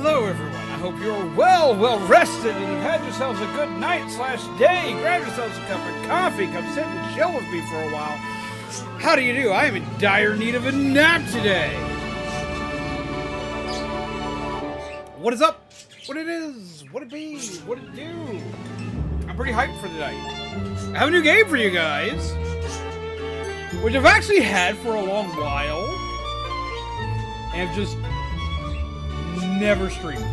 Hello everyone, I hope you're well rested and have had yourselves a good night/day. Grab yourselves a cup of coffee, come sit and chill with me for a while. How do you do? I am in dire need of a nap today. What is up? What it is? What it be? What it do? I'm pretty hyped for tonight. I have a new game for you guys, which I've actually had for a long while, and I've just never streamed it.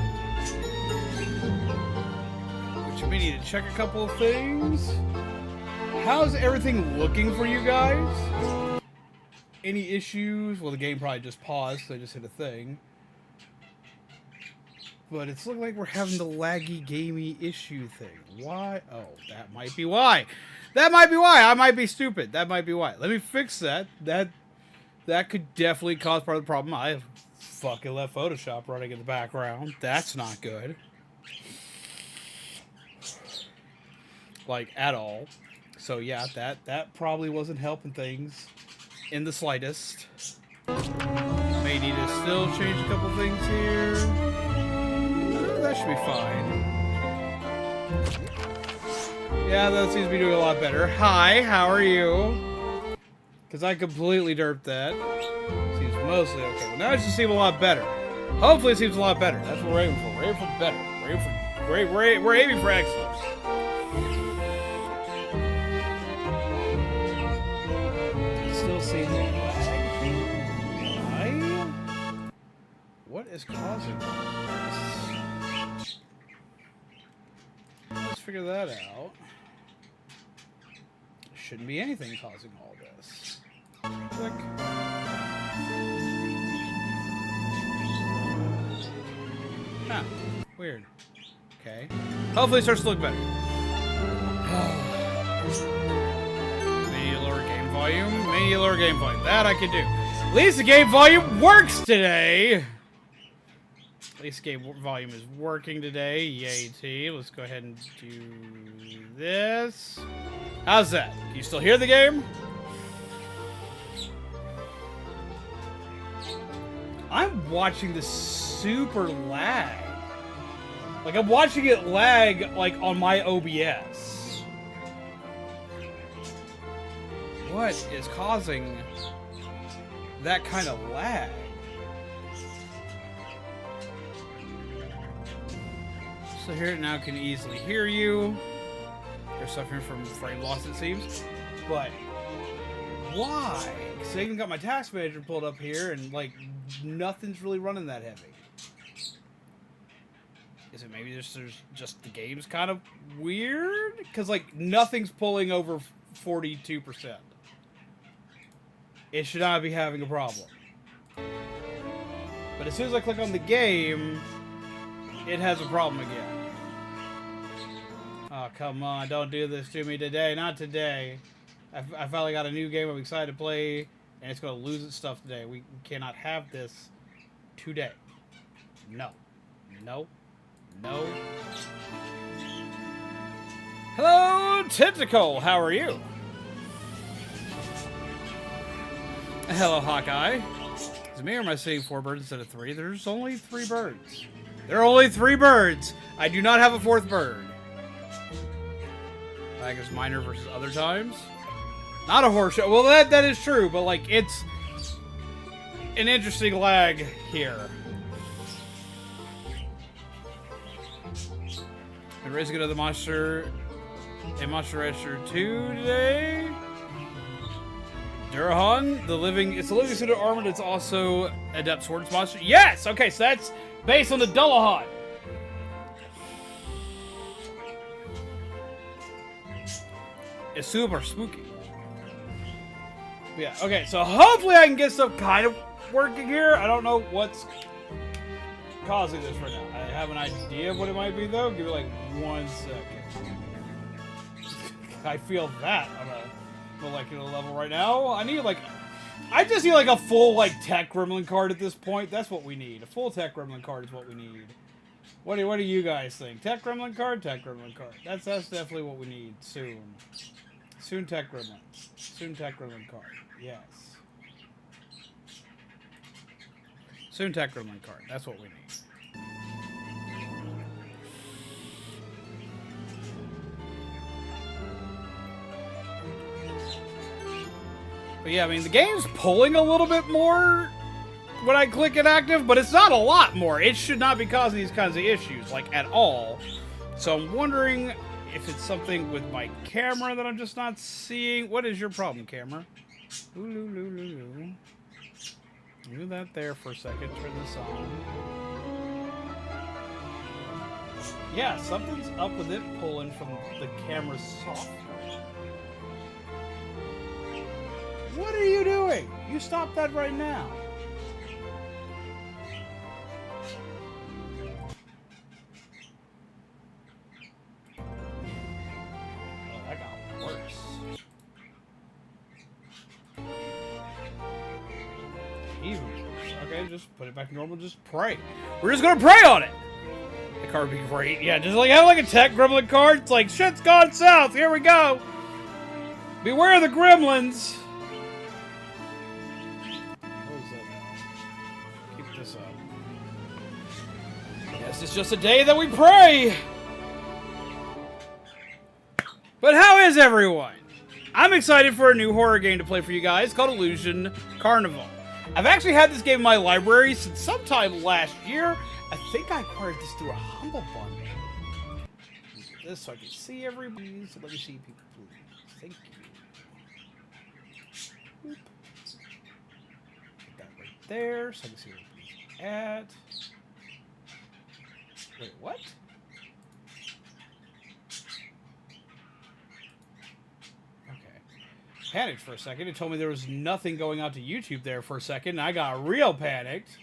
Which we need to check a couple of things. How's everything looking for you guys? Any issues? Well, the game probably just paused, so I just hit a thing. But it's looking like we're having the laggy, gamey issue thing. Why? Oh, that might be why. That might be why. I might be stupid. That might be why. Let me fix that. That could definitely cause part of the problem. I fucking left Photoshop running in the background. That's not good. Like, at all. So yeah, that probably wasn't helping things in the slightest. May need to still change a couple things here. That should be fine. Yeah, that seems to be doing a lot better. Hi, how are you? Because I completely derped that. Seems mostly okay. Well, now it should seem a lot better. Hopefully it seems a lot better. That's what we're aiming for. We're aiming for better. We're aiming for great. We're aiming for excellence. Still seeing that lag. What is causing this? Let's figure that out. Shouldn't be anything causing all this. Click. Huh. Weird. Okay. Hopefully it starts to look better. Maybe lower game volume. Maybe lower game volume. That I can do. At least the game volume works today. At least the game volume is working today. Yay, T. Let's go ahead and do this. How's that? Can you still hear the game? I'm watching this super lag. Like, I'm watching it lag, like, on my OBS. What is causing that kind of lag? So here it now can easily hear you. You're suffering from frame loss, it seems. But why? Because I even got my task manager pulled up here, and like nothing's really running that heavy. Is it maybe there's just the game's kind of weird? Because like nothing's pulling over 42%. It should not be having a problem. But as soon as I click on the game, it has a problem again. Oh, come on, don't do this to me today. Not today. I finally got a new game I'm excited to play, and it's going to lose its stuff today. We cannot have this today. No. No. No. Hello, Tentacle. How are you? Hello, Hawkeye. Is it me or am I seeing 4 birds instead of 3? There's only 3 birds. There are only 3 birds. I do not have a 4th bird. Lag is minor versus other times. Not a horror show. Well, that is true, but like it's an interesting lag here. And raising another monster in Monster Rancher 2 today. Durahan, it's a living suit of armor that's also Adept Swords monster. Yes! Okay, so that's based on the Dullahan. It's super spooky. Yeah, okay, so hopefully I can get stuff kind of working here. I don't know what's causing this right now. I have an idea of what it might be, though. Give me, like, 1 second. I feel that on a molecular level right now. I just need, like, a full, like, tech gremlin card at this point. That's what we need. A full tech gremlin card is what we need. What do you guys think? Tech gremlin card? Tech gremlin card. That's definitely what we need soon. Soon tech gremlin. Soon tech gremlin card. Yes. Soon tech gremlin card. That's what we need. But yeah, I mean, the game's pulling a little bit more when I click inactive, but it's not a lot more. It should not be causing these kinds of issues, like, at all. So I'm wondering if it's something with my camera that I'm just not seeing. What is your problem, camera? Ooh. Do that there for a second. Turn this on. Yeah, something's up with it pulling from the camera's software. What are you doing? You stop that right now. Oh, that got worse. Even worse. Okay, just put it back to normal. Just pray. We're just gonna pray on it. The card would be great. Yeah, just like have like a tech gremlin card. It's like shit's gone south. Here we go. Beware the gremlins. It's just a day that we pray. But how is everyone? I'm excited for a new horror game to play for you guys called Illusion Carnival. I've actually had this game in my library since sometime last year. I think I acquired this through a Humble Bundle. Use this so I can see everybody. So let me see people, please. Thank you. Boop. Put that right there so I can see where everybody's at. Wait, what? Okay. Panicked for a second. It told me there was nothing going out to YouTube there for a second, and I got real panicked.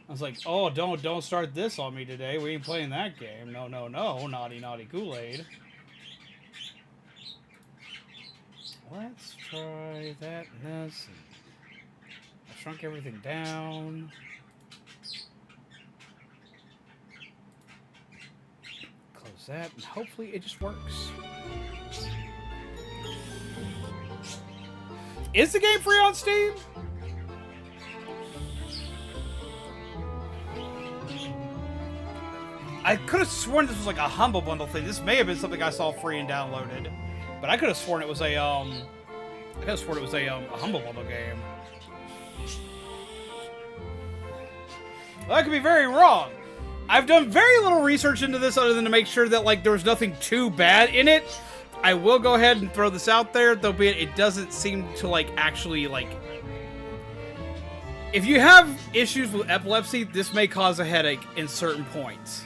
I was like, oh, don't start this on me today. We ain't playing that game. No. Naughty Kool-Aid. Let's try that and this. I shrunk everything down. That, and hopefully it just works. Is the game free on Steam? I could have sworn this was like a Humble Bundle thing. This may have been something I saw free and downloaded, but I could have sworn it was a Humble Bundle game. Well, I could be very wrong. I've done very little research into this other than to make sure that, like, there was nothing too bad in it. I will go ahead and throw this out there, though it doesn't seem to, like, actually, like... If you have issues with epilepsy, this may cause a headache in certain points.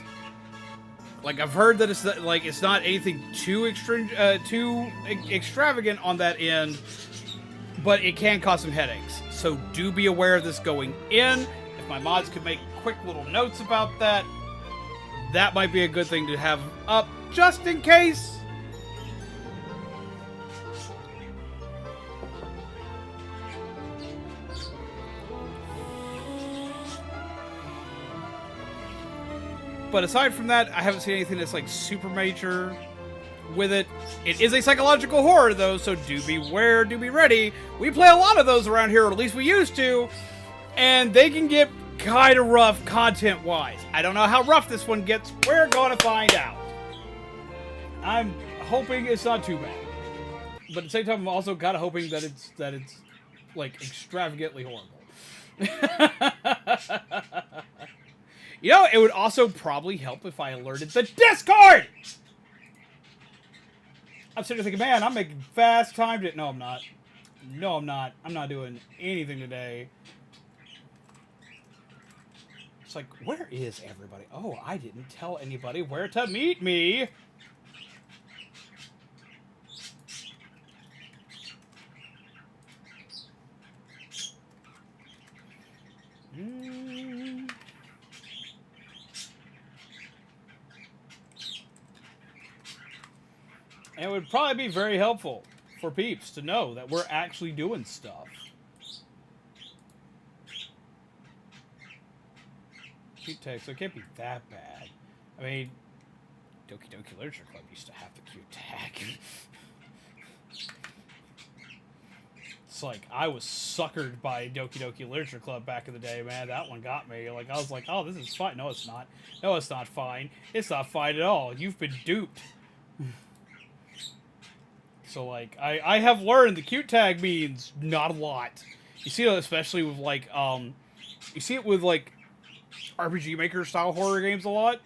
Like, I've heard that it's not anything too extravagant on that end, but it can cause some headaches. So do be aware of this going in. If my mods could make quick little notes about that, that might be a good thing to have up just in case. But aside from that, I haven't seen anything that's like super major with it. It is a psychological horror though, so do beware, do be ready. We play a lot of those around here, or at least we used to, and they can get kind of rough content-wise. I don't know how rough this one gets. We're going to find out. I'm hoping it's not too bad, but at the same time, I'm also kind of hoping that it's like extravagantly horrible. You know, it would also probably help if I alerted the Discord. I'm sitting there thinking, man, I'm making fast time. No, I'm not. No, I'm not. I'm not doing anything today. It's like, where is everybody? Oh, I didn't tell anybody where to meet me. And it would probably be very helpful for peeps to know that we're actually doing stuff. Cute text, so it can't be that bad. I mean, Doki Doki Literature Club used to have the cute tag. It's like, I was suckered by Doki Doki Literature Club back in the day, man. That one got me. Like, I was like, oh, this is fine. No, it's not. No, it's not fine. It's not fine at all. You've been duped. So, like, I have learned the cute tag means not a lot. You see it especially with, like, you see it with, like, RPG Maker style horror games a lot.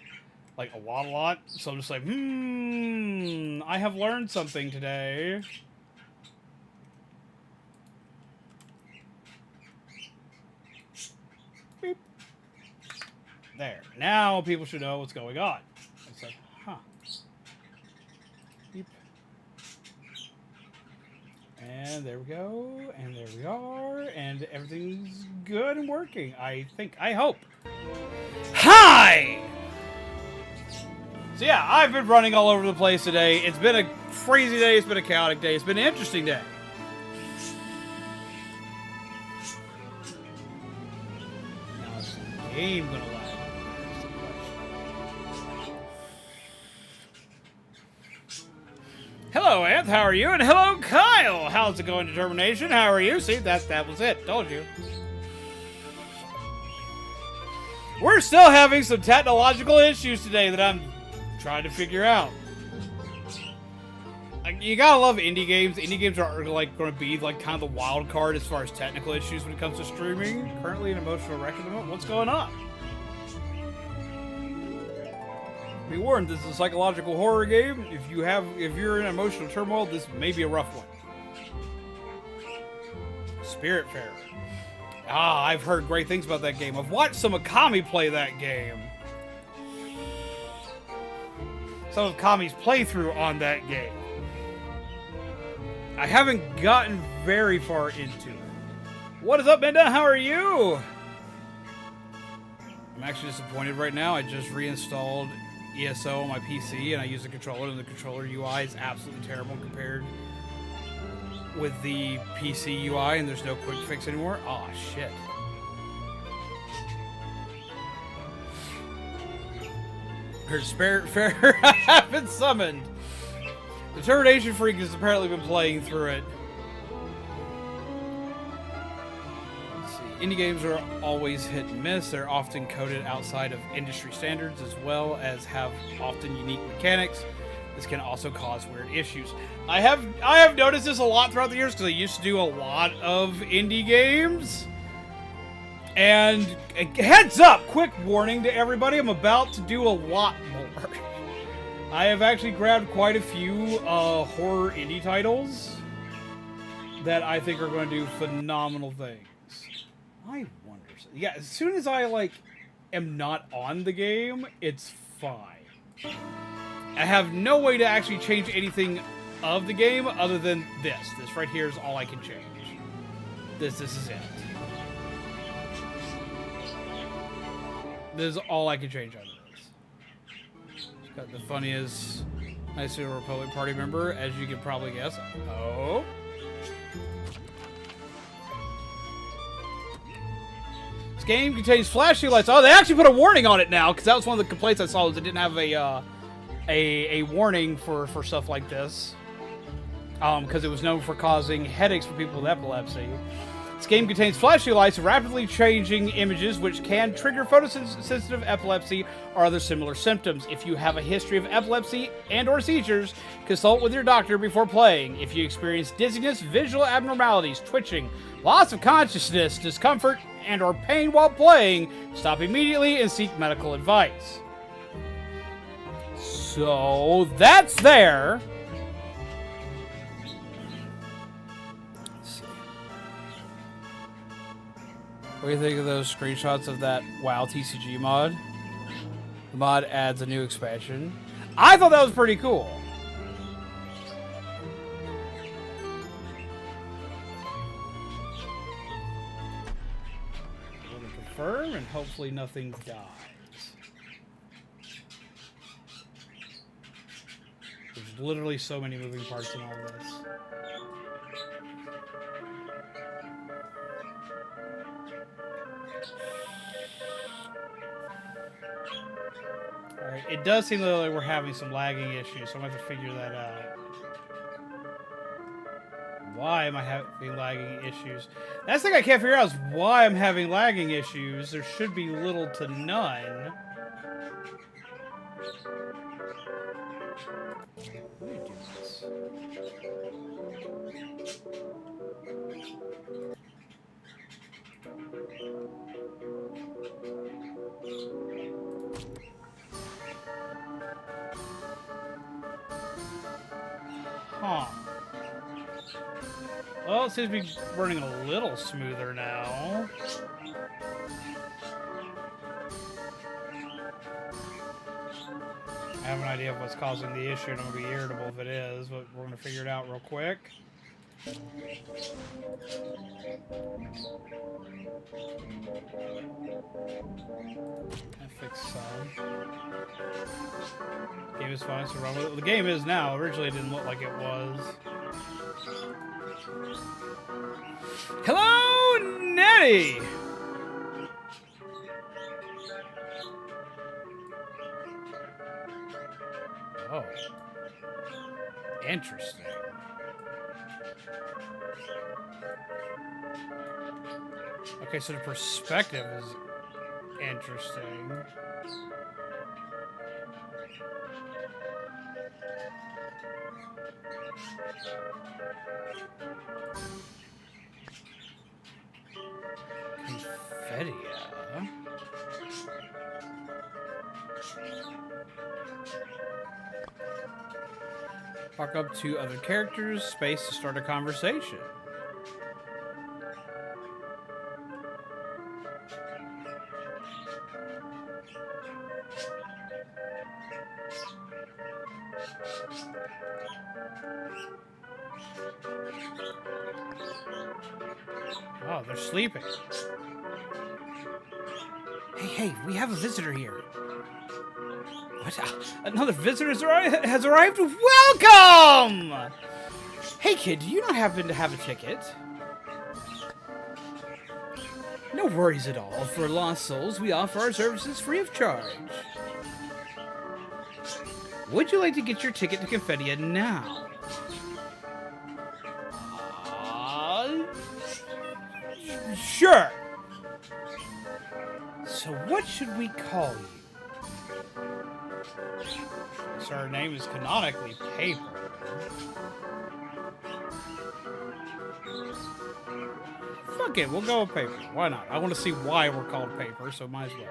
Like, a lot. So I'm just like, I have learned something today. Beep. There. Now people should know what's going on. It's like, huh. Beep. And there we go. And there we are. And everything's good and working. I think. I hope. Hi! So yeah, I've been running all over the place today. It's been a crazy day. It's been a chaotic day. It's been an interesting day. Now is the game gonna lag? Hello, Anth. How are you? And hello, Kyle. How's it going, Determination? How are you? See, that was it. Told you. We're still having some technological issues today that I'm trying to figure out. Like, you gotta love indie games. Indie games are like going to be like kind of the wild card as far as technical issues when it comes to streaming. Currently an emotional wreck at the moment. What's going on? Be warned, this is a psychological horror game. If you're in emotional turmoil, this may be a rough one. Spiritfarer. Ah, I've heard great things about that game. I've watched some of Kami play that game. Some of Kami's playthrough on that game. I haven't gotten very far into it. What is up, Menda? How are you? I'm actually disappointed right now. I just reinstalled ESO on my PC and I use the controller, and the controller UI is absolutely terrible compared with the PC UI, and there's no quick fix anymore. Oh shit. Her Spiritfarer have been summoned. Determination Freak has apparently been playing through it. Let's see. Indie games are always hit and miss. They're often coded outside of industry standards, as well as have often unique mechanics. This can also cause weird issues. I have noticed this a lot throughout the years because I used to do a lot of indie games. And heads up, quick warning to everybody, I'm about to do a lot more. I have actually grabbed quite a few horror indie titles that I think are going to do phenomenal things. I wonder. Yeah, as soon as I am not on the game, it's fine. I have no way to actually change anything of the game other than this. This right here is all I can change. This is it. This is all I can change out of this. Got the funniest Nice New Republic party member, as you can probably guess. Oh. This game contains flashing lights. Oh, they actually put a warning on it now, because that was one of the complaints I saw, was it didn't have a warning for stuff like this. Because it was known for causing headaches for people with epilepsy. This game contains flashing lights, rapidly changing images, which can trigger photosensitive epilepsy or other similar symptoms. If you have a history of epilepsy and/or seizures, consult with your doctor before playing. If you experience dizziness, visual abnormalities, twitching, loss of consciousness, discomfort, and/or pain while playing, stop immediately and seek medical advice. So that's there. What do you think of those screenshots of that WoW TCG mod? The mod adds a new expansion. I thought that was pretty cool. I'm going to confirm, and hopefully nothing dies. There's literally so many moving parts in all this. Alright, it does seem like we're having some lagging issues, so I'm going to have to figure that out. Why am I having lagging issues? That's the thing I can't figure out is why I'm having lagging issues. There should be little to none. Let me do this. Huh. Well, it seems to be running a little smoother now. I have an idea of what's causing the issue, and I'm going to be irritable if it is, but we're going to figure it out real quick. I fixed some. Game is fine, so run with it. The game is now. Originally, it didn't look like it was. Hello, Nettie! Oh. Interesting. Okay, so the perspective is interesting. Confetti. Walk up to other characters, space to start a conversation. Oh, they're sleeping. Hey, we have a visitor here. What? Another visitor has arrived? Welcome! Hey, kid, do you not happen to have a ticket? No worries at all. For lost souls, we offer our services free of charge. Would you like to get your ticket to Confettia now? Sure. So what should we call you? So her name is canonically Paper. Fuck it, we'll go with Paper. Why not? I want to see why we're called Paper, so might as well.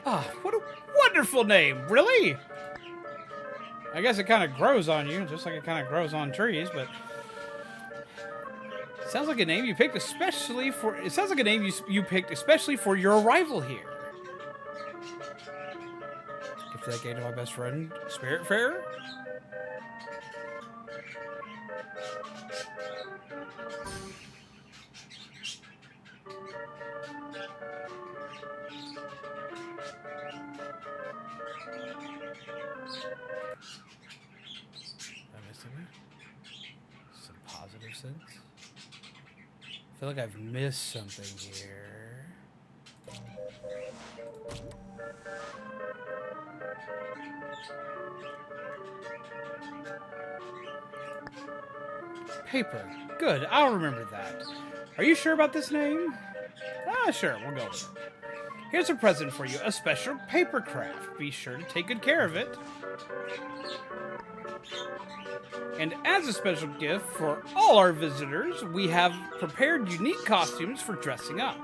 Ah, what a wonderful name, really? I guess it kind of grows on you, just like it kind of grows on trees, but... Sounds like a name you picked especially for... It sounds like a name you picked especially for your arrival here. Gift that game to my best friend, Spiritfarer. Am I missing it? Some positive sense. I feel like I've missed something here. Paper. Good, I'll remember that. Are you sure about this name? Ah, sure, we'll go with it. Here's a present for you, a special paper craft. Be sure to take good care of it. And as a special gift for all our visitors, we have prepared unique costumes for dressing up.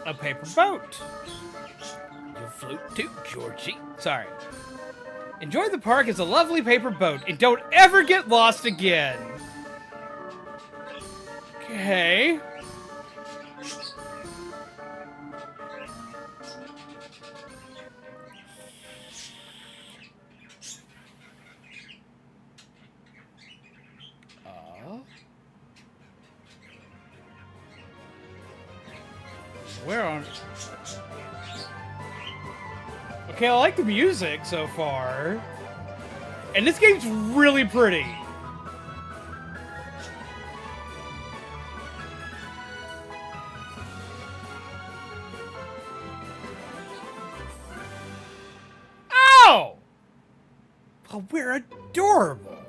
A paper boat. You'll float too, Georgie. Sorry. Enjoy the park as a lovely paper boat and don't ever get lost again. Okay. Where on... Okay, I like the music so far. And this game's really pretty. Oh! Oh, we're adorable.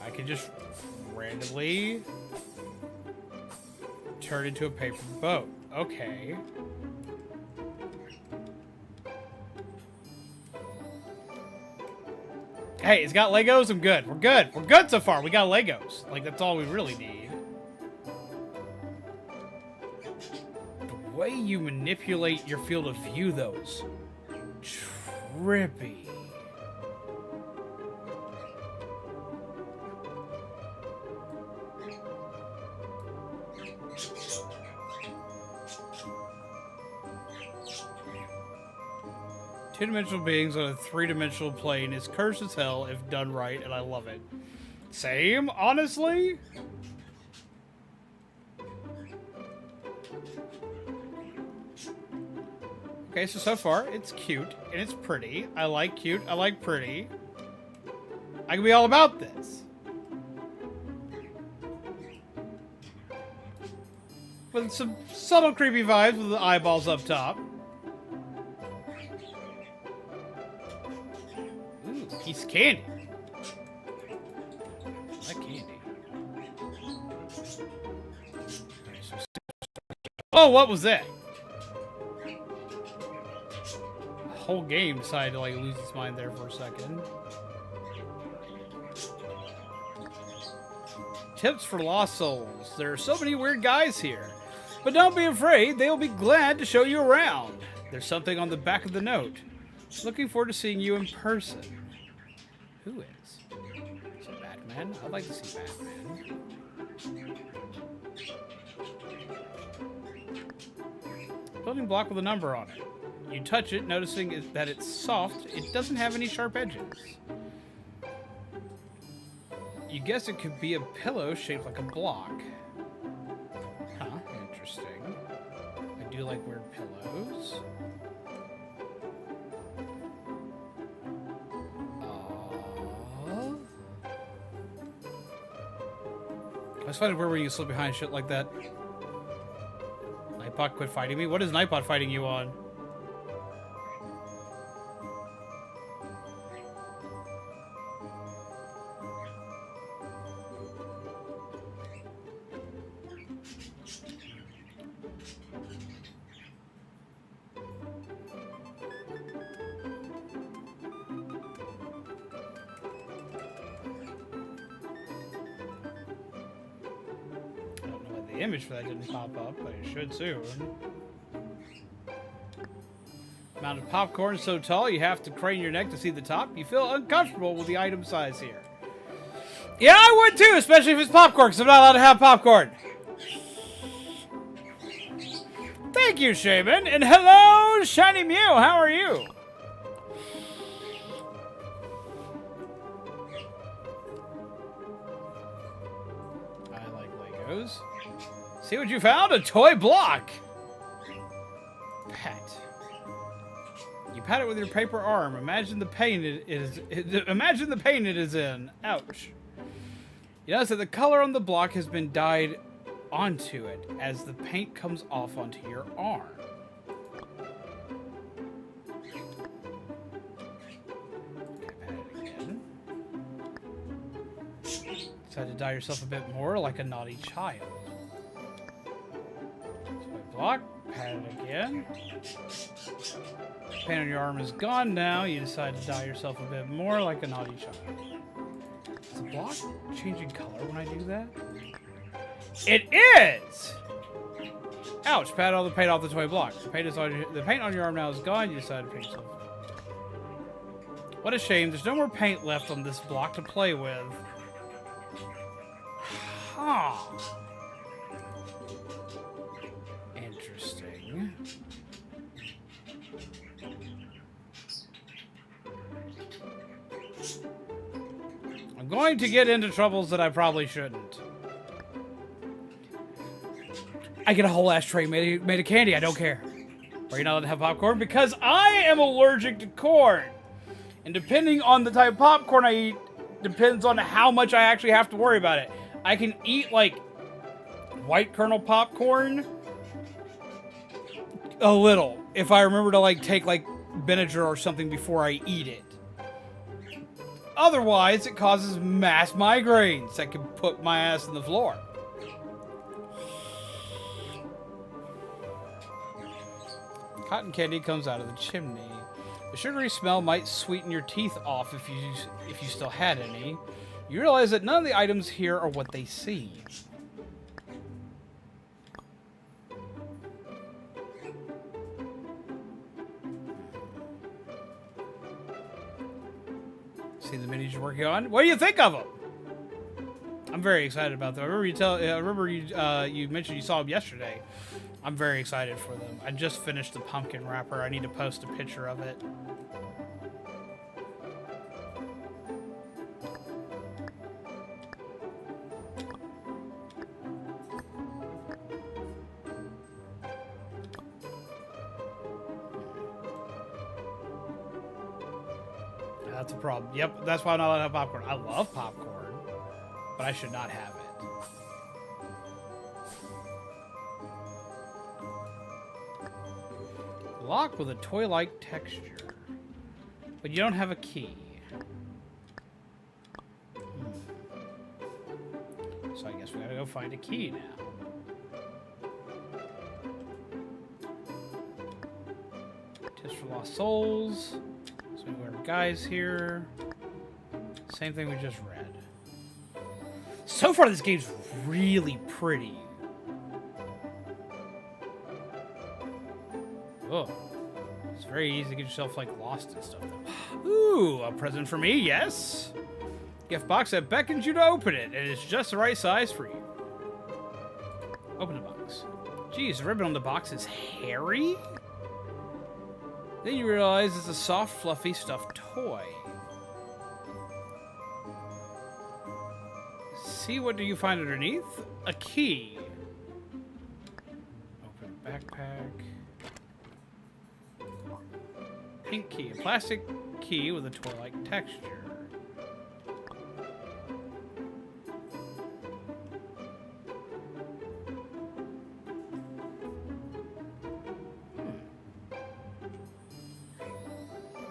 I can just randomly turn into a paper boat. Okay. Hey, it's got Legos. I'm good. We're good. We're good so far. We got Legos. Like, that's all we really need. The way you manipulate your field of view, though, is trippy. Two-dimensional beings on a three-dimensional plane is cursed as hell if done right, and I love it. Same, honestly? Okay, so far, it's cute, and it's pretty. I like cute, I like pretty. I can be all about this. With some subtle creepy vibes with the eyeballs up top. Piece of candy. I like candy. Oh, what was that? The whole game decided to like lose its mind there for a second. Tips for lost souls. There are so many weird guys here. But don't be afraid, they'll be glad to show you around. There's something on the back of the note. Looking forward to seeing you in person. Who is? Is it Batman? I'd like to see Batman. Building block with a number on it. You touch it, noticing that it's soft. It doesn't have any sharp edges. You guess it could be a pillow shaped like a block. Huh, interesting. I do like weird pillows. I just find it weird when you slip behind shit like that. Nightbot quit fighting me? What is Nightbot fighting you on? Image for that didn't pop up, but it should soon. Amount of popcorn so tall you have to crane your neck to see the top. You feel uncomfortable with the item size here. Yeah, I would too, especially if it's popcorn, because I'm not allowed to have popcorn. Thank you, Shaman, and hello, Shiny Mew. How are you? I like Legos. See what you found? A toy block! Pat. You pat it with your paper arm. Imagine the pain imagine the pain it is in. Ouch. You notice that the color on the block has been dyed onto it as the paint comes off onto your arm. Okay, pat it again. Decide to dye yourself a bit more like a naughty child. Block, pat it again. Paint on your arm is gone now. You decide to dye yourself a bit more like a naughty child. Is the block changing color when I do that? It is! Ouch, pat all the paint off the toy block. The paint on your arm now is gone. You decide to paint yourself. What a shame. There's no more paint left on this block to play with. Huh. Interesting. I'm going to get into troubles that I probably shouldn't. I get a whole ashtray made of candy. I don't care. Are you not allowed to have popcorn? Because I am allergic to corn. And depending on the type of popcorn I eat, depends on how much I actually have to worry about it. I can eat, like, white kernel popcorn a little. If I remember to, like, take, like, Benadryl or something before I eat it. Otherwise, it causes mass migraines that can put my ass in the floor. Cotton candy comes out of the chimney. The sugary smell might sweeten your teeth off if you still had any. You realize that none of the items here are what they seem. See the minis you're working on? What do you think of them? I'm very excited about them. I remember you mentioned you saw them yesterday. I'm very excited for them. I just finished the pumpkin wrapper. I need to post a picture of it. That's a problem. Yep, that's why I'm not allowed to have popcorn. I love popcorn, but I should not have it. Lock with a toy-like texture, but you don't have a key. So I guess we gotta go find a key now. Tips for Lost Souls. So we have our guys here. Same thing we just read. So far, this game's really pretty. Oh, it's very easy to get yourself like lost and stuff. Ooh, a present for me, yes. Gift box that beckons you to open it, and it's just the right size for you. Open the box. Geez, the ribbon on the box is hairy. Then you realize it's a soft, fluffy, stuffed toy. See, what do you find underneath? A key. Open backpack. Pink key. A plastic key with a toy-like texture.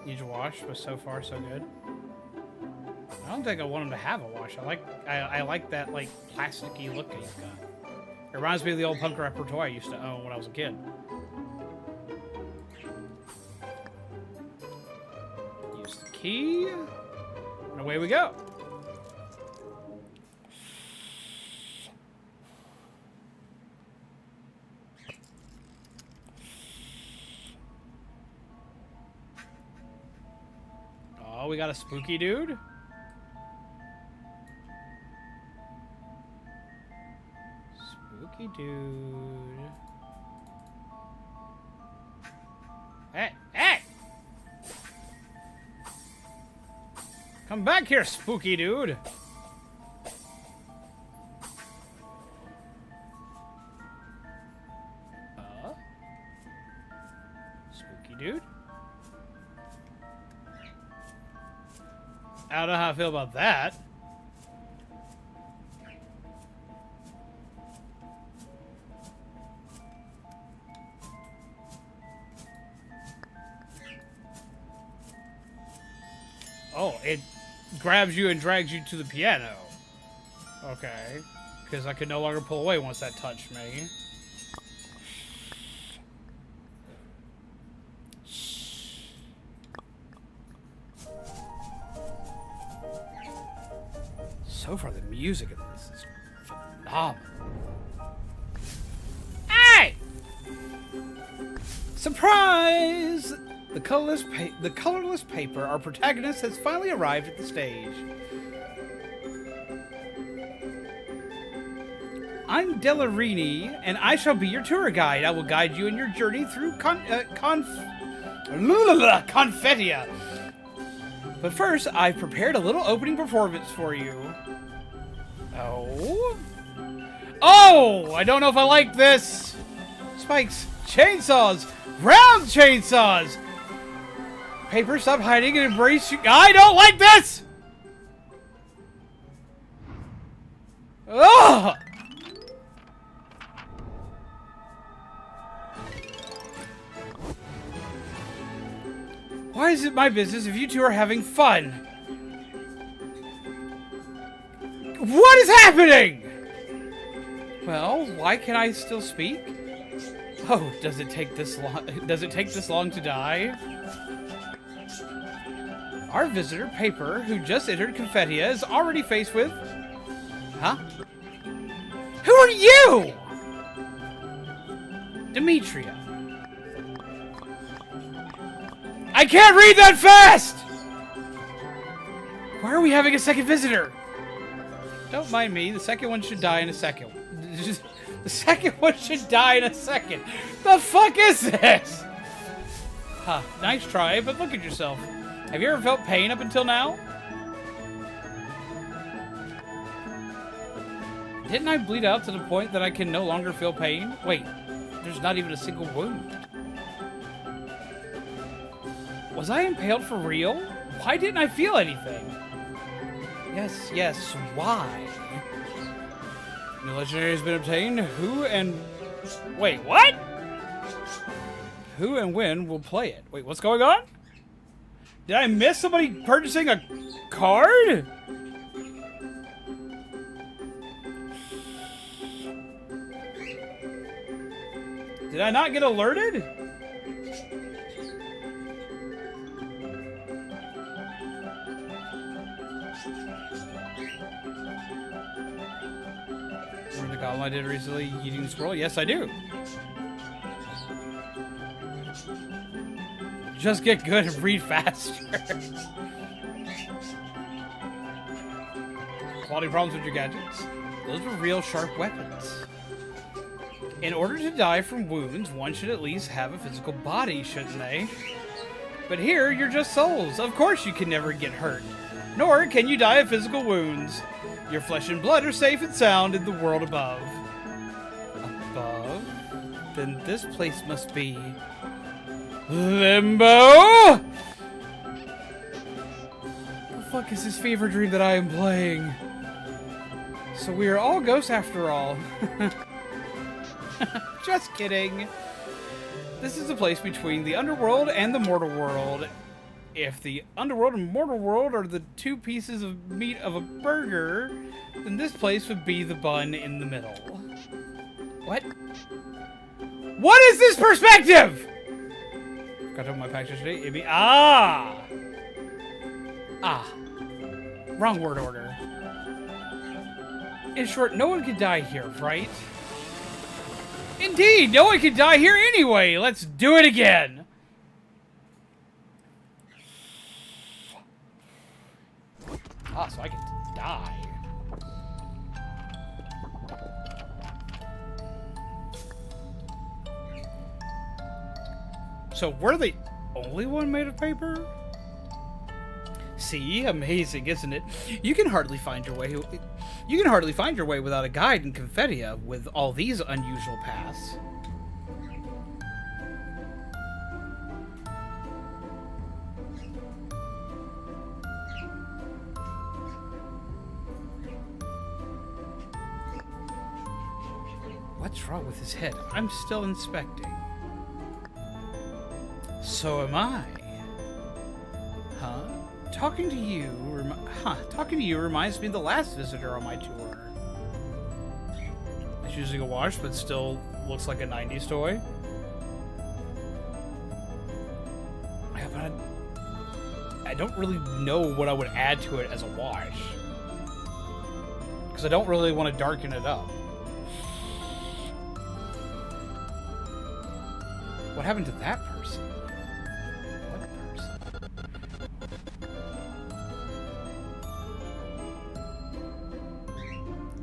Needs a wash, but so far so good. I don't think I want him to have a wash. I like that like plasticky look he's got. It reminds me of the old punk rapper toy I used to own when I was a kid. Use the key, and away we go. Oh, we got a spooky dude. Spooky dude. Hey, hey! Come back here, spooky dude. Spooky dude. I don't know how I feel about that. Oh, it grabs you and drags you to the piano. Okay. Because I could no longer pull away once that touched me. So far, the music of this is phenomenal. Hey! Surprise! The colorless paper, our protagonist has finally arrived at the stage. I'm Delarini, and I shall be your tour guide. I will guide you in your journey through Confettia. But first, I've prepared a little opening performance for you. Oh? Oh! I don't know if I like this! Spikes, chainsaws, round chainsaws! Paper, stop hiding and embrace you. I don't like this! Ugh! Why is it my business if you two are having fun? What is happening? Well, why can I still speak? Oh, does it take this long? Does it take this long to die? Our visitor, Paper, who just entered Confettia, is already faced with... Huh? Who are you? Demetria. I can't read that fast! Why are we having a second visitor? Don't mind me, the second one should die in a second. The second one should die in a second. The fuck is this? Huh, nice try, but look at yourself. Have you ever felt pain up until now? Didn't I bleed out to the point that I can no longer feel pain? Wait, there's not even a single wound. Was I impaled for real? Why didn't I feel anything? Yes, why? New legendary has been obtained. Who and... Wait, what? Who and when will play it? Wait, what's going on? Did I miss somebody purchasing a card? Did I not get alerted? Remember the column I did recently, eating the scroll? Yes, I do. Just get good and read faster. Quality problems with your gadgets? Those are real sharp weapons. In order to die from wounds, one should at least have a physical body, shouldn't they? But here, you're just souls. Of course you can never get hurt. Nor can you die of physical wounds. Your flesh and blood are safe and sound in the world above. Above? Then this place must be... Limbo? The fuck is this fever dream that I am playing? So we are all ghosts after all. Just kidding. This is the place between the underworld and the mortal world. If the underworld and mortal world are the two pieces of meat of a burger, then this place would be the bun in the middle. What? What is this perspective? Got to open my package today. It'd be wrong word order. In short, no one could die here, right? Indeed, no one could die here anyway. Let's do it again. So I get to die. So we're the only one made of paper? See, amazing, isn't it? You can hardly find your way. You can hardly find your way without a guide in Confettia with all these unusual paths. What's wrong with his head? I'm still inspecting. So am I. Huh? Talking to you reminds me of the last visitor on my tour. It's using a wash, but still looks like a 90s toy. Yeah, but I don't really know what I would add to it as a wash. Because I don't really want to darken it up. What happened to that person? What person?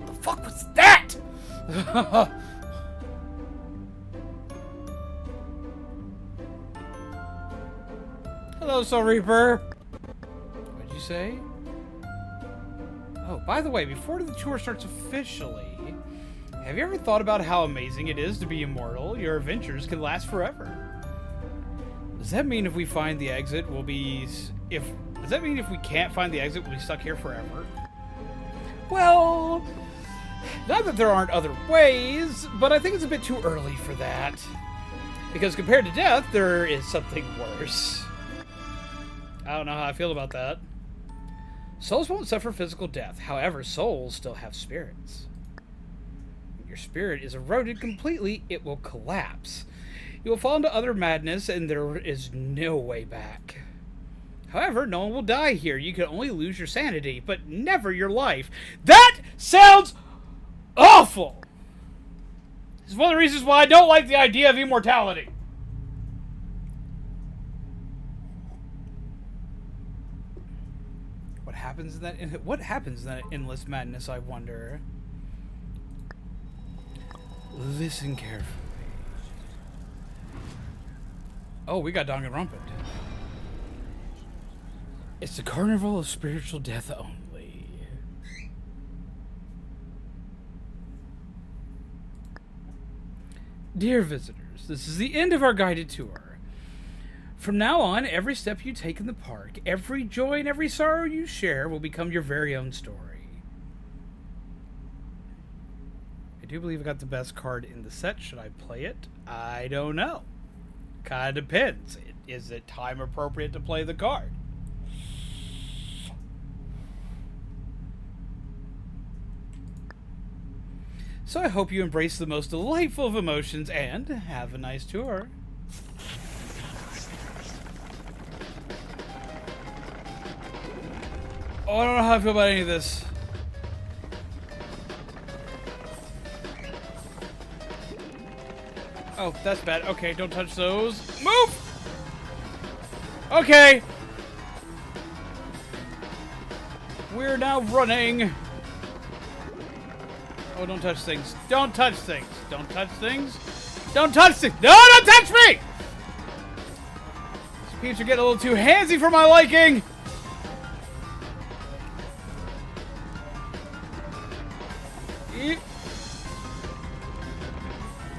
The fuck was that? Hello, Soul Reaper. What'd you say? Oh, by the way, before the tour starts officially, have you ever thought about how amazing it is to be immortal? Your adventures can last forever. Does that mean if we find the exit, we'll be... Does that mean if we can't find the exit, we'll be stuck here forever? Well, not that there aren't other ways, but I think it's a bit too early for that. Because compared to death, there is something worse. I don't know how I feel about that. Souls won't suffer physical death. However, souls still have spirits. Your spirit is eroded completely, it will collapse. You will fall into other madness, and there is no way back. However, no one will die here. You can only lose your sanity, but never your life. That sounds awful! This is one of the reasons why I don't like the idea of immortality. What happens in that endless madness, I wonder? Listen carefully. Oh, we got Danganronpa. It's the carnival of spiritual death only. Dear visitors, this is the end of our guided tour. From now on, every step you take in the park, every joy and every sorrow you share will become your very own story. I do believe I got the best card in the set. Should I play it? I don't know. Kinda depends. Is it time appropriate to play the card? So I hope you embrace the most delightful of emotions and have a nice tour. Oh, I don't know how I feel about any of this. Oh, that's bad. Okay, don't touch those. Move! Okay. We're now running. Oh, don't touch things. Don't touch things. Don't touch things. Don't touch things. No, don't touch me! These peeps are getting a little too handsy for my liking.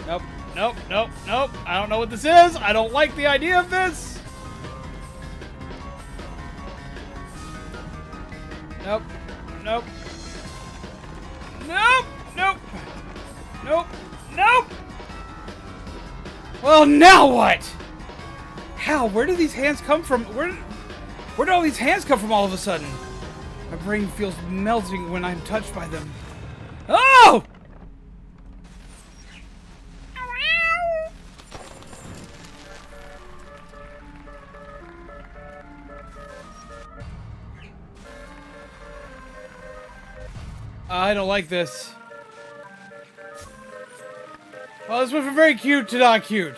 Nope. Nope. Nope. Nope. I don't know what this is. I don't like the idea of this. Nope. Nope. Nope. Nope. Nope. Nope. Well, now what? How? Where do these hands come from? Where did all these hands come from all of a sudden? My brain feels melting when I'm touched by them. Oh! I don't like this. Well, this went from very cute to not cute.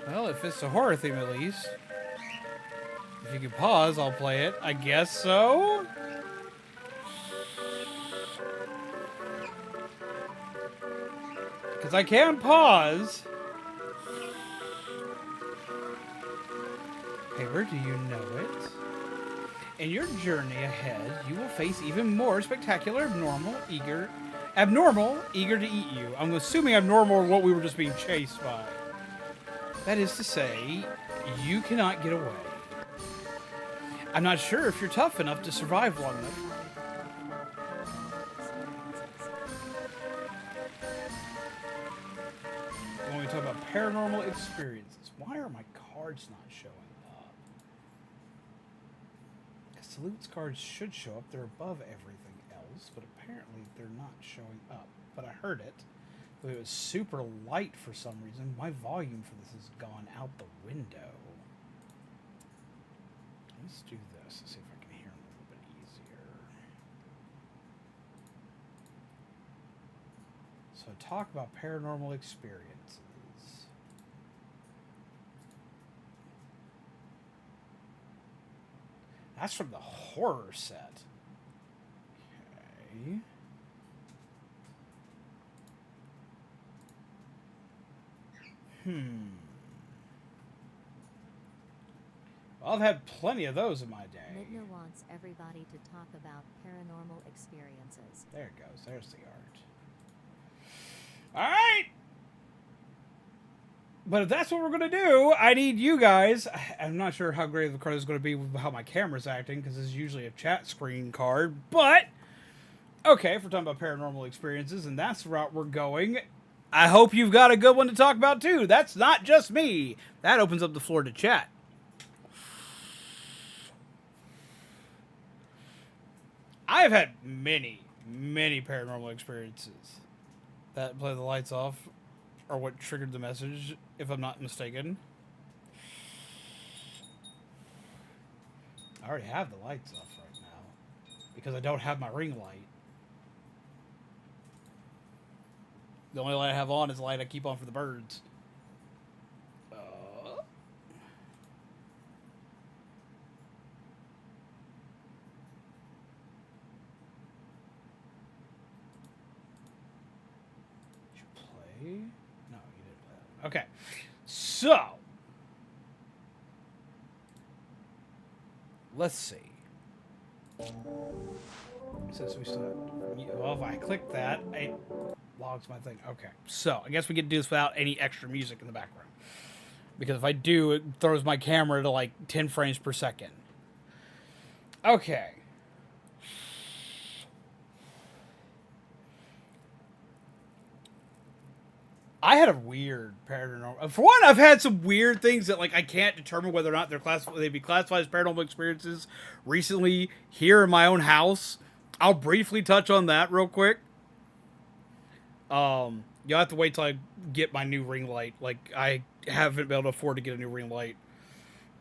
Well, it fits the horror theme at least. If you can pause, I'll play it. I guess so. Because I can pause. Paper, do you know it? In your journey ahead, you will face even more spectacular, abnormal, eager to eat you. I'm assuming abnormal what we were just being chased by. That is to say, you cannot get away. I'm not sure if you're tough enough to survive long enough. When we talk about paranormal experiences, why are my cards not showing up? Salute's cards should show up. They're above everything else, but apparently they're not showing up. But I heard it. But it was super light for some reason. My volume for this has gone out the window. Let's do this. Let's see if I can hear them a little bit easier. So talk about paranormal experiences. That's from the horror set. Okay. Well, I've had plenty of those in my day. Midna wants everybody to talk about paranormal experiences. There it goes. There's the art. All right. But if that's what we're going to do, I need you guys. I'm not sure how great of a card is going to be with how my camera's acting, because this is usually a chat screen card. But, okay, if we're talking about paranormal experiences, and that's the route we're going, I hope you've got a good one to talk about, too. That's not just me. That opens up the floor to chat. I've had many, many paranormal experiences. That play the lights off are what triggered the message, if I'm not mistaken. I already have the lights off right now because I don't have my ring light. The only light I have on is the light I keep on for the birds. Did you play? No, you didn't play that. Okay. So, let's see. Since we still well, if I click that, it logs my thing. Okay, so I guess we get to do this without any extra music in the background. Because if I do, it throws my camera to like 10 frames per second. Okay. I had a weird paranormal. For one, I've had some weird things that like I can't determine whether or not they'd be classified as paranormal experiences recently here in my own house. I'll briefly touch on that real quick. You'll have to wait till I get my new ring light. Like I haven't been able to afford to get a new ring light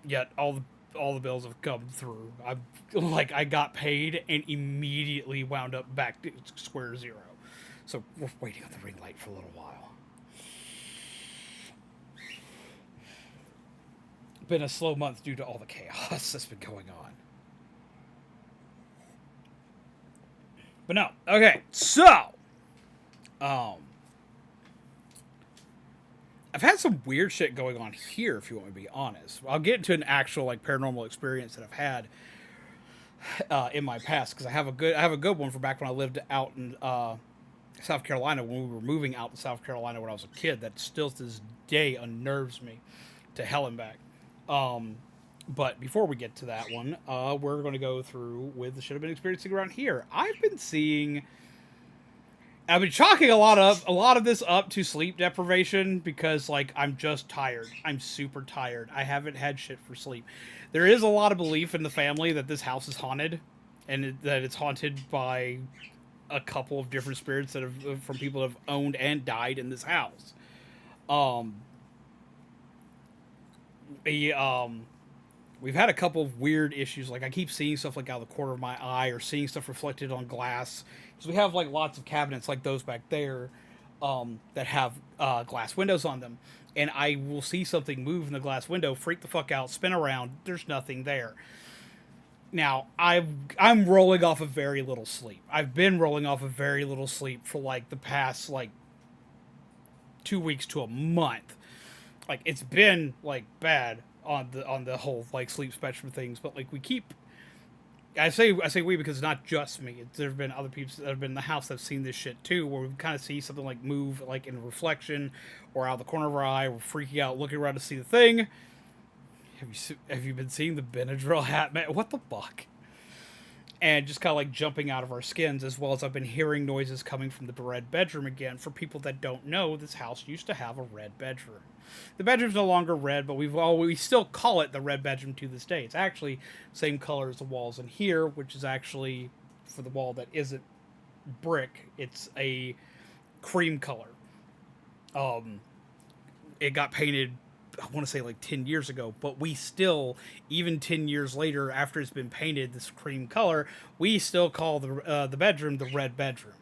yet. All the bills have come through. I got paid and immediately wound up back to square zero. So we're waiting on the ring light for a little while. Been a slow month due to all the chaos that's been going on. But no, okay, so I've had some weird shit going on here, if you want me to be honest. I'll get into an actual like paranormal experience that I've had in my past, because I have a good one from back when I lived out in South Carolina, when we were moving out to South Carolina when I was a kid. That still to this day unnerves me to hell and back. But before we get to that one, we're going to go through with the shit I've been experiencing around here. I've been chalking a lot of this up to sleep deprivation, because like I'm just tired. I'm super tired. I haven't had shit for sleep. There is a lot of belief in the family that this house is haunted, and that it's haunted by a couple of different spirits that have from people that have owned and died in this house. We've had a couple of weird issues. Like I keep seeing stuff like out of the corner of my eye, or seeing stuff reflected on glass. Because we have like lots of cabinets like those back there that have glass windows on them. And I will see something move in the glass window, freak the fuck out, spin around. There's nothing there. Now, I'm rolling off of very little sleep. I've been rolling off of very little sleep for like the past like 2 weeks to a month. Like it's been like bad on the whole like sleep spectrum things, but like we keep. I say we because it's not just me. There've been other people that have been in the house that have seen this shit too, where we kind of see something like move like in reflection or out of the corner of our eye. We're freaking out, looking around to see the thing. Have you been seeing the Benadryl hat, man? What the fuck? And just kind of like jumping out of our skins, as well as I've been hearing noises coming from the red bedroom again. For people that don't know, this house used to have a red bedroom. The bedroom's no longer red, but we still call it the red bedroom to this day. It's actually the same color as the walls in here, which is actually, for the wall that isn't brick, it's a cream color. It got painted, I want to say like 10 years ago, but we still, even 10 years later, after it's been painted this cream color, we still call the bedroom the red bedroom.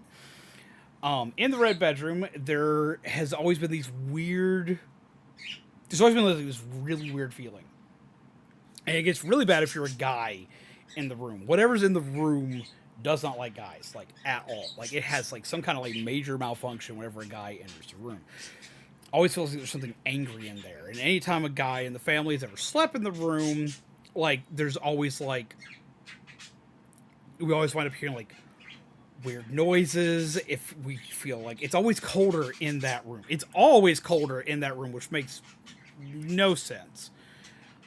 In the red bedroom, there has always been there's always been like this really weird feeling. And it gets really bad if you're a guy in the room. Whatever's in the room does not like guys, like at all. Like it has like some kind of like major malfunction whenever a guy enters the room. Always feels like there's something angry in there. And anytime a guy in the family has ever slept in the room, like there's always like, we always wind up hearing like weird noises. If we feel like it's always colder in that room. It's always colder in that room, which makes no sense.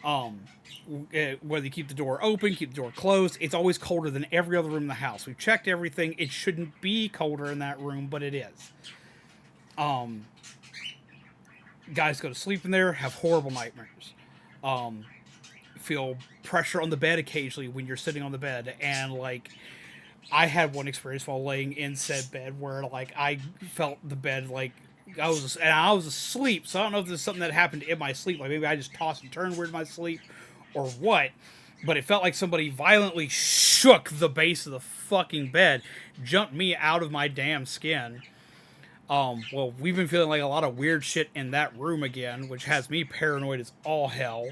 Whether you keep the door open, keep the door closed, it's always colder than every other room in the house. We've checked everything. It shouldn't be colder in that room, but it is. Guys go to sleep in there, have horrible nightmares. Feel pressure on the bed occasionally when you're sitting on the bed, and like I had one experience while laying in said bed where like I felt the bed like I was asleep, so I don't know if there's something that happened in my sleep, like maybe I just tossed and turned weird in my sleep or what, but it felt like somebody violently shook the base of the fucking bed, jumped me out of my damn skin. Well, we've been feeling like a lot of weird shit in that room again, which has me paranoid as all hell.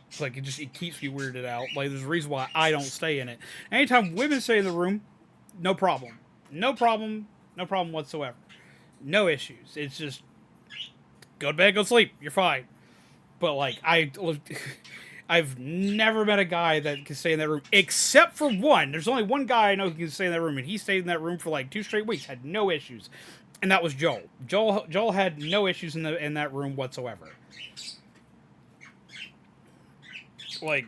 It's like it keeps me weirded out. Like there's a reason why I don't stay in it. Anytime women stay in the room, no problem. No problem. No problem whatsoever. No issues. It's just go to bed, go to sleep. You're fine. But like I've never met a guy that can stay in that room except for one. There's only one guy I know who can stay in that room, and he stayed in that room for like 2 straight weeks, had no issues, and that was Joel. Joel had no issues in that room whatsoever. Like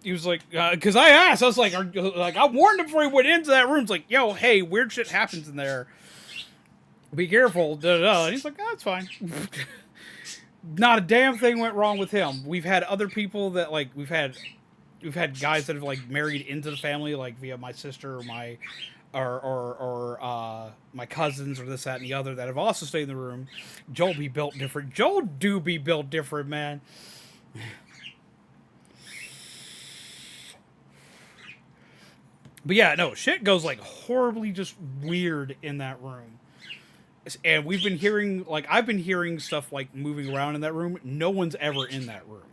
he was like, because I asked, I was like, I warned him before he went into that room. It's like, yo, hey, weird shit happens in there. Be careful. Da, da, da. And he's like, oh, it's fine. Not a damn thing went wrong with him. We've had other people that like we've had guys that have like married into the family, like via my sister or my my cousins or this, that, and the other that have also stayed in the room. Joel be built different. Joel do be built different, man. But yeah, no, shit goes like horribly just weird in that room. And we've been hearing, like, I've been hearing stuff like moving around in that room. No one's ever in that room.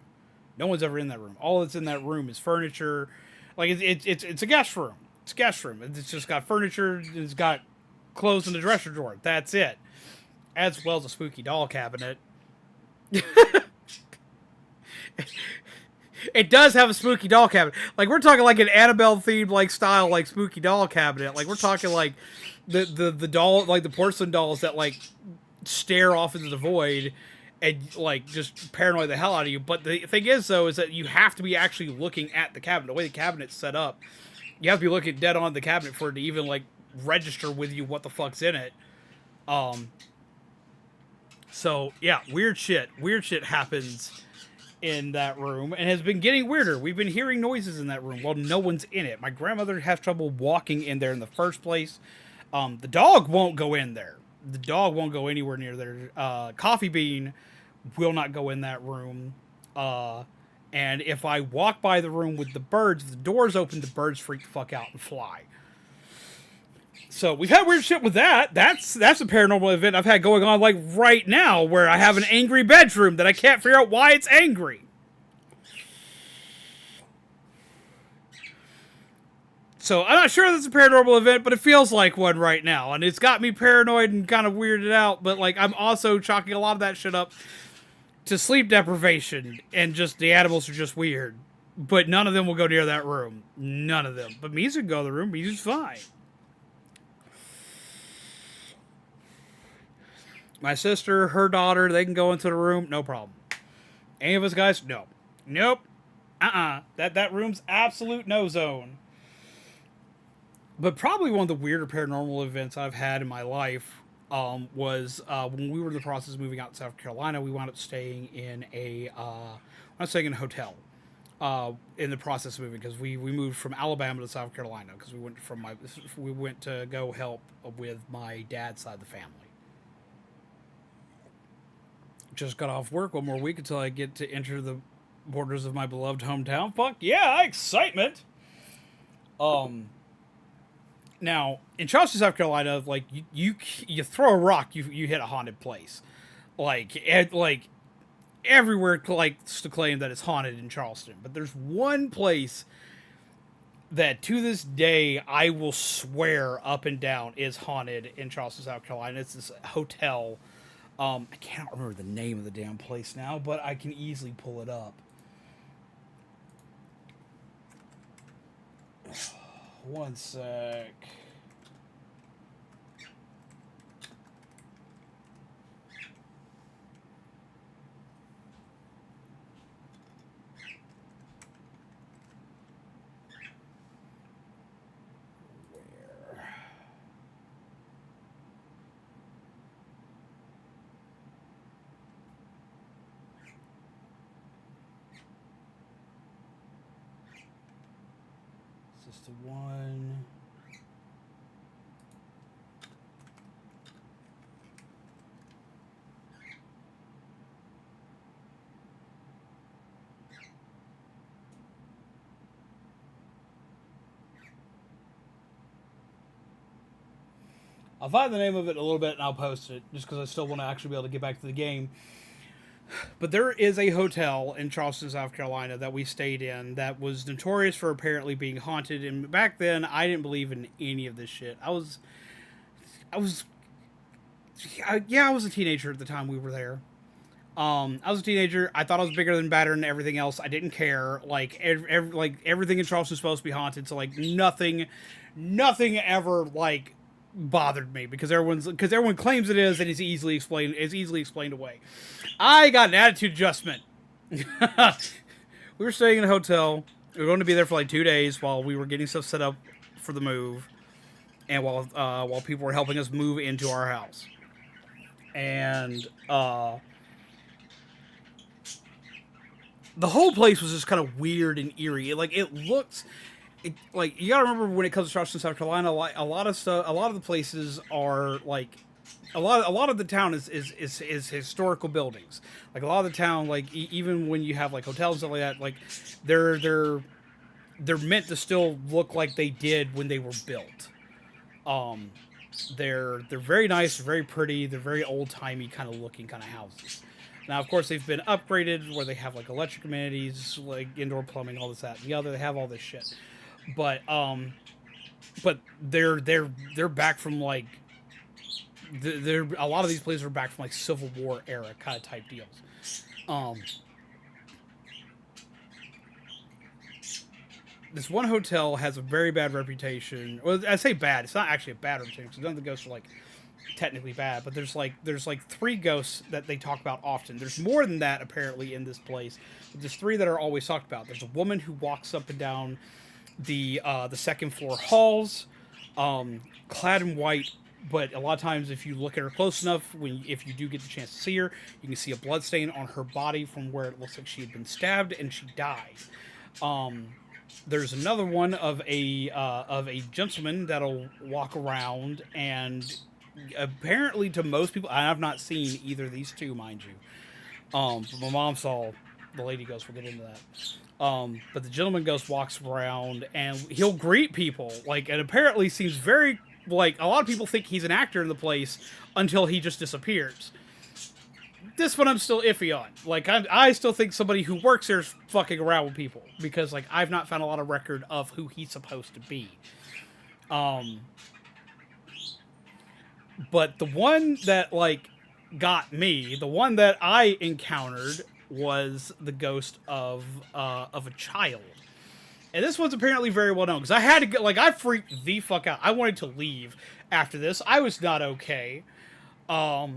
No one's ever in that room. All that's in that room is furniture. Like, it's a guest room. It's a guest room. It's just got furniture. It's got clothes in the dresser drawer. That's it. As well as a spooky doll cabinet. It does have a spooky doll cabinet. Like, we're talking like an Annabelle themed like style, like spooky doll cabinet. Like, we're talking like the doll, like the porcelain dolls that like stare off into the void and like just paranoid the hell out of you. But the thing is though, is that you have to be actually looking at the cabinet. The way the cabinet's set up, you have to be looking dead on the cabinet for it to even like register with you what the fuck's in it. So yeah, weird shit happens in that room and has been getting weirder. We've been hearing noises in that room while no one's in it. My grandmother has trouble walking in there in the first place. The dog won't go in there. The dog won't go anywhere near there. Coffee Bean will not go in that room. And if I walk by the room with the birds, the door's open, the birds freak the fuck out and fly. So we've had weird shit with that. That's a paranormal event I've had going on like right now, where I have an angry bedroom that I can't figure out why it's angry. So I'm not sure that's a paranormal event, but it feels like one right now, and it's got me paranoid and kind of weirded out. But like I'm also chalking a lot of that shit up to sleep deprivation and just the animals are just weird. But none of them will go near that room. None of them. But Misa can go to the room. Misa's fine. My sister, her daughter, they can go into the room, no problem. Any of us guys, no. Nope. That room's absolute no zone. But probably one of the weirder paranormal events I've had in my life was when we were in the process of moving out to South Carolina. We wound up staying in a hotel in the process of moving, because we moved from Alabama to South Carolina because we went to go help with my dad's side of the family. Just got off work, one more week until I get to enter the borders of my beloved hometown. Fuck yeah, excitement! Now in Charleston, South Carolina, like you throw a rock, you hit a haunted place. Like everywhere likes to claim that it's haunted in Charleston, but there's one place that to this day I will swear up and down is haunted in Charleston, South Carolina. It's this hotel. I can't remember the name of the damn place now, but I can easily pull it up. One sec. The one. I'll find the name of it in a little bit and I'll post it just because I still want to actually be able to get back to the game. But there is a hotel in Charleston, South Carolina that we stayed in that was notorious for apparently being haunted. And back then, I didn't believe in any of this shit. I was a teenager at the time we were there. I was a teenager. I thought I was bigger than better than everything else. I didn't care. Like, everything in Charleston is supposed to be haunted. So like nothing ever like bothered me because everyone claims it is, and it's easily explained away. I got an attitude adjustment. We were staying in a hotel. We were going to be there for like 2 days while we were getting stuff set up for the move, and while people were helping us move into our house. And the whole place was just kind of weird and eerie. Like you gotta remember when it comes to Charleston, South Carolina, like a lot of the places are like a lot of the town is historical buildings. Like a lot of the town, like even when you have like hotels and stuff like that, like they're meant to still look like they did when they were built. They're very nice, very pretty, they're very old timey kind of looking kind of houses. Now, of course, they've been upgraded where they have like electric amenities, like indoor plumbing, all this, that, and the other. They have all this shit, but they're back from like they're a lot of these places are back from like Civil War era kind of type deals. This one hotel has a very bad reputation. Well, I say bad. It's not actually a bad reputation because none of the ghosts are like technically bad, but there's like 3 ghosts that they talk about often. There's more than that apparently in this place, but there's 3 that are always talked about. There's a woman who walks up and down the second floor halls, clad in white, but a lot of times if you look at her close enough, if you do get the chance to see her, you can see a blood stain on her body from where it looks like she had been stabbed and she died. There's another one of a gentleman that'll walk around, and apparently to most people, I have not seen either of these 2, mind you. But my mom saw the lady ghost. We'll get into that. But the gentleman ghost walks around and he'll greet people, like, and apparently seems very like a lot of people think he's an actor in the place until he just disappears. This one I'm still iffy on. Like, I still think somebody who works there is fucking around with people because, like, I've not found a lot of record of who he's supposed to be. But the one that, like, got me, the one that I encountered was the ghost of a child. And this one's apparently very well known because I had to get, like, I freaked the fuck out. I wanted to leave after this. I was not okay. I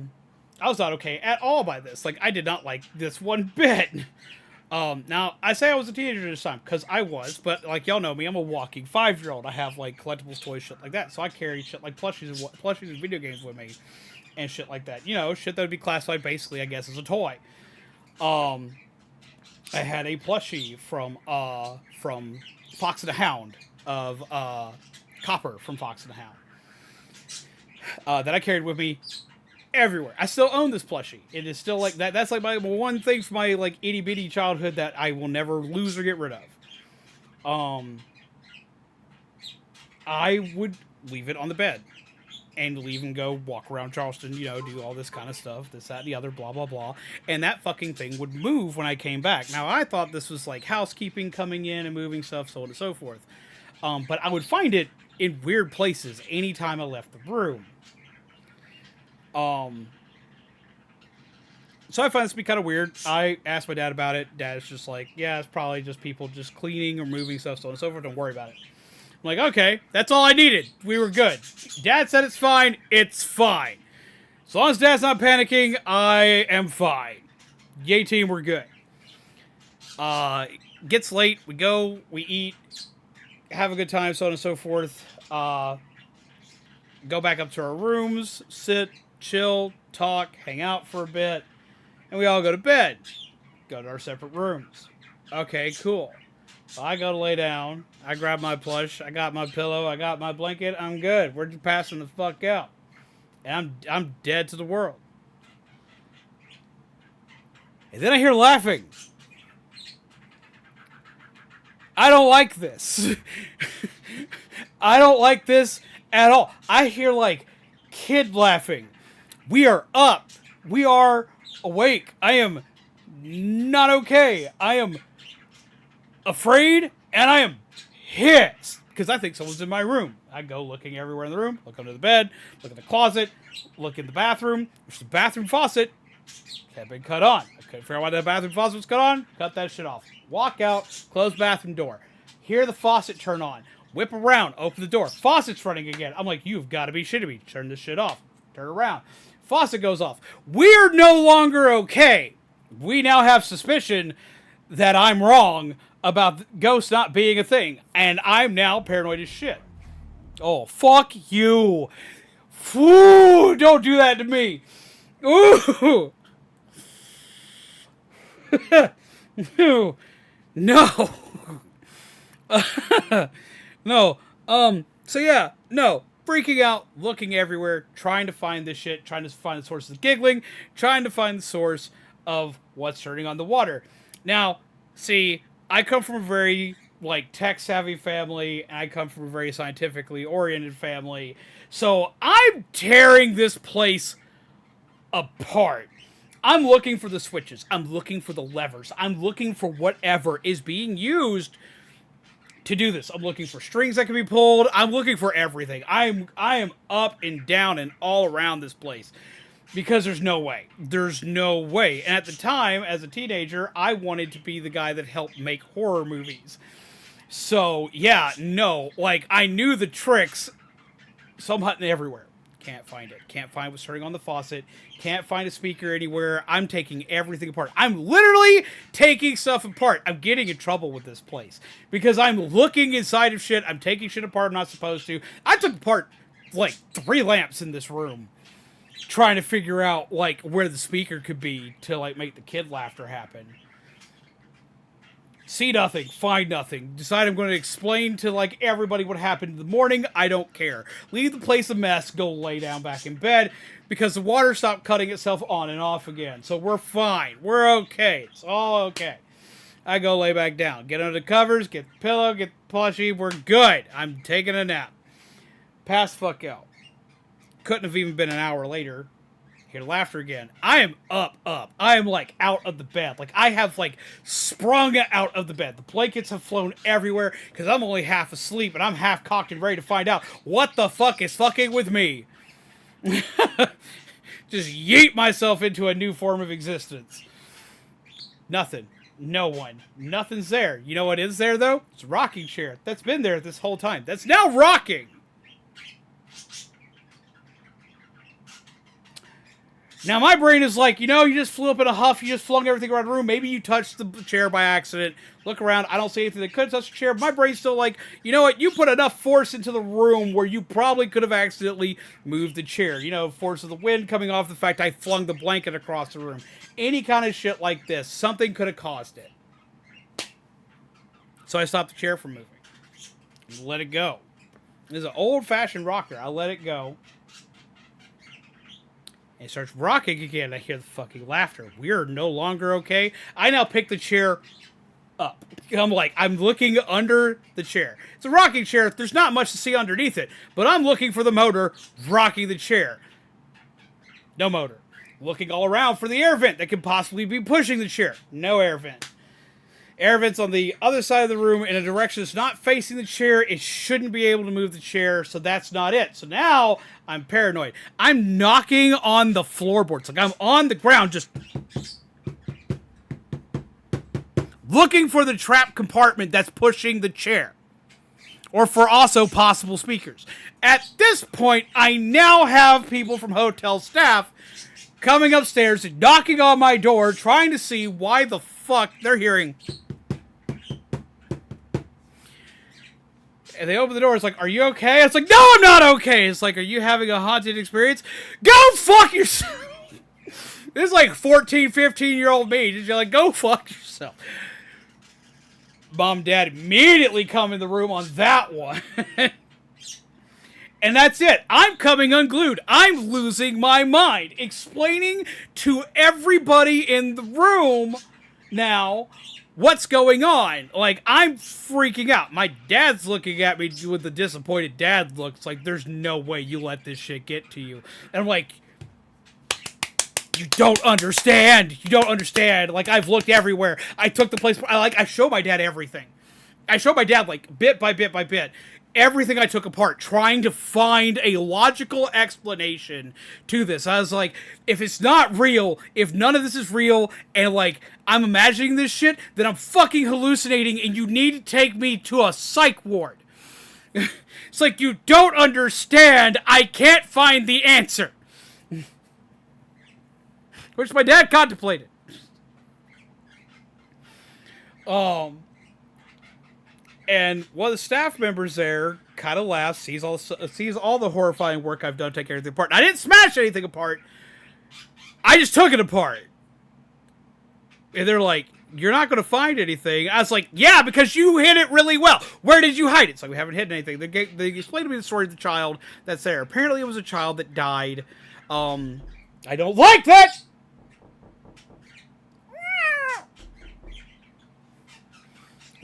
was not okay at all by this. Like, I did not like this one bit. Now, I say I was a teenager this time, because I was, but, like, y'all know me, I'm a walking 5-year-old. I have, like, collectibles, toys, shit like that, so I carry shit like plushies and video games with me, and shit like that. You know, shit that would be classified, basically, I guess, as a toy. I had a plushie from Fox and the Hound, of, Copper from Fox and the Hound, that I carried with me everywhere. I still own this plushie. It is still like that. That's like my one thing from my like itty bitty childhood that I will never lose or get rid of. I would leave it on the bed and leave and go walk around Charleston, you know, do all this kind of stuff, this, that, and the other, blah, blah, blah. And that fucking thing would move when I came back. Now, I thought this was like housekeeping coming in and moving stuff, so on and so forth. But I would find it in weird places anytime I left the room. So I find this to be kind of weird. I asked my dad about it. Dad's just like, yeah, it's probably just people just cleaning or moving stuff, so on and so forth. Don't worry about it. I'm like, okay, that's all I needed. We were good. Dad said it's fine. It's fine. As long as Dad's not panicking, I am fine. Yay team, we're good. Gets late. We go. We eat. Have a good time, so on and so forth. Go back up to our rooms. Sit. Chill, talk, hang out for a bit, and we all go to bed. Go to our separate rooms. Okay, cool. So I go to lay down. I grab my plush. I got my pillow. I got my blanket. I'm good. We're just passing the fuck out. And I'm dead to the world. And then I hear laughing. I don't like this. I don't like this at all. I hear like kid laughing. We are up. We are awake. I am not okay. I am afraid, and I am pissed because I think someone's in my room. I go looking everywhere in the room, look under the bed, look in the closet, look in the bathroom. There's the bathroom faucet. Had been cut on. I couldn't figure out why the bathroom faucet was cut on. Cut that shit off. Walk out, close bathroom door. Hear the faucet turn on. Whip around, open the door. Faucet's running again. I'm like, you've got to be shitting me. Turn this shit off. Turn around. Faucet goes off. We're no longer okay. We now have suspicion that I'm wrong about ghosts not being a thing. And I'm now paranoid as shit. Oh, fuck you. Ooh, don't do that to me. Ooh. No. No. So yeah, no. Freaking out, looking everywhere, trying to find this shit, trying to find the source of the giggling, trying to find the source of what's turning on the water. Now, see, I come from a very, like, tech-savvy family, and I come from a very scientifically oriented family, so I'm tearing this place apart. I'm looking for the switches. I'm looking for the levers. I'm looking for whatever is being used to do this. I'm looking for strings that can be pulled. I'm looking for everything. I am up and down and all around this place because there's no way. There's no way. And at the time, as a teenager, I wanted to be the guy that helped make horror movies. So, yeah, no. Like, I knew the tricks, so I'm hunting everywhere. Can't find it. Can't find what's turning on the faucet. Can't find a speaker anywhere. I'm taking everything apart. I'm literally taking stuff apart. I'm getting in trouble with this place because I'm looking inside of shit. I'm taking shit apart I'm not supposed to. I took apart like 3 lamps in this room trying to figure out like where the speaker could be to like make the kid laughter happen. See nothing, find nothing. Decide I'm going to explain to, like, everybody what happened in the morning. I don't care. Leave the place a mess. Go lay down back in bed. Because the water stopped cutting itself on and off again. So we're fine. We're okay. It's all okay. I go lay back down. Get under the covers. Get the pillow. Get the plushie. We're good. I'm taking a nap. Pass the fuck out. Couldn't have even been an hour later. Hear laughter again. I am up. I am, like, out of the bed. Like, I have, like, sprung out of the bed. The blankets have flown everywhere because I'm only half asleep and I'm half cocked and ready to find out what the fuck is fucking with me. Just yeet myself into a new form of existence. Nothing. No one. Nothing's there. You know what is there, though? It's a rocking chair. That's been there this whole time. That's now rocking. Now, my brain is like, you know, you just flew up in a huff, you just flung everything around the room, maybe you touched the chair by accident, look around, I don't see anything that could touch the chair, but my brain's still like, you know what, you put enough force into the room where you probably could have accidentally moved the chair. You know, force of the wind coming off the fact I flung the blanket across the room. Any kind of shit like this, something could have caused it. So I stopped the chair from moving. And let it go. This is an old-fashioned rocker. I let it go. It starts rocking again. I hear the fucking laughter. We're no longer okay. I now pick the chair up. I'm looking under the chair. It's a rocking chair. There's not much to see underneath it. But I'm looking for the motor rocking the chair. No motor. Looking all around for the air vent that could possibly be pushing the chair. No air vent. Air vent's on the other side of the room in a direction that's not facing the chair. It shouldn't be able to move the chair, so that's not it. So now I'm paranoid. I'm knocking on the floorboards. Like I'm on the ground just looking for the trap compartment that's pushing the chair. Or for also possible speakers. At this point, I now have people from hotel staff coming upstairs and knocking on my door trying to see why the fuck they're hearing. And they open the door. It's like, are you okay? It's like, no, I'm not okay. It's like, are you having a haunted experience? Go fuck yourself. This is like 14, 15-year-old me. Just like, go fuck yourself. Mom and Dad immediately come in the room on that one. And that's it. I'm coming unglued. I'm losing my mind. Explaining to everybody in the room now What's going on? Like, I'm freaking out. My dad's looking at me with the disappointed dad look. It's like, there's no way you let this shit get to you. And I'm like, you don't understand. You don't understand. Like, I've looked everywhere. I took the place. I show my dad everything. I show my dad, like, bit by bit by bit, everything I took apart, trying to find a logical explanation to this. I was like, if it's not real, if none of this is real, and, like, I'm imagining this shit, then I'm fucking hallucinating, and you need to take me to a psych ward. It's like, you don't understand. I can't find the answer. Which my dad contemplated. And one of the staff members there kind of laughs, sees all the horrifying work I've done to take everything apart. And I didn't smash anything apart. I just took it apart. And they're like, you're not going to find anything. I was like, yeah, because you hid it really well. Where did you hide it? It's like, we haven't hidden anything. They explained to me the story of the child that's there. Apparently it was a child that died. I don't like that!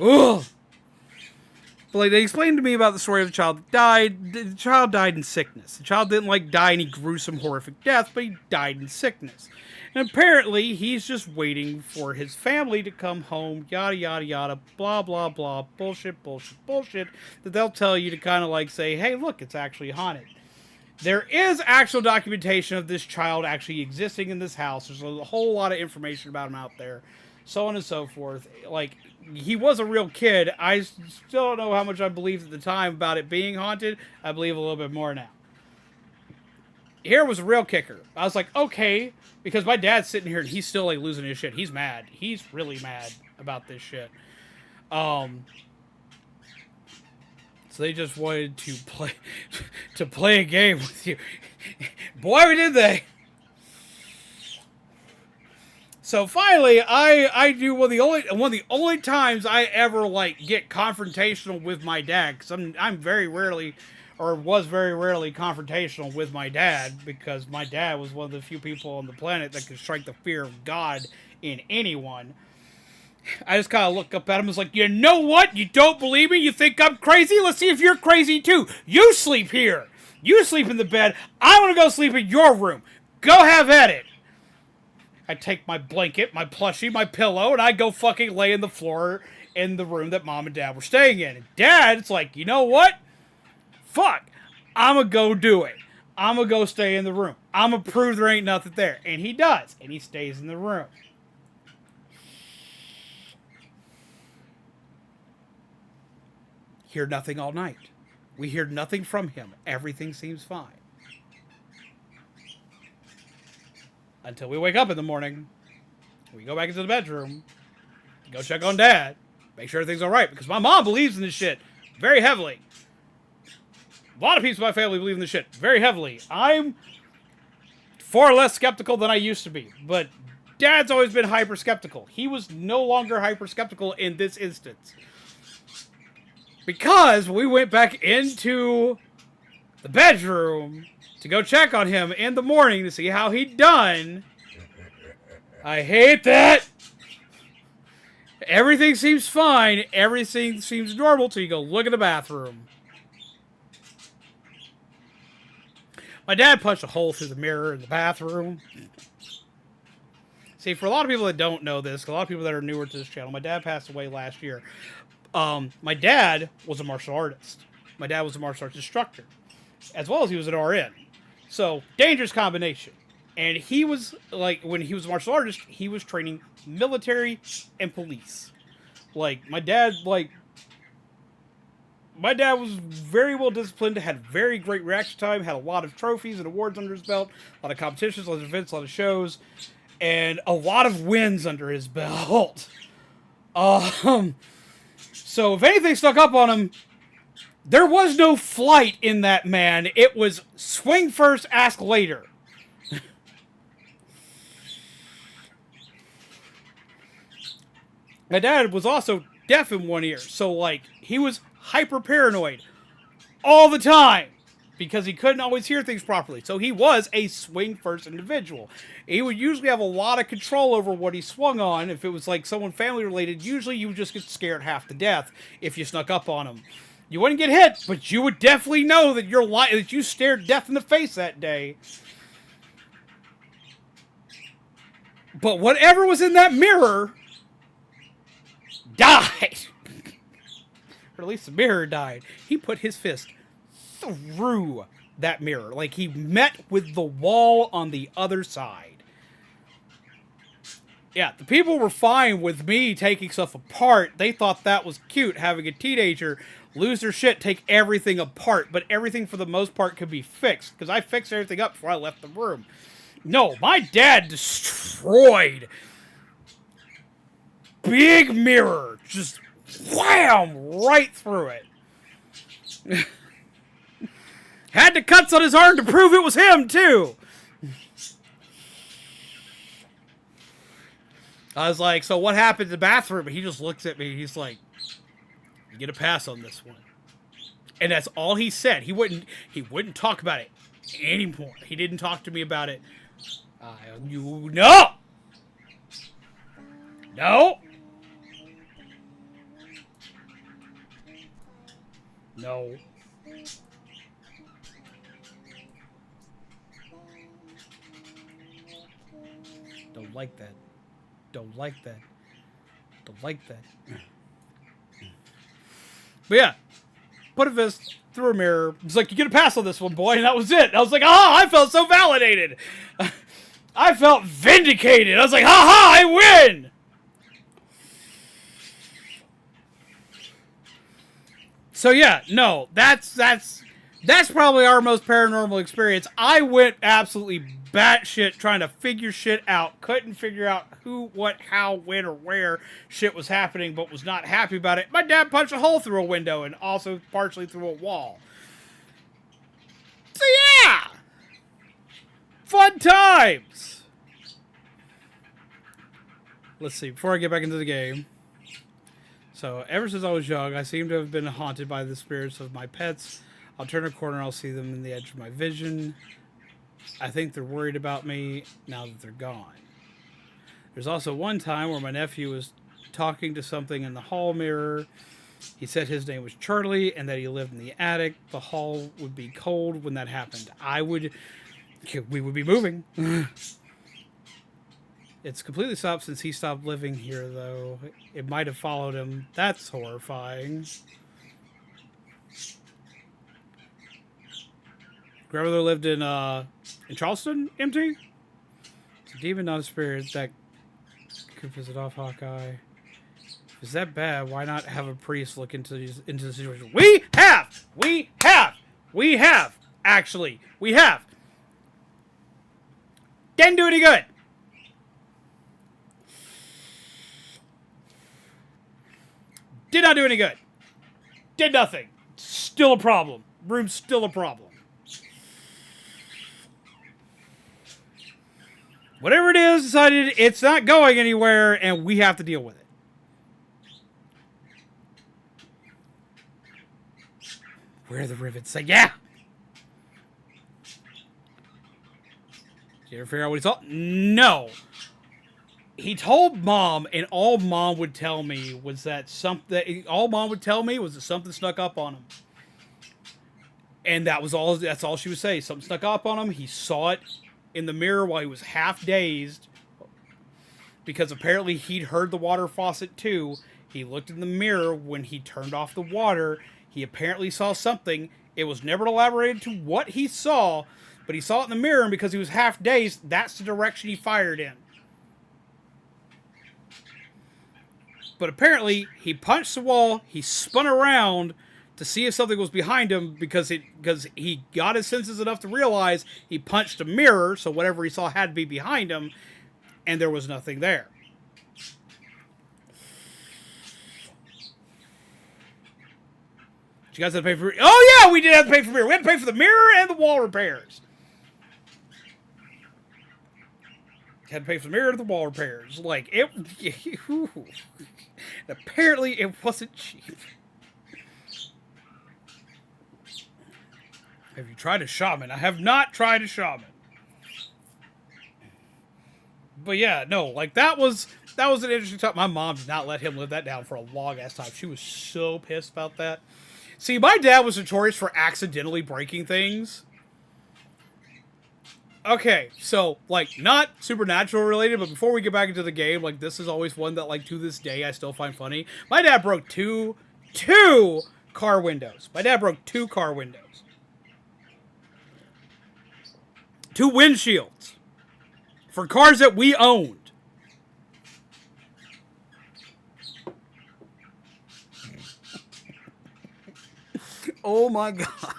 Ugh. But, like, they explained to me about the story of the child that died. The child died in sickness. The child didn't, like, die any gruesome, horrific death, but he died in sickness. And apparently, he's just waiting for his family to come home, yada, yada, yada, blah, blah, blah, bullshit, bullshit, bullshit, that they'll tell you to kind of, like, say, hey, look, it's actually haunted. There is actual documentation of this child actually existing in this house. There's a whole lot of information about him out there, so on and so forth. Like, he was a real kid. I still don't know how much I believed at the time about it being haunted. I believe a little bit more now. Here was a real kicker. I was like, okay, because my dad's sitting here and he's still, like, losing his shit. He's mad. He's really mad about this shit. So they just wanted to play a game with you. Boy, did they. So finally, I do one of the only times I ever, like, get confrontational with my dad, because I'm very rarely, or was very rarely confrontational with my dad, because my dad was one of the few people on the planet that could strike the fear of God in anyone. I just kind of look up at him and was like, you know what? You don't believe me? You think I'm crazy? Let's see if you're crazy too. You sleep here. You sleep in the bed. I want to go sleep in your room. Go have at it. I take my blanket, my plushie, my pillow, and I go fucking lay in the floor in the room that Mom and Dad were staying in. And Dad's like, you know what? Fuck. I'm going to go do it. I'm going to go stay in the room. I'm going to prove there ain't nothing there. And he does. And he stays in the room. Hear nothing all night. We hear nothing from him. Everything seems fine. Until we wake up in the morning. We go back into the bedroom. Go check on Dad. Make sure everything's alright. Because my mom believes in this shit very heavily. A lot of people in my family believe in this shit very heavily. I'm far less skeptical than I used to be. But Dad's always been hyper skeptical. He was no longer hyper skeptical in this instance. Because we went back into the bedroom to go check on him in the morning to see how he'd done. I hate that. Everything seems fine. Everything seems normal till you go look at the bathroom. My dad punched a hole through the mirror in the bathroom. See, for a lot of people that don't know this, a lot of people that are newer to this channel, my dad passed away last year. My dad was a martial artist. My dad was a martial arts instructor, as well as he was an RN. So, dangerous combination. And he was, like, when he was a martial artist, he was training military and police. Like, my dad was very well disciplined, had very great reaction time, had a lot of trophies and awards under his belt, a lot of competitions, a lot of events, a lot of shows, and a lot of wins under his belt. So if anything stuck up on him, there was no flight in that man. It was swing first, ask later. My dad was also deaf in one ear, so, like, he was hyper paranoid all the time. because he couldn't always hear things properly. So he was a swing-first individual. He would usually have a lot of control over what he swung on. If it was like someone family-related, usually you would just get scared half to death if you snuck up on him. You wouldn't get hit, but you would definitely know that that you stared death in the face that day. But whatever was in that mirror died. Or at least the mirror died. He put his fist through that mirror. Like he met with the wall on the other side. Yeah, the people were fine with me taking stuff apart. They thought that was cute, having a teenager lose their shit, take everything apart. But everything for the most part could be fixed. Because I fixed everything up before I left the room. No, my dad destroyed big mirror. Just wham! Right through it. Had the cuts on his arm to prove it was him, too. I was like, so what happened in the bathroom? And he just looks at me. He's like, you get a pass on this one. And that's all he said. He wouldn't talk about it anymore. He didn't talk to me about it. No! No! No. Don't like that. Don't like that. Don't like that. But yeah. Put a fist through a mirror. It's like, you get a pass on this one, boy. And that was it. I was like, I felt so validated. I felt vindicated. I was like, I win! So yeah, no, that's probably our most paranormal experience. I went absolutely batshit trying to figure shit out. Couldn't figure out who, what, how, when, or where shit was happening, but was not happy about it. My dad punched a hole through a window and also partially through a wall. So yeah! Fun times! Let's see, before I get back into the game. So, ever since I was young, I seem to have been haunted by the spirits of my pets. I'll turn a corner, I'll see them in the edge of my vision. I think they're worried about me now that they're gone. There's also one time where my nephew was talking to something in the hall mirror. He said his name was Charlie and that he lived in the attic. The hall would be cold when that happened. We would be moving. It's completely stopped since he stopped living here, though. It might have followed him. That's horrifying. Grandmother lived in Charleston, MT? It's a demon, not a spirit, that could piss it off Hawkeye. Is that bad? Why not have a priest look into the situation? We have! Actually, we have! Didn't do any good! Did not do any good. Did nothing. Still a problem. Room's still a problem. Whatever it is, decided it's not going anywhere, and we have to deal with it. Where are the rivets? Say, yeah! Did you ever figure out what he saw? No. He told Mom, and all Mom would tell me was that something snuck up on him. And that's all she would say. Something snuck up on him. He saw it in the mirror while he was half dazed. Because apparently he'd heard the water faucet too. He looked in the mirror when he turned off the water. He apparently saw something. It was never elaborated to what he saw, but he saw it in the mirror, and because he was half dazed, that's the direction he fired in. But apparently, he punched the wall, he spun around to see if something was behind him because he got his senses enough to realize he punched a mirror, so whatever he saw had to be behind him, and there was nothing there. You guys had to pay for... Oh, yeah, we did have to pay for mirror. We had to pay for the mirror and the wall repairs. Had to pay for the mirror and the wall repairs. Like, it... Apparently, it wasn't cheap. Have you tried a shaman? I have not tried a shaman. But yeah, no, like that was an interesting time. My mom did not let him live that down for a long ass time. She was so pissed about that. See, my dad was notorious for accidentally breaking things. Okay, so, like, not supernatural related, but before we get back into the game, like, this is always one that, like, to this day I still find funny. My dad broke two car windows. My dad broke 2 car windows. 2 windshields. For cars that we owned. Oh my god.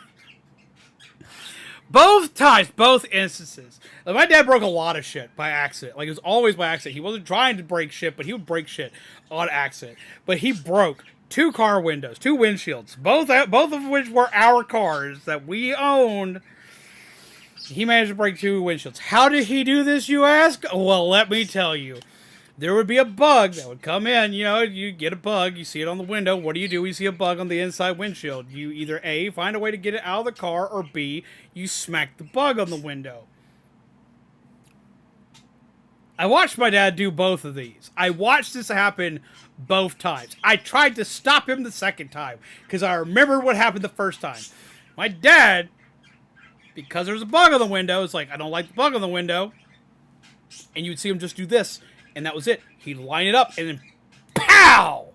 Both times, both instances. Like, my dad broke a lot of shit by accident. Like, it was always by accident. He wasn't trying to break shit, but he would break shit on accident. But he broke 2 car windows, 2 windshields, both of which were our cars that we owned. He managed to break 2 windshields. How did he do this, you ask? Well, let me tell you. There would be a bug that would come in. You know, you get a bug, you see it on the window. What do? You see a bug on the inside windshield. You either A, find a way to get it out of the car, or B, you smack the bug on the window. I watched my dad do both of these. I watched this happen both times. I tried to stop him the second time, because I remember what happened the first time. My dad, because there was a bug on the window, it's like, I don't like the bug on the window. And you'd see him just do this. And that was it. He'd line it up, and then pow!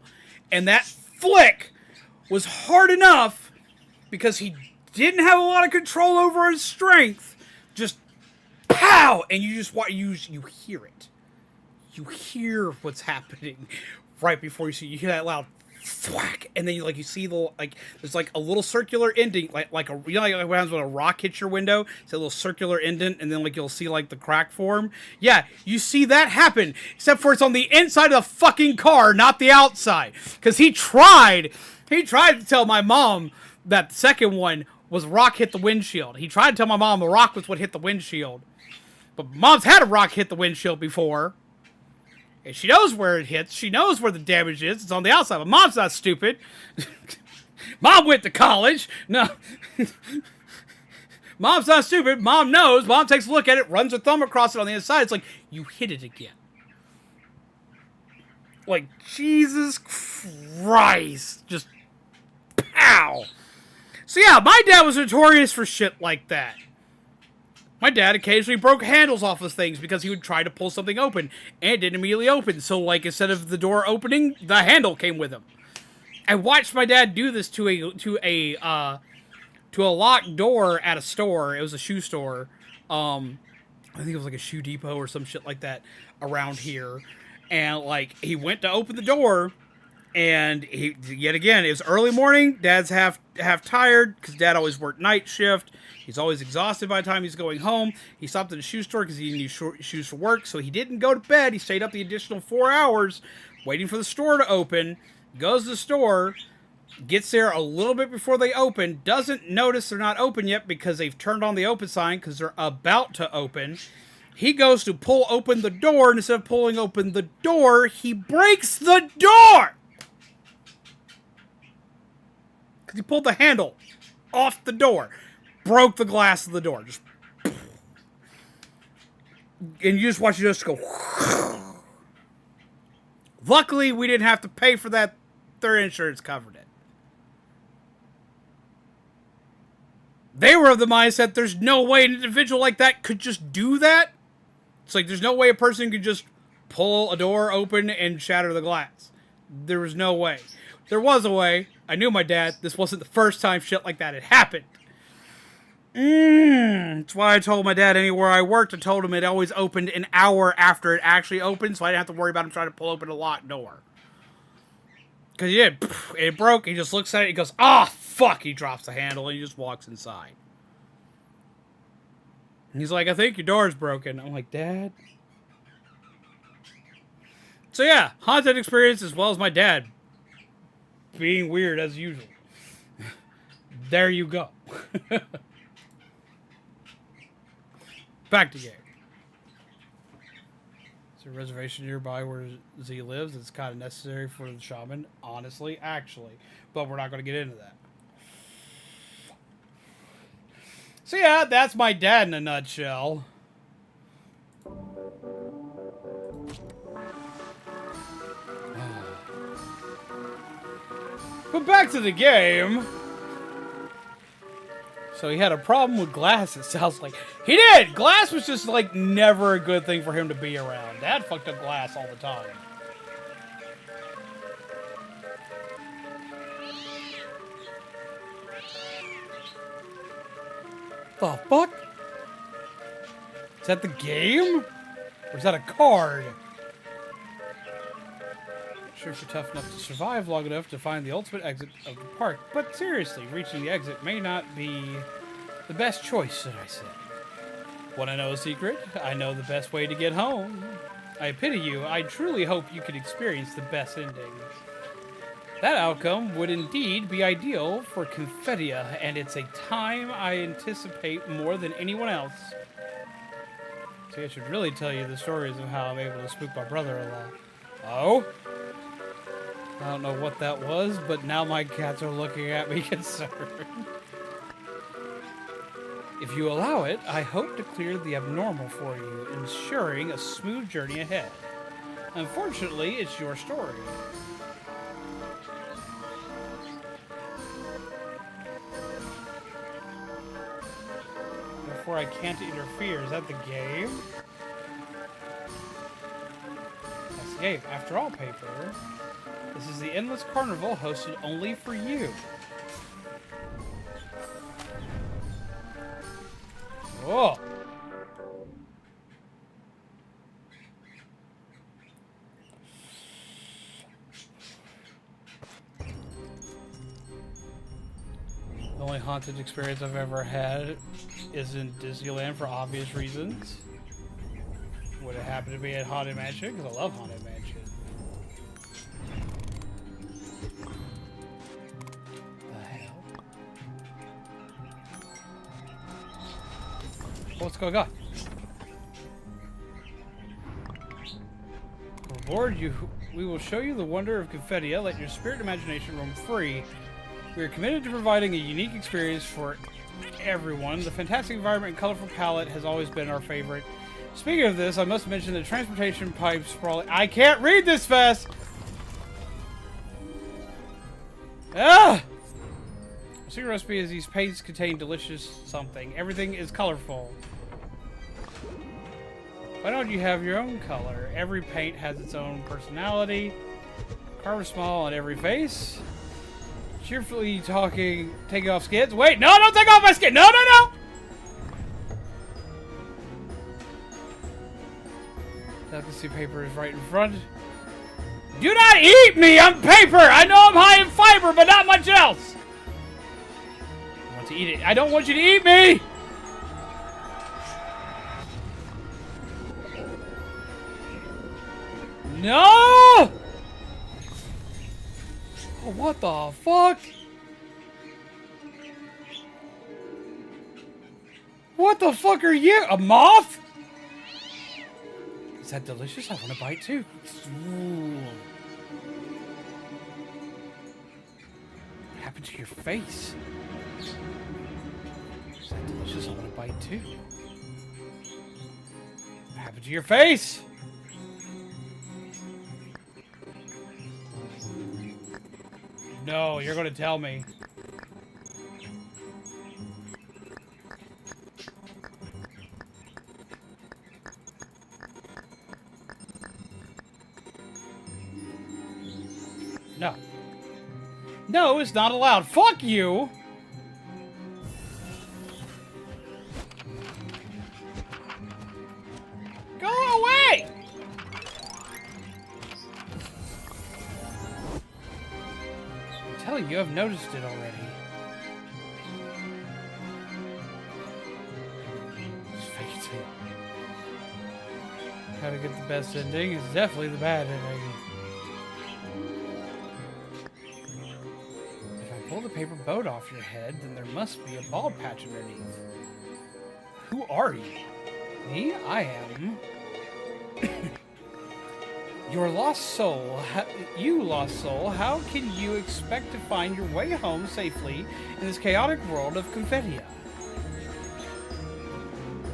And that flick was hard enough because he didn't have a lot of control over his strength. Just pow! And you just you hear it. You hear what's happening right before you hear that loud thwack, and then you see the there's like a little circular ending, like what happens when a rock hits your window. It's a little circular indent, and then you'll see the crack form. Yeah, you see that happen, except for it's on the inside of the fucking car, not the outside. Because he tried to tell my mom that the second one was rock hit the windshield. He tried to tell my mom the rock was what hit the windshield, but mom's had a rock hit the windshield before. And she knows where it hits. She knows where the damage is. It's on the outside. But mom's not stupid. Mom went to college. No. Mom's not stupid. Mom knows. Mom takes a look at it, runs her thumb across it on the inside. It's like, you hit it again. Like, Jesus Christ. Just, pow. So yeah, my dad was notorious for shit like that. My dad occasionally broke handles off of things because he would try to pull something open and it didn't immediately open. So, instead of the door opening, the handle came with him. I watched my dad do this to a locked door at a store. It was a shoe store. I think it was a Shoe Depot or some shit like that around here. And he went to open the door, and yet again, it was early morning. Dad's half tired because Dad always worked night shift. He's always exhausted by the time he's going home. He stopped at a shoe store because he needed shoes for work, so he didn't go to bed. He stayed up the additional 4 hours waiting for the store to open. Goes to the store, gets there a little bit before they open, doesn't notice they're not open yet because they've turned on the open sign because they're about to open. He goes to pull open the door, and instead of pulling open the door, he breaks the door! Because he pulled the handle off the door. Broke the glass of the door. Just, and you just watch it just go. Luckily, we didn't have to pay for that. Their insurance covered it. They were of the mindset there's no way an individual like that could just do that. It's there's no way a person could just pull a door open and shatter the glass. There was no way. There was a way. I knew my dad. This wasn't the first time shit like that had happened. That's why I told my dad anywhere I worked, I told him it always opened an hour after it actually opened, so I didn't have to worry about him trying to pull open a locked door. Because he did. It broke. He just looks at it. He goes, "Ah, fuck." He drops the handle and he just walks inside. And he's like, "I think your door's broken." I'm like, "Dad?" So yeah, haunted experience as well as my dad being weird as usual. There you go. Back to game. Is there a reservation nearby where Z lives? It's kind of necessary for the shaman, honestly, actually. But we're not going to get into that. So yeah, that's my dad in a nutshell. But back to the game. So he had a problem with glass, it sounds like. He did! Glass was just, like, never a good thing for him to be around. Dad fucked up glass all the time. The fuck? Is that the game? Or is that a card? Sure, if you're tough enough to survive long enough to find the ultimate exit of the park. But seriously, reaching the exit may not be the best choice, should I say. Want to know a secret? I know the best way to get home. I pity you. I truly hope you could experience the best ending. That outcome would indeed be ideal for Confettia, and it's a time I anticipate more than anyone else. See, I should really tell you the stories of how I'm able to spook my brother-in-law. Oh? I don't know what that was, but now my cats are looking at me concerned. If you allow it, I hope to clear the abnormal for you, ensuring a smooth journey ahead. Unfortunately, it's your story. Therefore, I can't interfere. Is that the game? That's the game. After all, paper. This is the Endless Carnival hosted only for you. Oh! The only haunted experience I've ever had is in Disneyland for obvious reasons. Would it happen to be at Haunted Mansion? Because I love Haunted Mansion. What's going on? Reward you. We will show you the wonder of Confettia. Let your spirit and imagination roam free. We are committed to providing a unique experience for everyone. The fantastic environment and colorful palette has always been our favorite. Speaking of this, I must mention the transportation pipes sprawling. I can't read this fast! Ah! The secret recipe is these paints contain delicious something. Everything is colorful. Why don't you have your own color? Every paint has its own personality. Carve a smile on every face. Cheerfully talking, taking off skins. Wait, no, don't take off my skin! No, no, no! Delicacy paper is right in front. Do not eat me! I'm paper! I know I'm high in fiber, but not much else! I want to eat it. I don't want you to eat me! No! Oh, what the fuck? What the fuck are you? A moth? Is that delicious? I want to bite too. Ooh. What happened to your face? Is that delicious? I want to bite too. What happened to your face? No, you're going to tell me. No. No, it's not allowed. Fuck you! Go away! I'm telling you, I've noticed it already. Just fake it too. How to get the best ending is definitely the bad ending. Pull the paper boat off your head, then there must be a bald patch underneath. Who are you? Me? I am... Your lost soul. You lost soul. How can you expect to find your way home safely in this chaotic world of Confettia?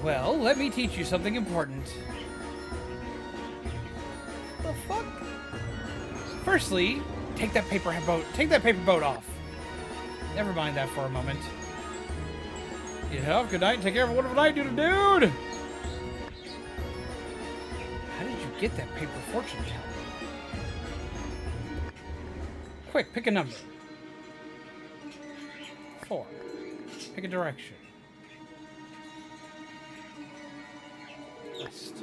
Well, let me teach you something important. The fuck? Firstly, take that paper boat off. Never mind that for a moment. Yeah, good night. Take care of what did I do to dude? How did you get that paper fortune teller? Quick, pick a number. 4. Pick a direction. West.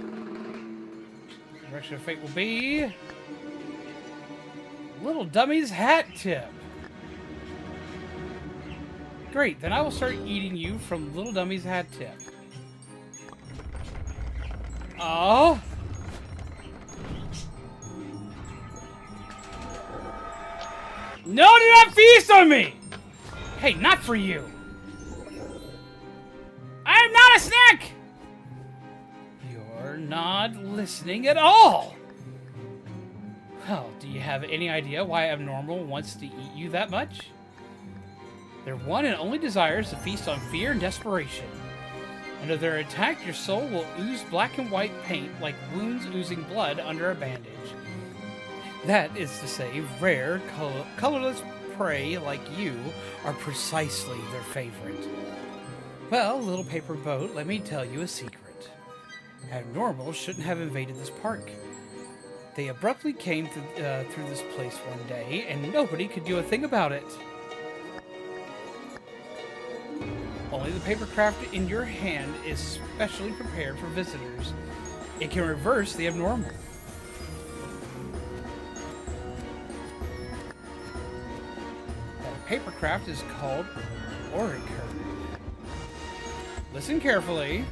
Direction of fate will be Little Dummy's hat tip. Great, then I will start eating you from Little Dummy's hat tip. Oh. No, do not feast on me! Hey, not for you. I am not a snack! You're not listening at all. Well, do you have any idea why Abnormal wants to eat you that much? Their one and only desire is to feast on fear and desperation. Under their attack, your soul will ooze black and white paint like wounds oozing blood under a bandage. That is to say, rare, colorless prey like you are precisely their favorite. Well, little paper boat, let me tell you a secret. Abnormal shouldn't have invaded this park. They abruptly came through this place one day, and nobody could do a thing about it. Only the paper craft in your hand is specially prepared for visitors. It can reverse the abnormal. That paper craft is called eerie. Listen carefully.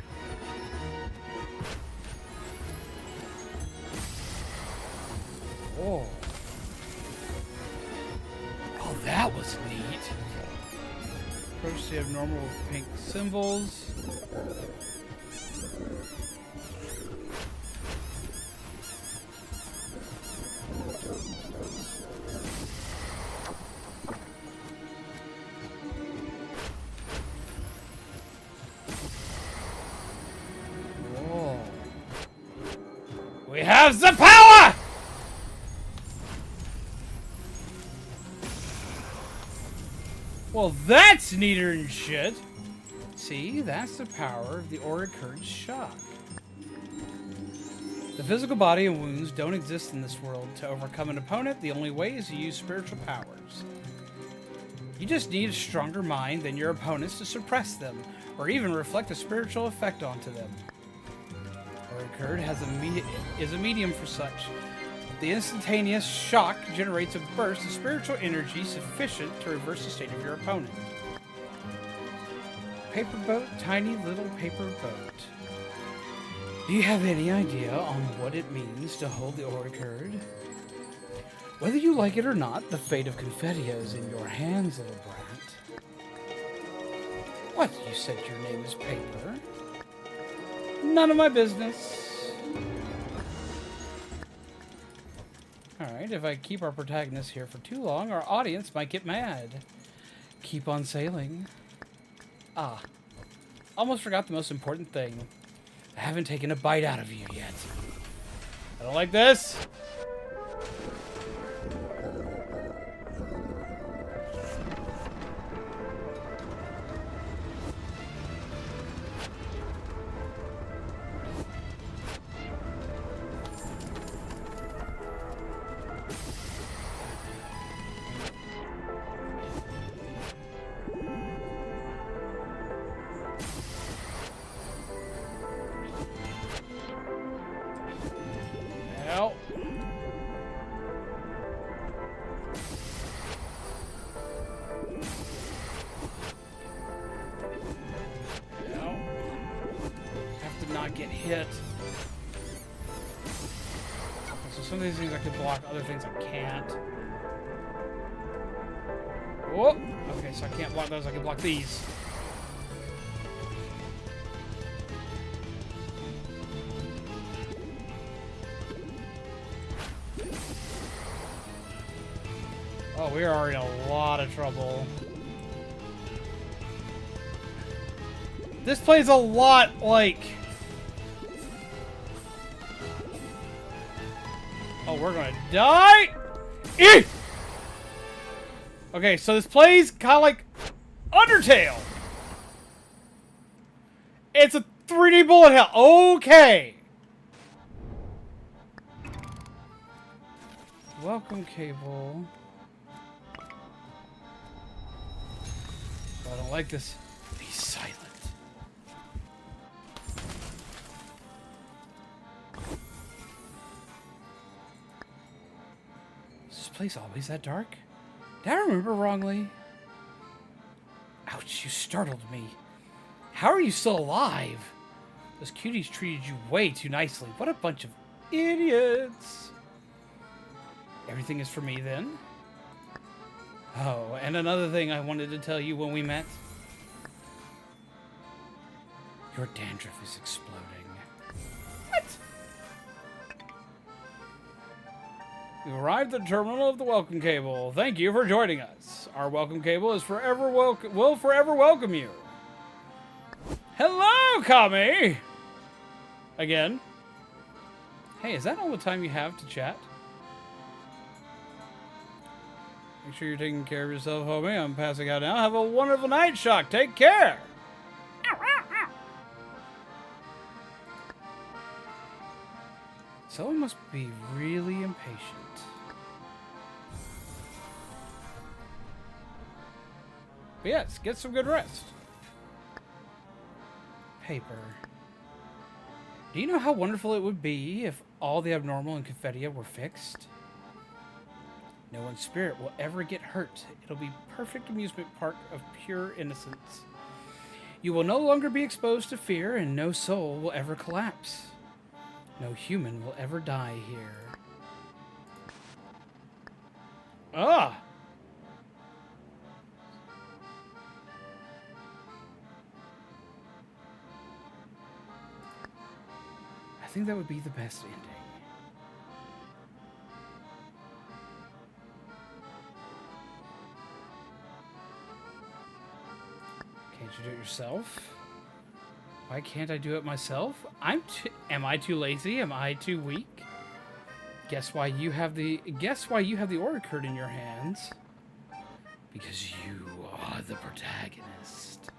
Oh. Oh, that was neat. Approach the abnormal with pink symbols. Whoa. We have the power! Well, that's neater than shit. See, that's the power of the Auricur's shock. The physical body and wounds don't exist in this world. To overcome an opponent, the only way is to use spiritual powers. You just need a stronger mind than your opponents to suppress them, or even reflect a spiritual effect onto them. Auricur is a medium for such. The instantaneous shock generates a burst of spiritual energy sufficient to reverse the state of your opponent. Paper boat, tiny little paper boat. Do you have any idea on what it means to hold the Auricurd? Whether you like it or not, the fate of Confettio is in your hands, little brat. What, you said your name is Paper? None of my business. Alright, if I keep our protagonist here for too long, our audience might get mad. Keep on sailing. Ah, almost forgot the most important thing. I haven't taken a bite out of you yet. I don't like this. Get hit. So some of these things I can block, other things I can't. Whoop! Okay, so I can't block those, I can block these. Oh, we are in a lot of trouble. This plays a lot like... Oh, we're gonna die! Eek! Okay, so this plays kind of like Undertale. It's a 3D bullet hell. Okay. Welcome cable. I don't like this. Be silent. Is this place always that dark? Did I remember wrongly? Ouch, you startled me. How are you still alive? Those cuties treated you way too nicely. What a bunch of idiots. Everything is for me then? Oh, and another thing I wanted to tell you when we met. Your dandruff is exploding. What? We've arrived at the terminal of the welcome cable. Thank you for joining us. Our welcome cable is forever will forever welcome you. Hello, Kami! Again. Hey, is that all the time you have to chat? Make sure you're taking care of yourself, homie. I'm passing out now. Have a wonderful night, Shock. Take care! Someone must be really impatient. But yes, get some good rest. Paper. Do you know how wonderful it would be if all the abnormal in Confettia were fixed? No one's spirit will ever get hurt. It'll be perfect amusement park of pure innocence. You will no longer be exposed to fear, and no soul will ever collapse. No human will ever die here. Ah! I think that would be the best ending. Can't you do it yourself? Why can't I do it myself? Am I too lazy? Am I too weak? Guess why you have the order card in your hands? Because you are the protagonist.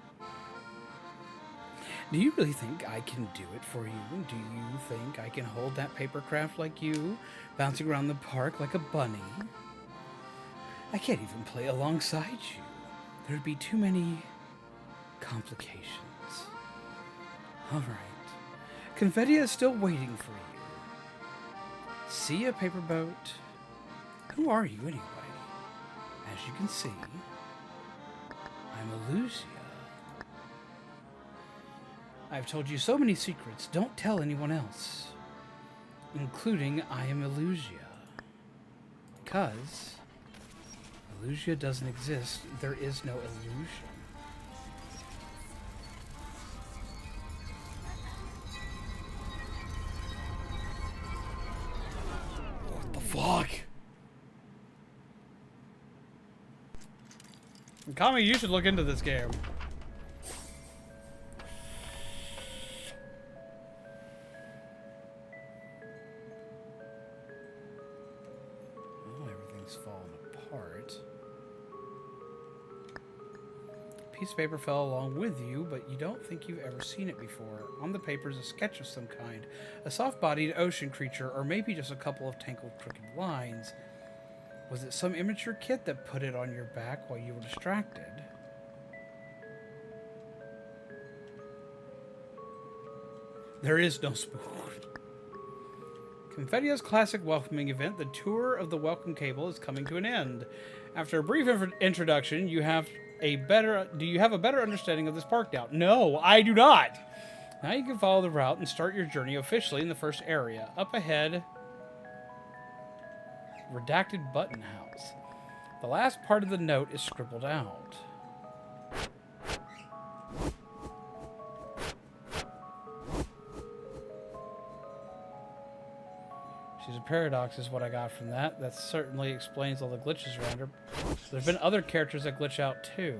Do you really think I can do it for you? Do you think I can hold that paper craft like you, bouncing around the park like a bunny? I can't even play alongside you. There'd be too many complications. All right. Confettia is still waiting for you. See ya, paper boat. Who are you, anyway? As you can see, I'm Illusion. I've told you so many secrets. Don't tell anyone else. Including I am Illusion. Because Illusion doesn't exist. There is no illusion. What the fuck? Kami, you should look into this game. Piece of paper fell along with you, but you don't think you've ever seen it before. On the paper is a sketch of some kind. A soft-bodied ocean creature, or maybe just a couple of tangled crooked lines. Was it some immature kid that put it on your back while you were distracted? There is no spoon. Confettia's classic welcoming event, the tour of the welcome cable, is coming to an end. After a brief introduction, do you have a better understanding of this park now? No, I do not. Now you can follow the route and start your journey officially in the first area. Up ahead, redacted button house. The last part of the note is scribbled out. She's a paradox is what I got from that. That certainly explains all the glitches around her. There's been other characters that glitch out too.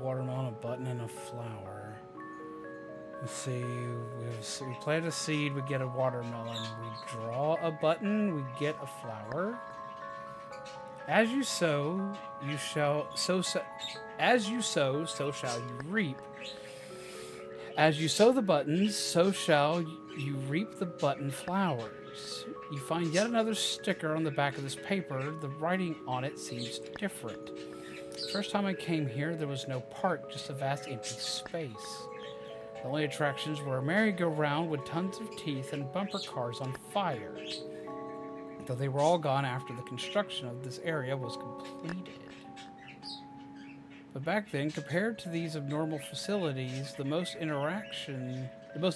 watermelon, a button, and a flower. Let's see. We plant a seed, we get a watermelon. We draw a button, we get a flower. As you sow, so shall you reap. As you sow the buttons, so shall you reap the button flowers. You find yet another sticker on the back of this paper. The writing on it seems different. First time I came here, there was no park, just a vast empty space. The only attractions were a merry-go-round with tons of teeth and bumper cars on fire. Though they were all gone after the construction of this area was completed. But back then, compared to these abnormal facilities, the most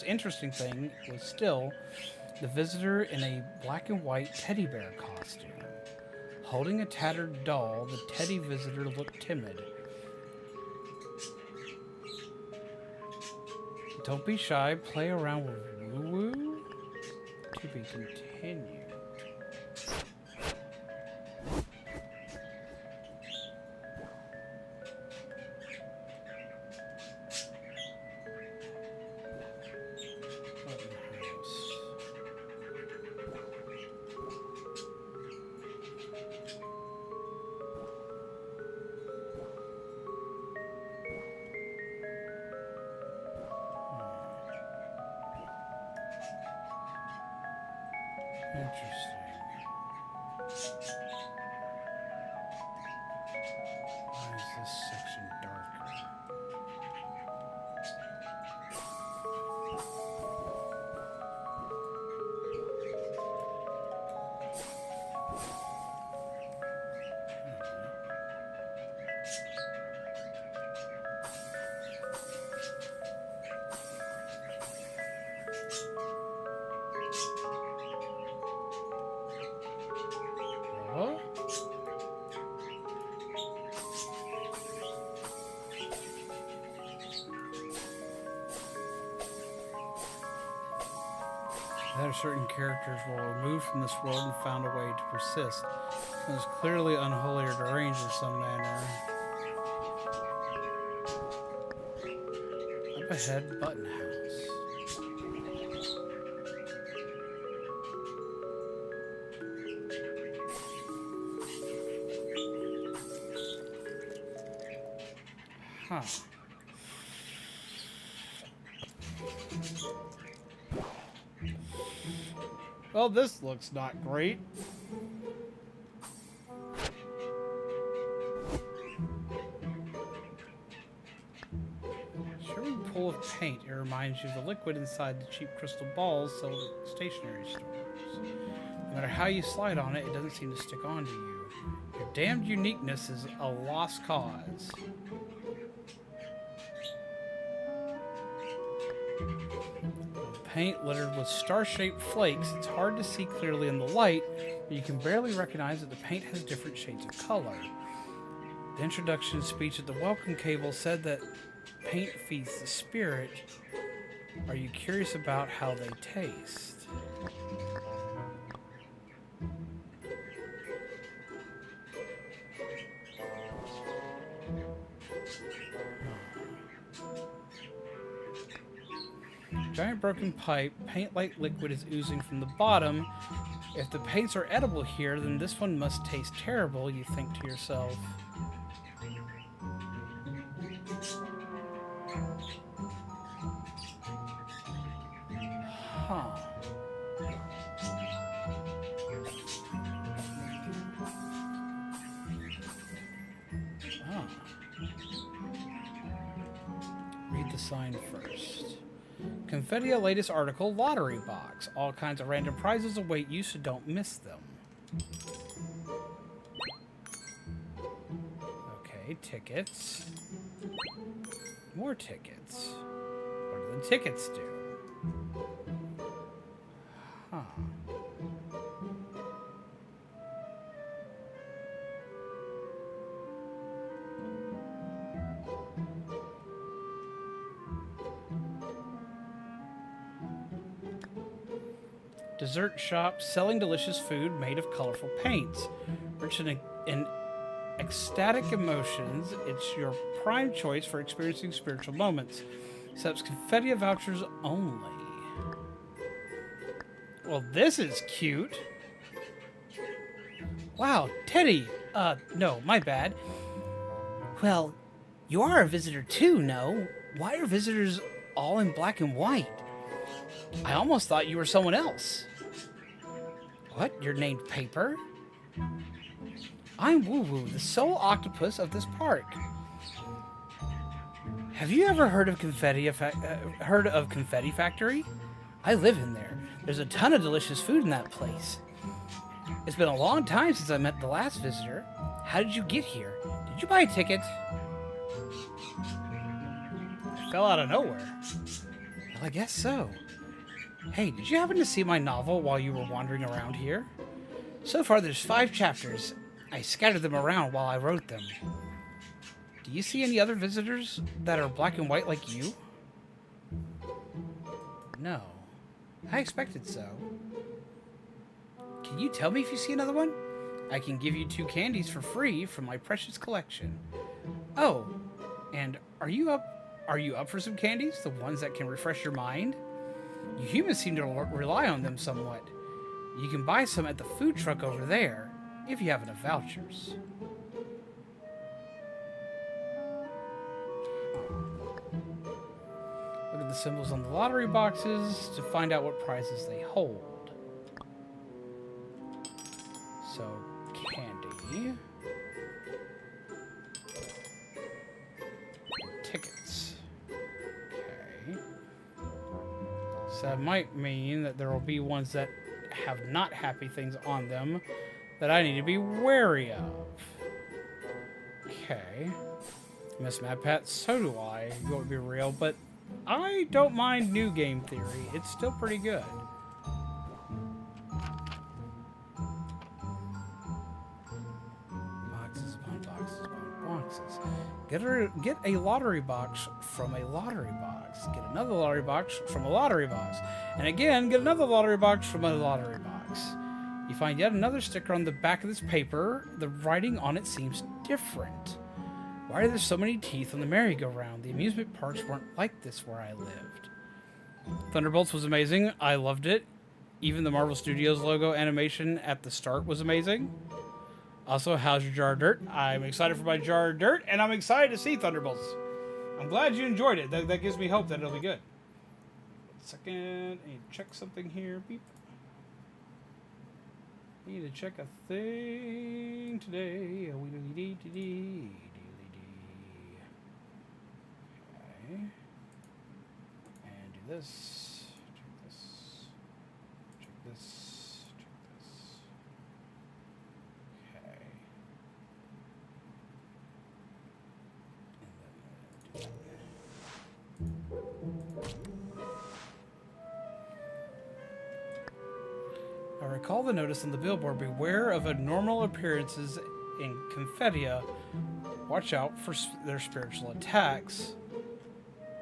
interesting thing was still the visitor in a black and white teddy bear costume. Holding a tattered doll, the teddy visitor looked timid. Don't be shy, play around with woo-woo. To be continued. Interesting. Why is this section darker? Huh? That certain characters were removed from this world and found a way to persist. It was clearly unholy or deranged in some manner. Up ahead, Button House. Huh. Well, this looks not great. Sharing a pool of paint. It reminds you of the liquid inside the cheap crystal balls sold at stationery stores. No matter how you slide on it, it doesn't seem to stick onto you. Your damned uniqueness is a lost cause. Paint littered with star-shaped flakes. It's hard to see clearly in the light, but you can barely recognize that the paint has different shades of color. The introduction speech at the welcome table said that paint feeds the spirit. Are you curious about how they taste? Giant broken pipe, paint-like liquid is oozing from the bottom. If the paints are edible here, then this one must taste terrible, you think to yourself. Huh. Oh. Read the sign first. Confetti, latest article, lottery box. All kinds of random prizes await you, so don't miss them. Okay, tickets. More tickets. What do the tickets do? Huh. Dessert shop selling delicious food made of colorful paints, rich in ecstatic emotions. It's your prime choice for experiencing spiritual moments. Accepts confetti vouchers only. Well, this is cute. Wow, Teddy. No, my bad. Well, you are a visitor too, no? Why are visitors all in black and white? I almost thought you were someone else. What? You're named Paper? I'm Woo Woo, the sole octopus of this park. Have you ever heard of Confetti Factory? I live in there. There's a ton of delicious food in that place. It's been a long time since I met the last visitor. How did you get here? Did you buy a ticket? I fell out of nowhere. Well, I guess so. Hey, did you happen to see my novel while you were wandering around here? So far, there's 5 chapters. I scattered them around while I wrote them. Do you see any other visitors that are black and white like you? No. I expected so. Can you tell me if you see another one? I can give you 2 candies for free from my precious collection. Oh, and are you up for some candies? The ones that can refresh your mind? You humans seem to rely on them somewhat. You can buy some at the food truck over there, if you have enough vouchers. Look at the symbols on the lottery boxes to find out what prizes they hold. So, candy. Tickets. Okay. So that might mean that there will be ones that have not happy things on them that I need to be wary of. Okay. Miss MadPat, so do I, you want to be real, but I don't mind new game theory. It's still pretty good. Boxes upon boxes upon boxes. Get a lottery box from a lottery box. Get another lottery box from a lottery box. And again, get another lottery box from a lottery box. You find yet another sticker on the back of this paper. The writing on it seems different. Why are there so many teeth on the merry-go-round? The amusement parks weren't like this where I lived. Thunderbolts was amazing. I loved it. Even the Marvel Studios logo animation at the start was amazing. Also, how's your jar of dirt? I'm excited for my jar of dirt, and I'm excited to see Thunderbolts. I'm glad you enjoyed it. That gives me hope that it'll be good. 1 second. I need to check something here. Beep. I need to check a thing today. Okay. And do this. Check this. Check this. Check this. Okay. And then do that. I recall the notice on the billboard, beware of abnormal appearances in Confettia. Watch out for their spiritual attacks.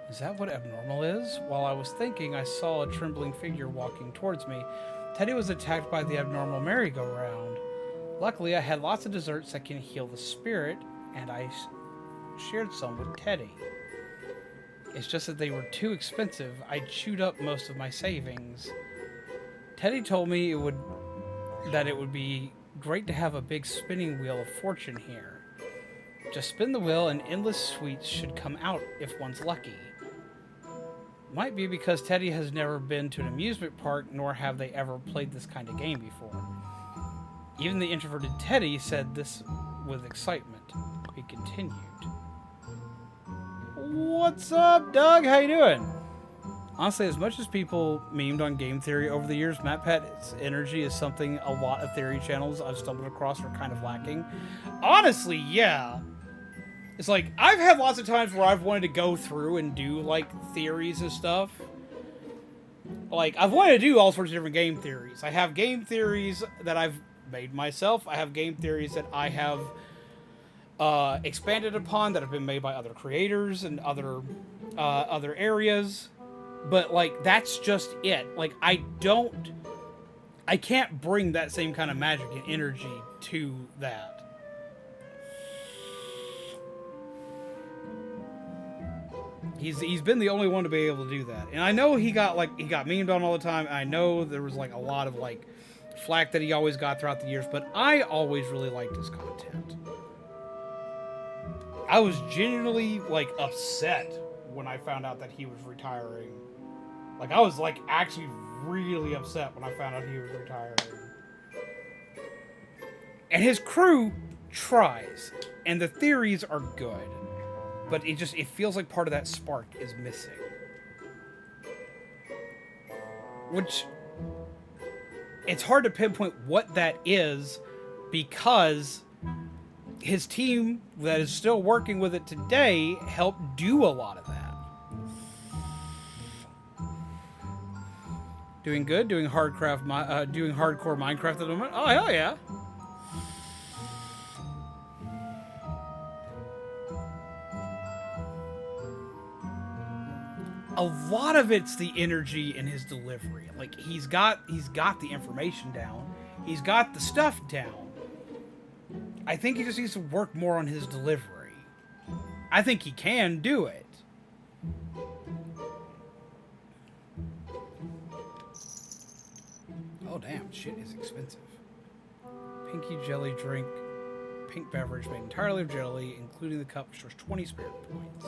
Is that what abnormal is? While I was thinking, I saw a trembling figure walking towards me. Teddy was attacked by the abnormal merry-go-round. Luckily, I had lots of desserts that can heal the spirit, and I shared some with Teddy. It's just that they were too expensive. I chewed up most of my savings. Teddy told me that it would be great to have a big spinning wheel of fortune here. Just spin the wheel and endless sweets should come out if one's lucky. Might be because Teddy has never been to an amusement park, nor have they ever played this kind of game before. Even the introverted Teddy said this with excitement. He continued. What's up, Doug? How you doing? Honestly, as much as people memed on game theory over the years, MatPat's energy is something a lot of theory channels I've stumbled across are kind of lacking. Honestly, yeah. It's like, I've had lots of times where I've wanted to go through and do, like, theories and stuff. Like, I've wanted to do all sorts of different game theories. I have game theories that I've made myself. I have game theories that I have expanded upon that have been made by other creators and other areas. But, like, that's just it. Like, I can't bring that same kind of magic and energy to that. He's been the only one to be able to do that. And I know he got memed on all the time. I know there was like a lot of like flack that he always got throughout the years, but I always really liked his content. I was genuinely like upset when I found out that he was retiring. Like I was like actually really upset when I found out he was retiring. And his crew tries, and the theories are good, but it feels like part of that spark is missing. Which, it's hard to pinpoint what that is, because his team that is still working with it today helped do a lot of that. Doing good, doing hardcore Minecraft at the moment. Oh hell yeah! A lot of it's the energy in his delivery. Like he's got the information down. He's got the stuff down. I think he just needs to work more on his delivery. I think he can do it. Oh damn, shit is expensive. Pinky jelly drink. Pink beverage made entirely of jelly, including the cup, restores 20 spirit points.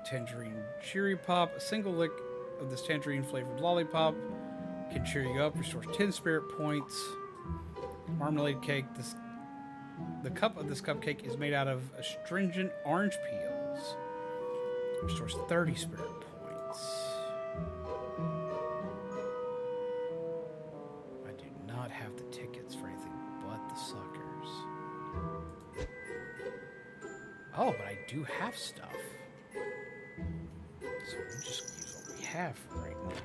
Tangerine Cheery Pop. A single lick of this tangerine flavored lollipop can cheer you up, restores 10 spirit points. Marmalade cake. The cup of this cupcake is made out of astringent orange peels. Restores 30 spirit points. I do not have the tickets for anything but the suckers. Oh, but I do have stuff. So we'll just use what we have for right now.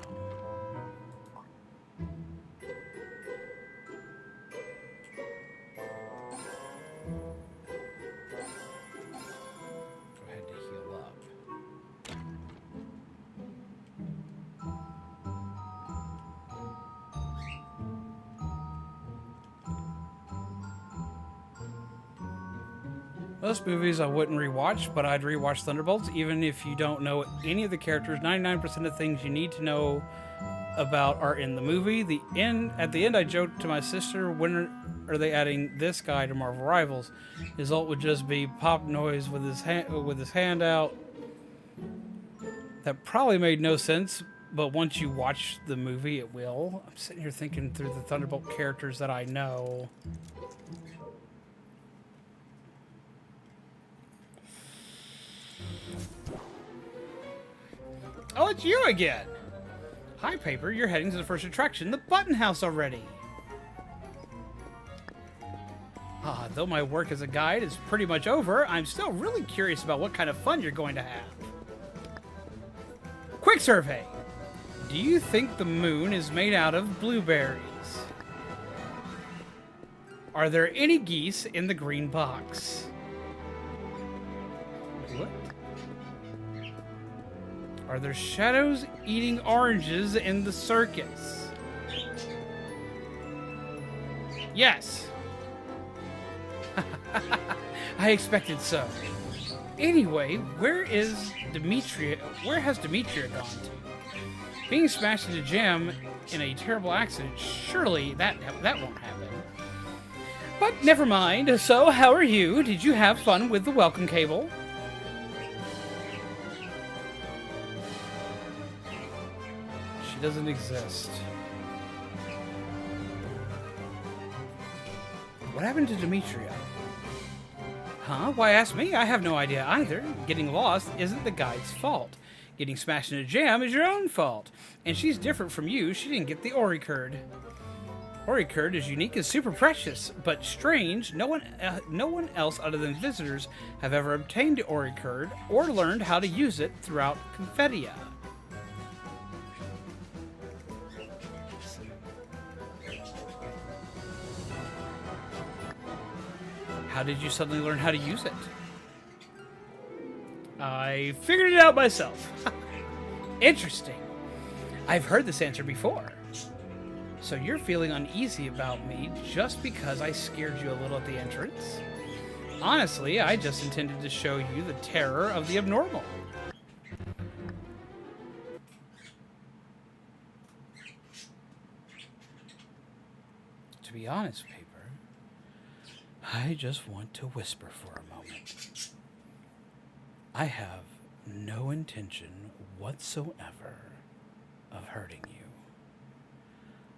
Go ahead to heal up. Most movies I wouldn't rewatch, but I'd rewatch Thunderbolts. Even if you don't know any of the characters, 99% of things you need to know about are in the movie. At the end, I joked to my sister, when are they adding this guy to Marvel Rivals? His ult would just be pop noise with his hand out. That probably made no sense, but once you watch the movie, it will. I'm sitting here thinking through the Thunderbolt characters that I know. Oh, it's you again! Hi, Paper. You're heading to the first attraction, the Button House, already. Though my work as a guide is pretty much over, I'm still really curious about what kind of fun you're going to have. Quick survey. Do you think the moon is made out of blueberries? Are there any geese in the green box? What? Are there shadows eating oranges in the circus? Yes. I expected so. Anyway, where has Demetria gone to? Being smashed into jam in a terrible accident, surely that won't happen. But never mind. So, how are you? Did you have fun with the welcome cable? She doesn't exist. What happened to Demetria? Huh? Why ask me? I have no idea either. Getting lost isn't the guide's fault. Getting smashed in a jam is your own fault. And she's different from you. She didn't get the Ori curd. Ori curd is unique and super precious, but strange. No one else other than visitors have ever obtained the Ori curd or learned how to use it throughout Confedia. How did you suddenly learn how to use it? I figured it out myself. Interesting. I've heard this answer before. So you're feeling uneasy about me just because I scared you a little at the entrance? Honestly, I just intended to show you the terror of the abnormal. To be honest, Paper, I just want to whisper for a moment. I have no intention whatsoever of hurting you.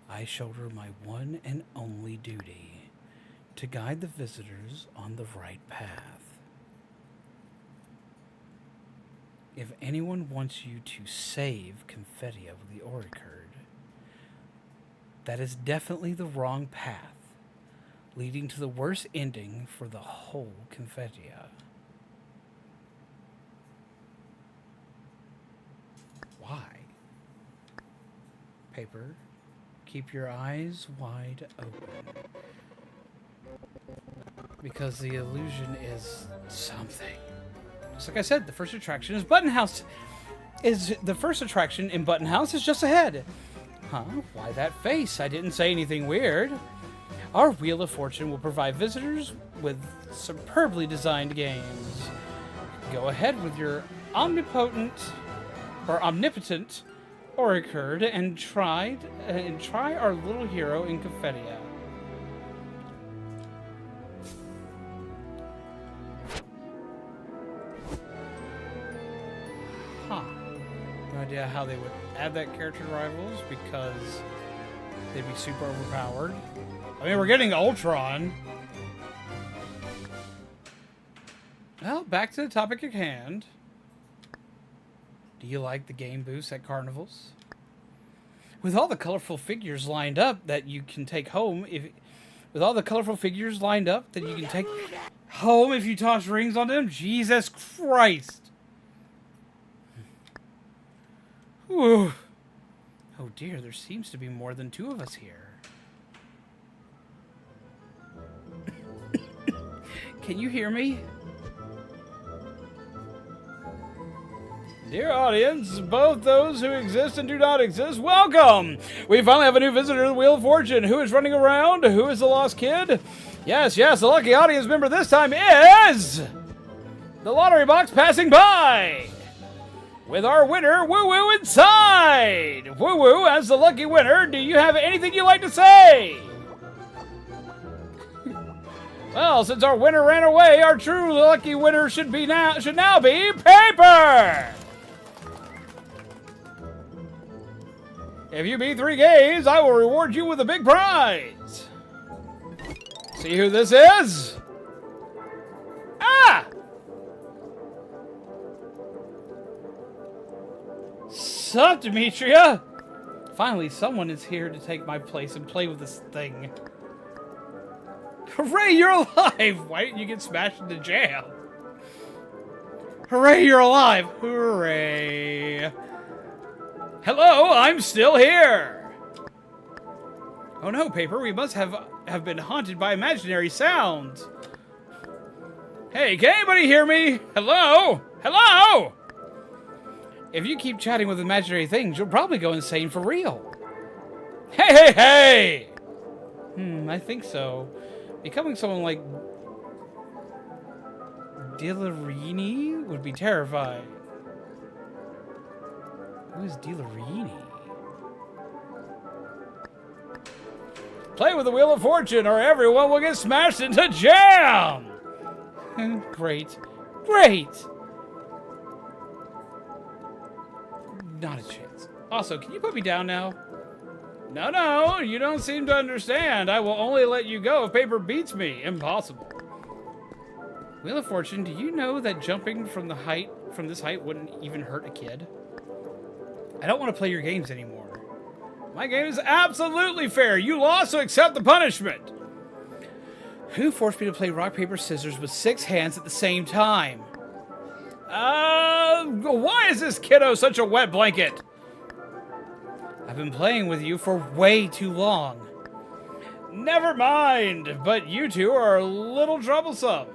I shoulder my one and only duty to guide the visitors on the right path. If anyone wants you to save Confetti of the Oricurd, that is definitely the wrong path, leading to the worst ending for the whole Confettia. Why? Paper, keep your eyes wide open. Because the illusion is something. Just like I said, the first attraction is Button House. The first attraction in Button House is just ahead. Huh? Why that face? I didn't say anything weird. Our Wheel of Fortune will provide visitors with superbly designed games. Go ahead with your omnipotent Oricurd and try our little hero in Confettia. Huh. No idea how they would add that character to Rivals because they'd be super overpowered. I mean, we're getting Ultron. Well, back to the topic at hand. Do you like the game booths at carnivals? With all the colorful figures lined up that you can take home, if you toss rings on them, Jesus Christ! Whew. Oh dear, there seems to be more than two of us here. Can you hear me? Dear audience, both those who exist and do not exist, welcome! We finally have a new visitor to the Wheel of Fortune. Who is running around? Who is the lost kid? Yes, the lucky audience member this time is... the lottery box passing by! With our winner, Woo Woo, inside! Woo Woo, as the lucky winner, do you have anything you'd like to say? Well, since our winner ran away, our true lucky winner should now be Paper! If you beat 3 games, I will reward you with a big prize. See who this is? Ah! Sup, Demetria? Finally, someone is here to take my place and play with this thing. Hooray, you're alive! Why didn't you get smashed into jail? Hooray, you're alive! Hooray! Hello, I'm still here! Oh no, Paper, we must have been haunted by imaginary sounds. Hey, can anybody hear me? Hello? Hello? If you keep chatting with imaginary things, you'll probably go insane for real. Hey! I think so. Becoming someone like Dilarini would be terrifying. Who is Dilarini? Play with the Wheel of Fortune or everyone will get smashed into jam! Great. Not a chance. Also, can you put me down now? No, you don't seem to understand. I will only let you go if Paper beats me. Impossible. Wheel of Fortune, do you know that jumping from this height wouldn't even hurt a kid? I don't want to play your games anymore. My game is absolutely fair. You lost, so accept the punishment. Who forced me to play rock, paper, scissors with 6 hands at the same time? Why is this kiddo such a wet blanket? I've been playing with you for way too long. Never mind, but you two are a little troublesome.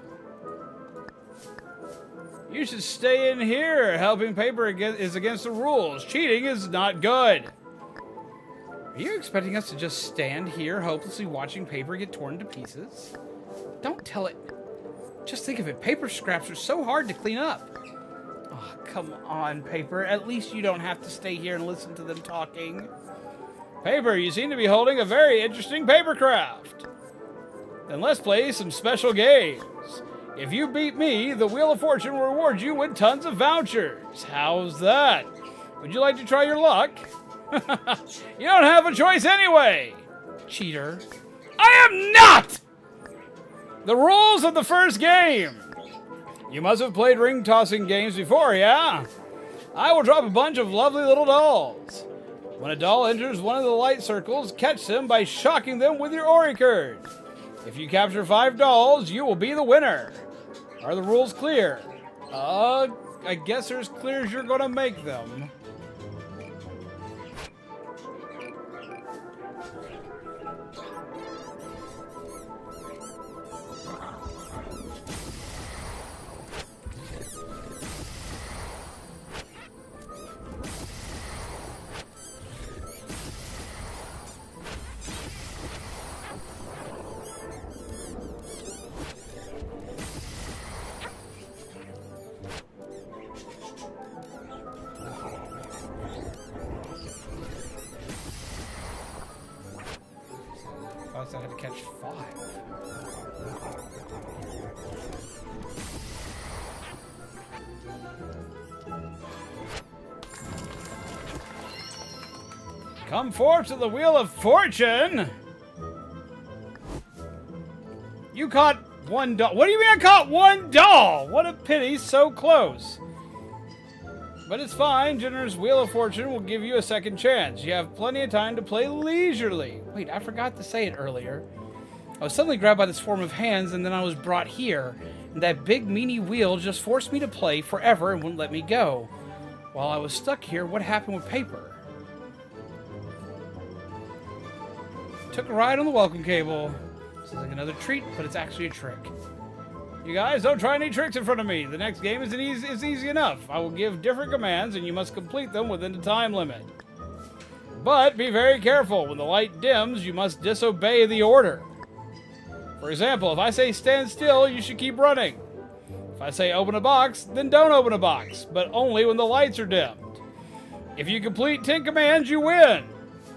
You should stay in here. Helping Paper is against the rules. Cheating is not good. Are you expecting us to just stand here hopelessly watching Paper get torn to pieces? Don't tell it. Just think of it, paper scraps are so hard to clean up. Oh, come on, Paper. At least you don't have to stay here and listen to them talking. Paper, you seem to be holding a very interesting paper craft. Then let's play some special games. If you beat me, the Wheel of Fortune will reward you with tons of vouchers. How's that? Would you like to try your luck? You don't have a choice anyway. Cheater. I am not! The rules of the first game. You must have played ring-tossing games before, yeah? I will drop a bunch of lovely little dolls. When a doll enters one of the light circles, catch them by shocking them with your Ori card. If you capture 5 dolls, you will be the winner. Are the rules clear? I guess they're as clear as you're gonna make them. I had to catch 5. Come forth to the Wheel of Fortune! You caught 1 doll. What do you mean I caught 1 doll? What a pity, so close. But it's fine. Jenner's Wheel of Fortune will give you a second chance. You have plenty of time to play leisurely. Wait, I forgot to say it earlier. I was suddenly grabbed by this form of hands, and then I was brought here. And that big, meanie wheel just forced me to play forever and wouldn't let me go. While I was stuck here, what happened with Paper? Took a ride on the welcome cable. This is like another treat, but it's actually a trick. You guys, don't try any tricks in front of me. The next game is easy enough. I will give different commands, and you must complete them within the time limit. But be very careful. When the light dims, you must disobey the order. For example, if I say stand still, you should keep running. If I say open a box, then don't open a box, but only when the lights are dimmed. If you complete 10 commands, you win.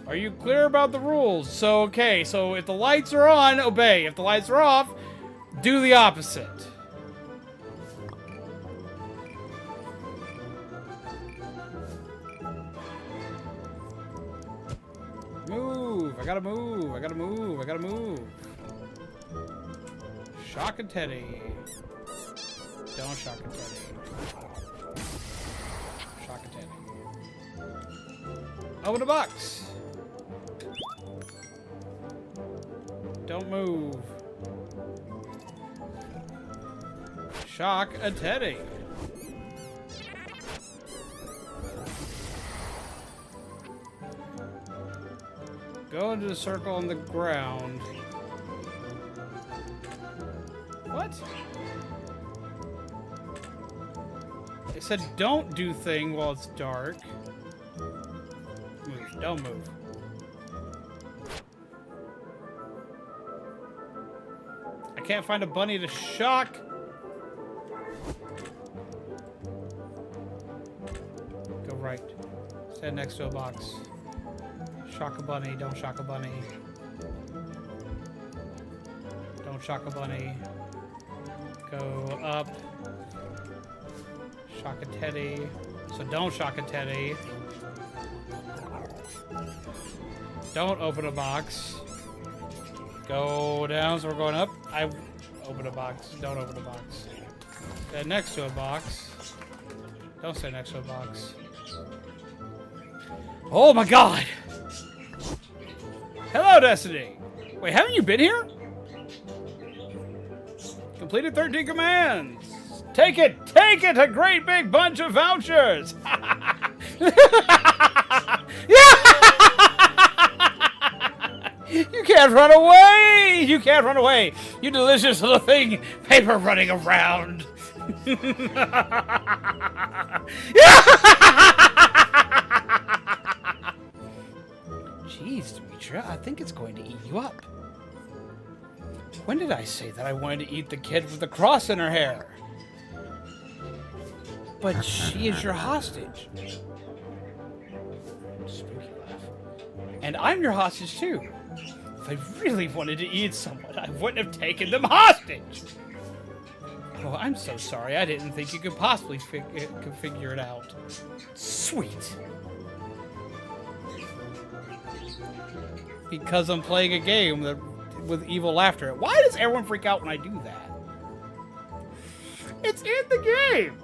Are you clear about the rules? So if the lights are on, obey. If the lights are off, do the opposite. Move. I gotta move. I gotta move. I gotta move. Shock and Teddy. Don't shock and Teddy. Shock and Teddy. Open the box. Don't move. Shock a Teddy. Go into the circle on the ground. What? It said don't do thing while it's dark. Move. Don't move. I can't find a bunny to shock. Go right. Stand next to a box. Shock a bunny. Don't shock a bunny. Don't shock a bunny. Go up. Shock a Teddy. So don't shock a Teddy. Don't open a box. Go down, so we're going up. I open a box. Don't open a box. Stand next to a box. Don't stand next to a box. Oh my god! Hello, Destiny! Wait, haven't you been here? Completed 13 commands! Take it! Take it! A great big bunch of vouchers! You can't run away! You can't run away! You delicious little thing! Paper running around! Jeez, Demetra, I think it's going to eat you up. When did I I say that I wanted to eat the kid with the cross in her hair. But she is your hostage. Spooky laugh. And I'm your hostage too. If I really wanted to eat someone, I wouldn't have taken them hostage. Oh, I'm so sorry. I didn't think you could possibly figure it out. Sweet. Because I'm playing a game with evil laughter. Why does everyone freak out when I do that? It's in the game!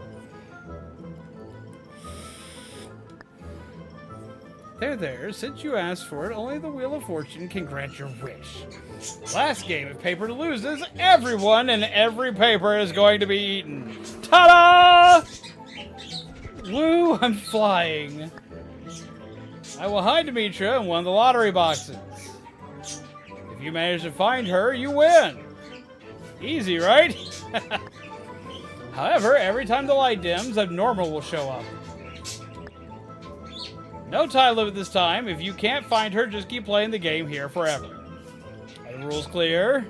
There. Since you asked for it, only the Wheel of Fortune can grant your wish. Last game, if paper loses, everyone and every paper is going to be eaten. Ta-da! Woo, I'm flying. I will hide Demetra in one of the lottery boxes. If you manage to find her, you win. Easy, right? However, every time the light dims, abnormal will show up. No time limit this time. If you can't find her, just keep playing the game here forever. Are the rules clear?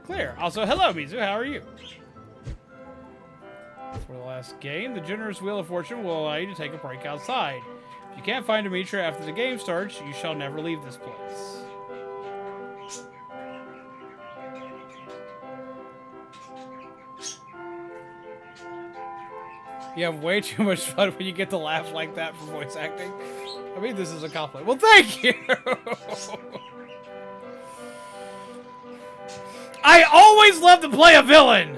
Clear. Also, hello, Mizu. How are you? For the last game, the generous Wheel of Fortune will allow you to take a break outside. If you can't find Demetra after the game starts, you shall never leave this place. You have way too much fun when you get to laugh like that for voice acting. I mean, this is a compliment. Well, thank you! I always love to play a villain!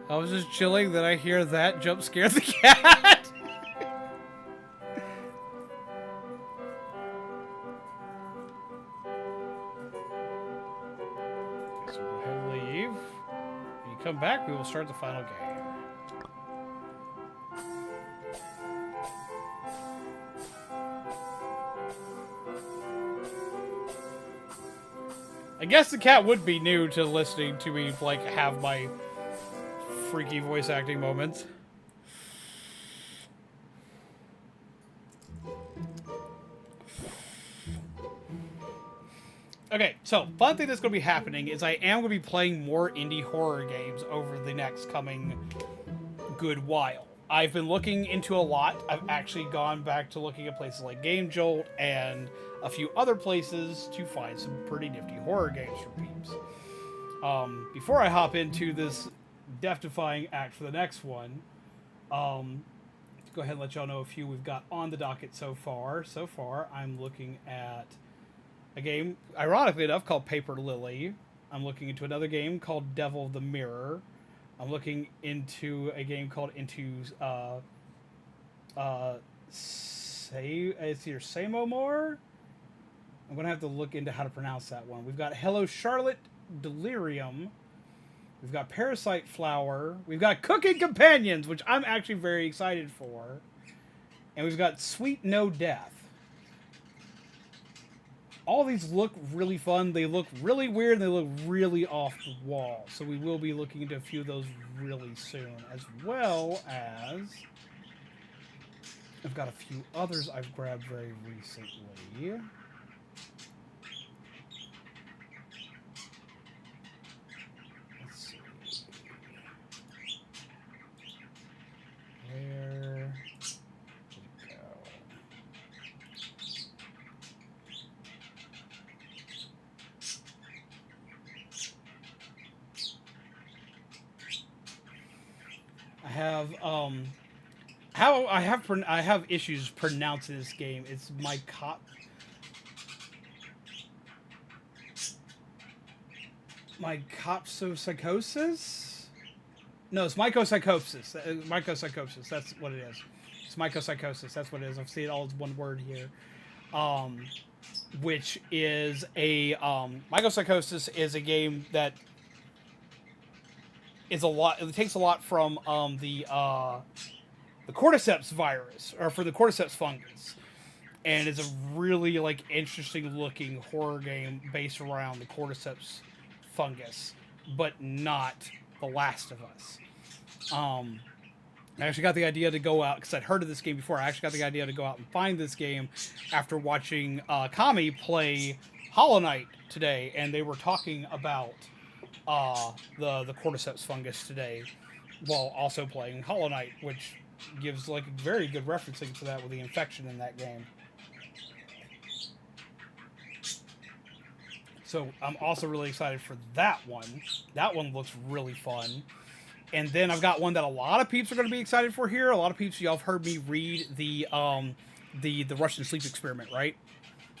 I was just chilling, then I hear that jump scare the cat. So go ahead and leave. When you come back, we will start the final game. I guess the cat would be new to listening to me, like, have my freaky voice acting moments. Okay, so, fun thing that's going to be happening is I am going to be playing more indie horror games over the next coming good while. I've been looking into a lot. I've actually gone back to looking at places like Game Jolt and a few other places to find some pretty nifty horror games for peeps. Before I hop into this death-defying act for the next one, go ahead and let y'all know a few we've got on the docket so far. So far, I'm looking at a game, ironically enough, called Paper Lily. I'm looking into another game called Devil of the Mirror. I'm looking into a game called it's either Samomore? I'm going to have to look into how to pronounce that one. We've got Hello Charlotte Delirium. We've got Parasite Flower. We've got Cooking Companions, which I'm actually very excited for. And we've got Sweet No Death. All these look really fun. They look really weird, and they look really off the wall. So we will be looking into a few of those really soon. As well as I've got a few others I've grabbed very recently. Let's see. Where did it go? I have issues pronouncing this game. It's mycopsopsychosis? No, it's mycopsychosis. Mycopsychosis. That's what it is. It's mycopsychosis. That's what it is. I've seen it all as one word here. Which is a mycopsychosis is a game that is a lot. It takes a lot from the cordyceps virus, or for the cordyceps fungus, and it's a really interesting looking horror game based around the cordyceps fungus, but not The Last of Us. I actually got the idea to go out because I'd heard of this game before. I actually got the idea to go out and find this game after watching Kami play Hollow Knight today, and they were talking about the cordyceps fungus today, while also playing Hollow Knight, which gives like very good referencing to that with the infection in that game. So I'm also really excited for that one. That one looks really fun. And then I've got one that a lot of peeps are going to be excited for here. A lot of peeps, y'all have heard me read the Russian sleep experiment, right?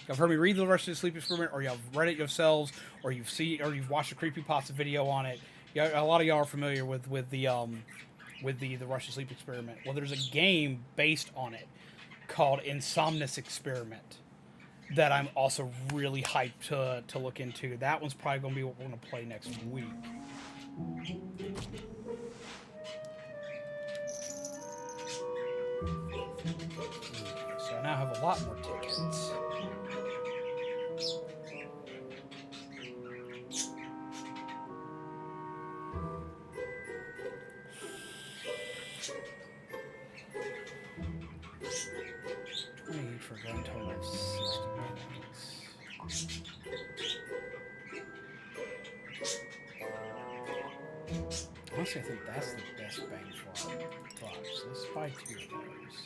You've heard me read the Russian sleep experiment, or y'all read it yourselves, or you've watched a creepypasta video on it. Yeah, a lot of y'all are familiar with the Russian sleep experiment. Well, there's a game based on it called Insomnus Experiment that I'm also really hyped to look into. That one's probably going to be what we're going to play next week. So I now have a lot more tickets. For a grand total of 60 minutes. Honestly, I think that's the best bang for our buck. So let's buy 2 of those.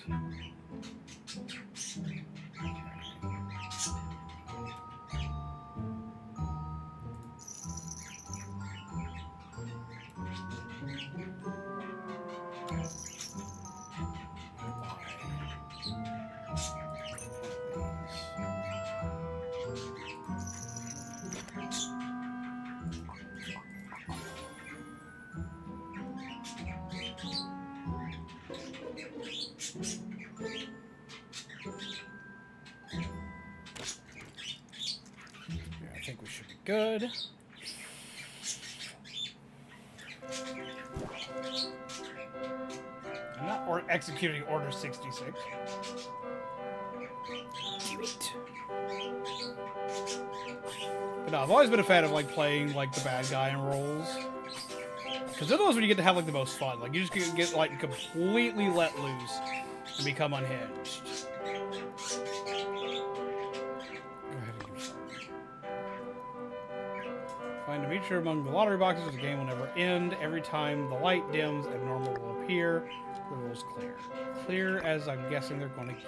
I think we should be good. I'm not executing Order 66. Do it. But no, I've always been a fan of like playing like the bad guy in roles. Because they're those when you get to have like the most fun. Like you just get like completely let loose and become unhinged. Find a feature among the lottery boxes. The game will never end. Every time the light dims, abnormal will appear. The rule's clear. Clear as I'm guessing they're going to get.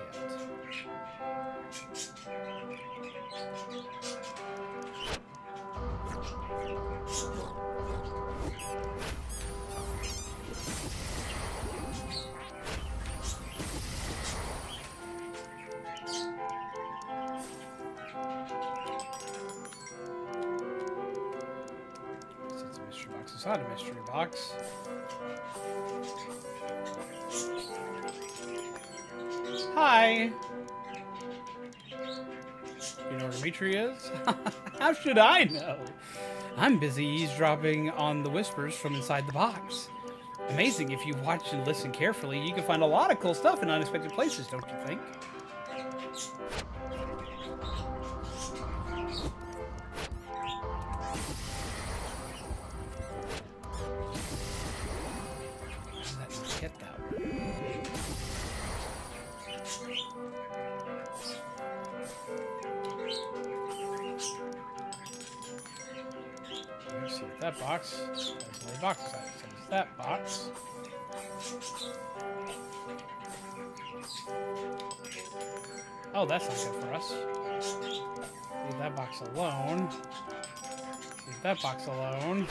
Inside a mystery box. Hi! You know where Dimitri is? How should I know? I'm busy eavesdropping on the whispers from inside the box. Amazing, if you watch and listen carefully, you can find a lot of cool stuff in unexpected places, don't you think? That box. There's another box inside. So it's that box. Oh, that's not good for us. Leave that box alone. Leave that box alone.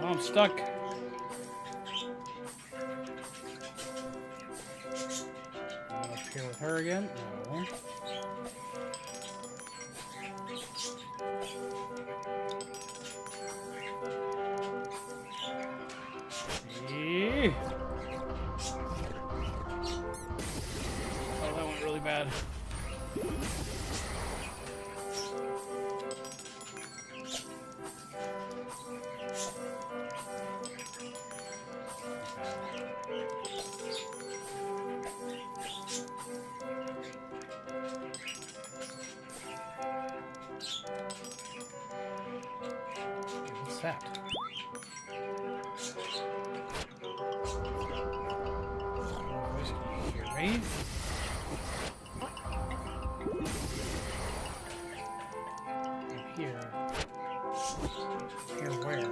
I'm stuck. Going up here with her again? No. Yeah. Oh, that went really bad. that? Voice, can you hear me? I'm here. Here where?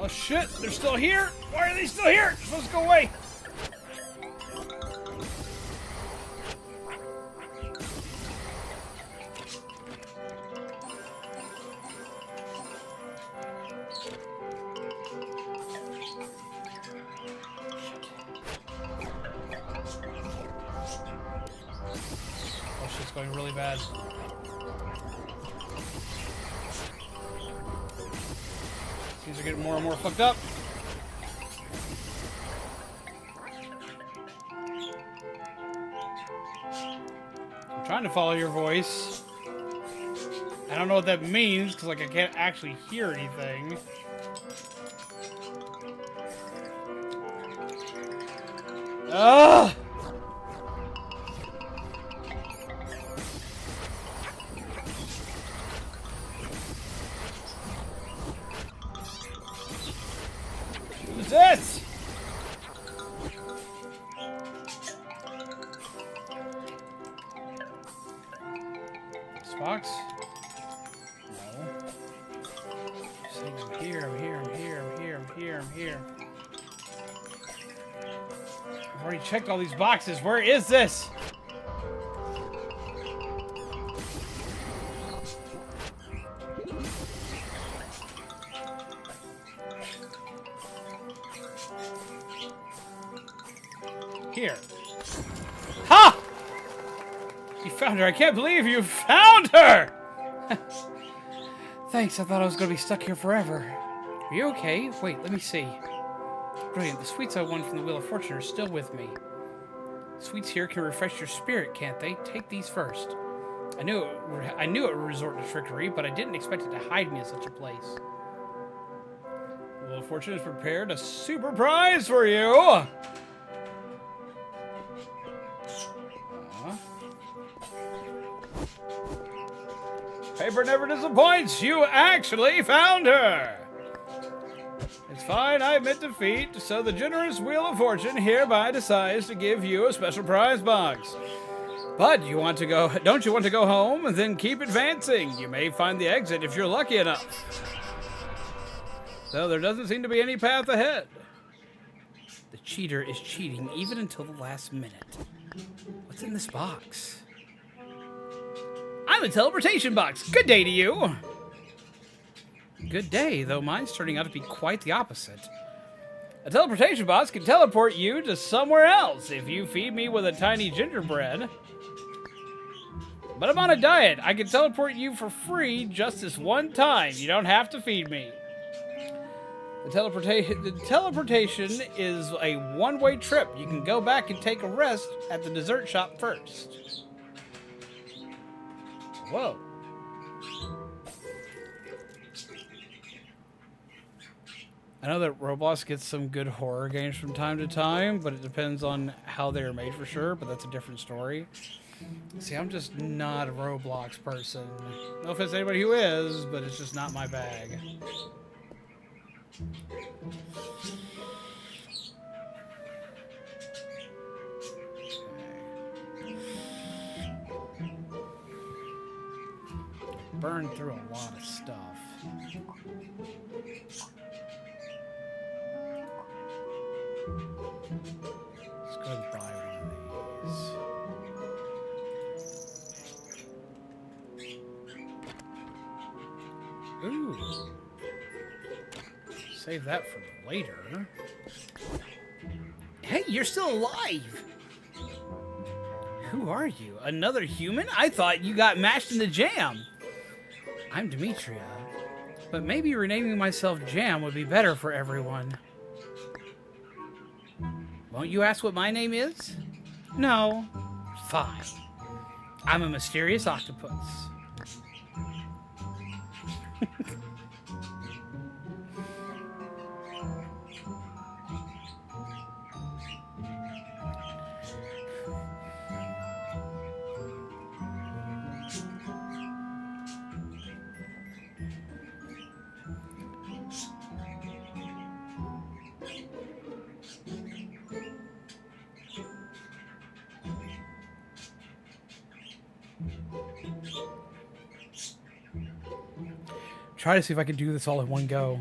Oh shit, they're still here? Why are they still here? They're supposed to go away. Oh shit's going really bad. Things are getting more and more fucked up. I'm trying to follow your voice. I don't know what that means, because like I can't actually hear anything. Ugh! This box? No. Saying I'm here, I'm here, I'm here, I'm here, I'm here, I'm here. I've already checked all these boxes. Where is this? Here. Ha! You found her. I can't believe you found her! Thanks, I thought I was going to be stuck here forever. Are you okay? Wait, let me see. Brilliant. The sweets I won from the Wheel of Fortune are still with me. Sweets here can refresh your spirit, can't they? Take these first. I knew it would resort to trickery, but I didn't expect it to hide me in such a place. The Wheel of Fortune has prepared a super prize for you! Paper never disappoints. You actually found her. It's fine. I admit defeat. So the generous Wheel of Fortune hereby decides to give you a special prize box. But don't you want to go home? Then keep advancing. You may find the exit if you're lucky enough. Though there doesn't seem to be any path ahead. The cheater is cheating even until the last minute. What's in this box? I'm a teleportation box. Good day to you. Good day, though mine's turning out to be quite the opposite. A teleportation box can teleport you to somewhere else if you feed me with a tiny gingerbread. But I'm on a diet. I can teleport you for free just this one time. You don't have to feed me. The teleportation is a one-way trip. You can go back and take a rest at the dessert shop first. Whoa. I know that Roblox gets some good horror games from time to time, but it depends on how they're made for sure, but that's a different story. See, I'm just not a Roblox person. No offense to anybody who is, but it's just not my bag. Burned through a lot of stuff. Let's go and buy one of these. Ooh. Save that for later. Hey, you're still alive! Who are you? Another human? I thought you got mashed in the jam. I'm Demetria, but maybe renaming myself Jam would be better for everyone. Won't you ask what my name is? No. Fine. I'm a mysterious octopus. Try to see if I can do this all in one go.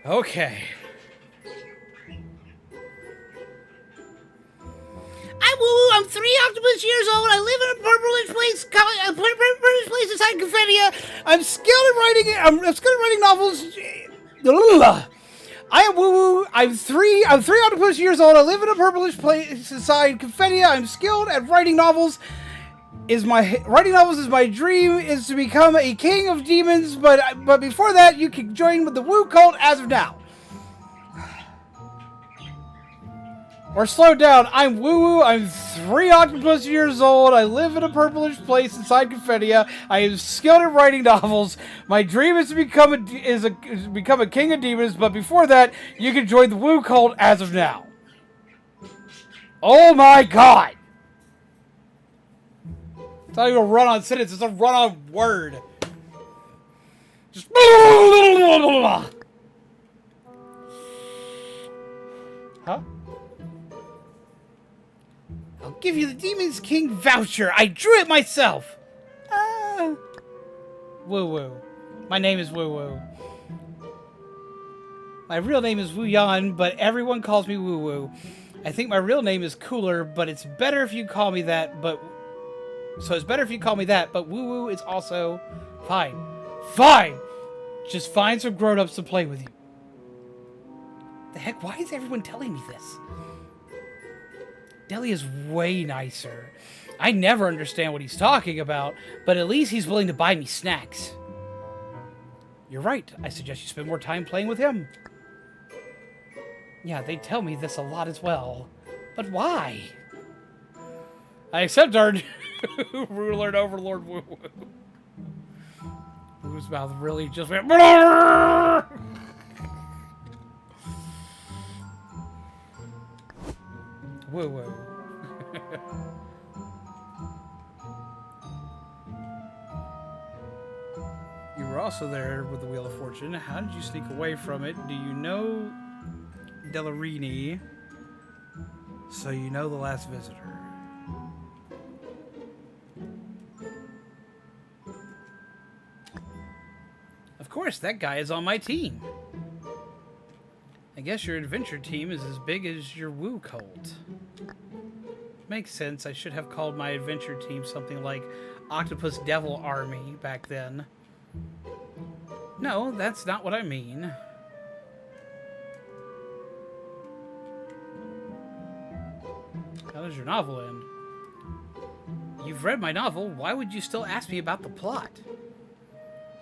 Okay. I'm 3 octopus years old. I live in a purplish place inside Confedia. I'm skilled at writing. I'm skilled at writing novels. I am Woo Woo. I'm 3 octopus years old. I live in a purplish place inside Confedia. I'm skilled at writing novels. Writing novels is my dream. Is to become a king of demons. But before that, you can join with the Woo cult as of now. Or slow down. I'm Woo Woo. I'm 3 octopus years old. I live in a purplish place inside Confedia. I am skilled at writing novels. My dream is to become a king of demons. But before that, you can join the Woo cult as of now. Oh my god! It's not even a run-on sentence. It's a run-on word. Just. Huh? I'll give you the Demon's King voucher. I drew it myself. Woo Woo. My name is Woo Woo. My real name is Woo Yan, but everyone calls me Woo Woo. I think my real name is cooler, but it's better if you call me that. But Woo Woo is also fine. Fine. Just find some grown-ups to play with you. The heck? Why is everyone telling me this? Deli is way nicer. I never understand what he's talking about, but at least he's willing to buy me snacks. You're right. I suggest you spend more time playing with him. Yeah, they tell me this a lot as well. But why? I accept our ruler and overlord Woo Woo. Woo's mouth really just went... Woo Woo. You were also there with the Wheel of Fortune. How did you sneak away from it? Do you know Delarini? So you know the last visitor. Of course, that guy is on my team. I guess your adventure team is as big as your Woo cult. Makes sense. I should have called my adventure team something like Octopus Devil Army back then. No, that's not what I mean. How does your novel end? You've read my novel. Why would you still ask me about the plot?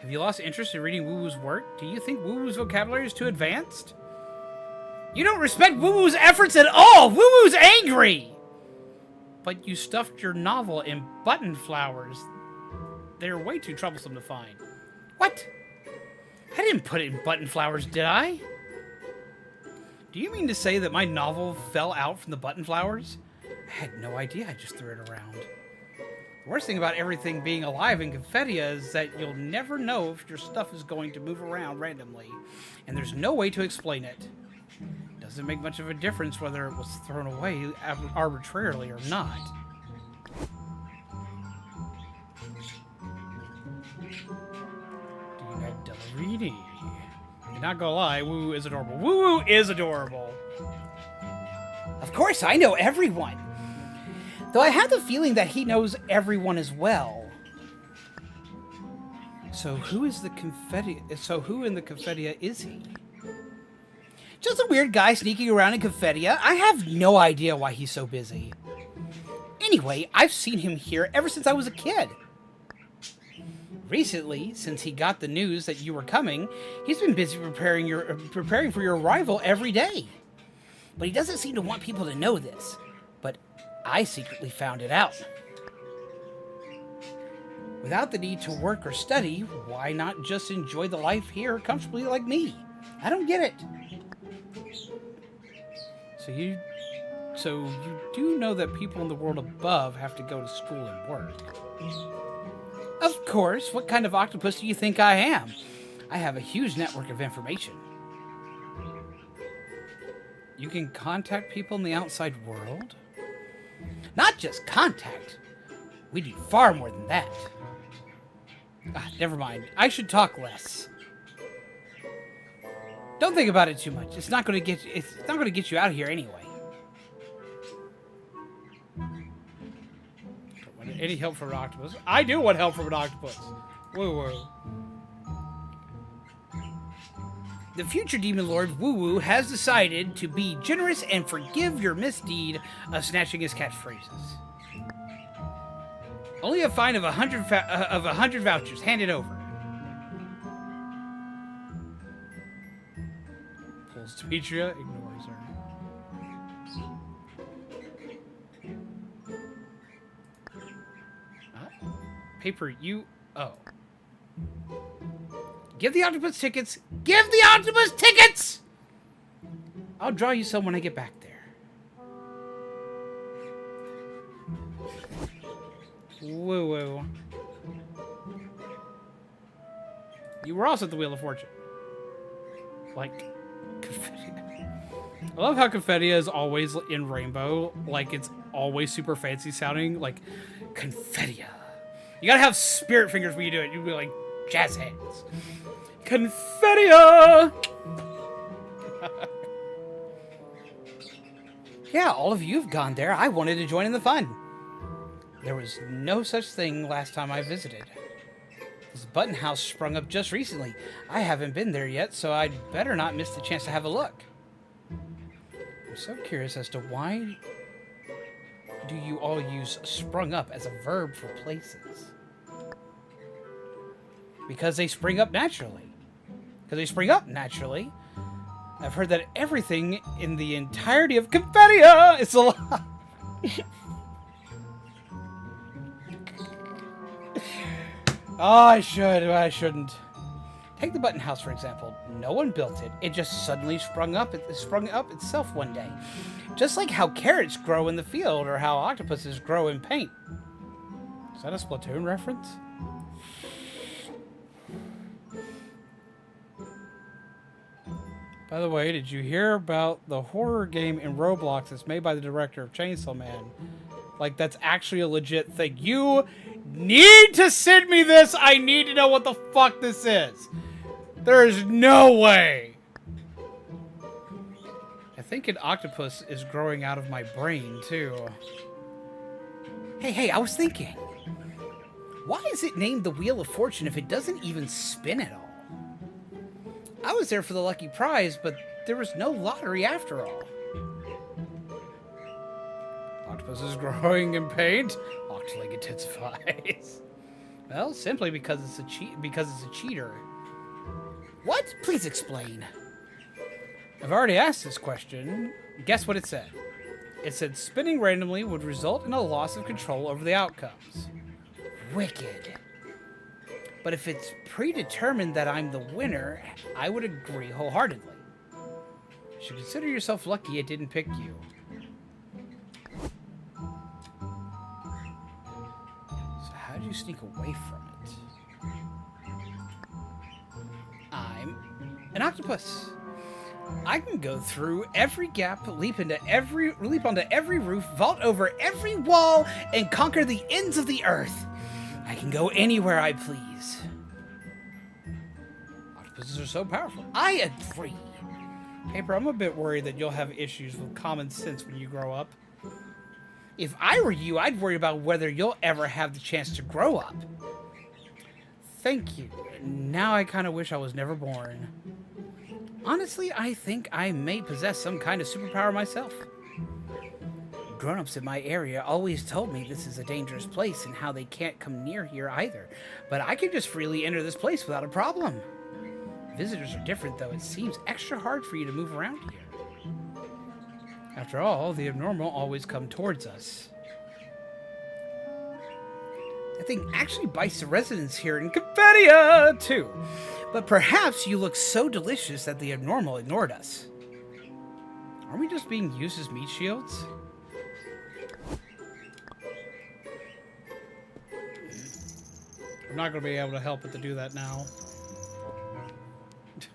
Have you lost interest in reading Woo Woo's work? Do you think Woo Woo's vocabulary is too advanced? You don't respect Woo Woo's efforts at all! Woo Woo's angry! But you stuffed your novel in button flowers. They're way too troublesome to find. What? I didn't put it in button flowers, did I? Do you mean to say that my novel fell out from the button flowers? I had no idea. I just threw it around. The worst thing about everything being alive in Confedia is that you'll never know if your stuff is going to move around randomly, and there's no way to explain it. Doesn't make much of a difference whether it was thrown away arbitrarily or not. You're not gonna lie, Woo-Woo is adorable. Woo-Woo is adorable. Of course, I know everyone. Though I have the feeling that he knows everyone as well. So who in the Confedia is he? Just a weird guy sneaking around in Confedia. I have no idea why he's so busy. Anyway, I've seen him here ever since I was a kid. Recently, since he got the news that you were coming, he's been busy preparing for your arrival every day. But he doesn't seem to want people to know this. But I secretly found it out. Without the need to work or study, why not just enjoy the life here comfortably like me? I don't get it. So you do know that people in the world above have to go to school and work. Of course. What kind of octopus do you think I am? I have a huge network of information. You can contact people in the outside world? Not just contact. We do far more than that. Never mind. I should talk less. Don't think about it too much. It's not going to get you out of here anyway. Any help from an octopus? I do want help from an octopus. Woo-woo. The future Demon Lord Woo-Woo has decided to be generous and forgive your misdeed of snatching his catchphrases. Only a fine of 100 vouchers. Hand it over. Pulls Demetria, ignores her. Paper, oh. Give the octopus tickets! Give the octopus tickets! I'll draw you some when I get back there. Woo-woo. You were also at the Wheel of Fortune. Like, Confedia. I love how Confedia is always in rainbow. Like, it's always super fancy sounding. Like, Confedia. You gotta have spirit fingers when you do it. You'd be like, jazz hands. Confedia! Yeah, all of you've gone there. I wanted to join in the fun. There was no such thing last time I visited. This button house sprung up just recently. I haven't been there yet, so I'd better not miss the chance to have a look. I'm so curious as to why do you all use sprung up as a verb for places? Because they spring up naturally. I've heard that everything in the entirety of Confedia is alive. Oh, I shouldn't. Take the button house, for example. No one built it. It just suddenly sprung up itself one day. Just like how carrots grow in the field or how octopuses grow in paint. Is that a Splatoon reference? By the way, did you hear about the horror game in Roblox that's made by the director of Chainsaw Man? Like, that's actually a legit thing. You need to send me this! I need to know what the fuck this is! There is no way! I think an octopus is growing out of my brain, too. Hey, I was thinking. Why is it named the Wheel of Fortune if it doesn't even spin at all? I was there for the lucky prize, but there was no lottery after all. Octopus is growing in paint. Octoling intensifies. Well, simply because it's a cheater. What? Please explain. I've already asked this question. Guess what it said? It said spinning randomly would result in a loss of control over the outcomes. Wicked. But if it's predetermined that I'm the winner, I would agree wholeheartedly. You should consider yourself lucky it didn't pick you. So how did you sneak away from it? I'm an octopus. I can go through every gap, leap onto every roof, vault over every wall, and conquer the ends of the earth. I can go anywhere I please. Octopuses are so powerful. I agree. Paper, I'm a bit worried that you'll have issues with common sense when you grow up. If I were you, I'd worry about whether you'll ever have the chance to grow up. Thank you. Now I kind of wish I was never born. Honestly, I think I may possess some kind of superpower myself. Grown-ups in my area always told me this is a dangerous place and how they can't come near here either. But I can just freely enter this place without a problem. Visitors are different, though. It seems extra hard for you to move around here. After all, the abnormal always come towards us. That thing actually bites the residents here in Confedia, too. But perhaps you look so delicious that the abnormal ignored us. Are we just being used as meat shields? I'm not going to be able to help but to do that now. So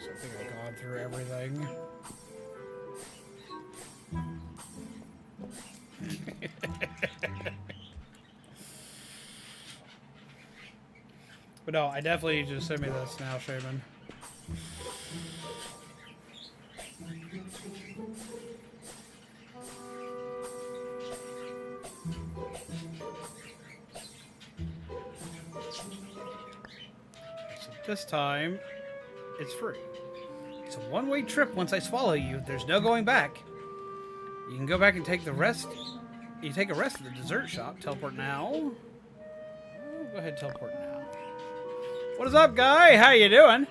I think I've gone through everything. But no, I definitely need you to send me this now, Shaman. So this time, it's free. It's a one-way trip once I swallow you. There's no going back. You can go back and take the rest. You take a rest at the dessert shop. Teleport now. Oh, go ahead, teleport now. What is up, guy? How you doing?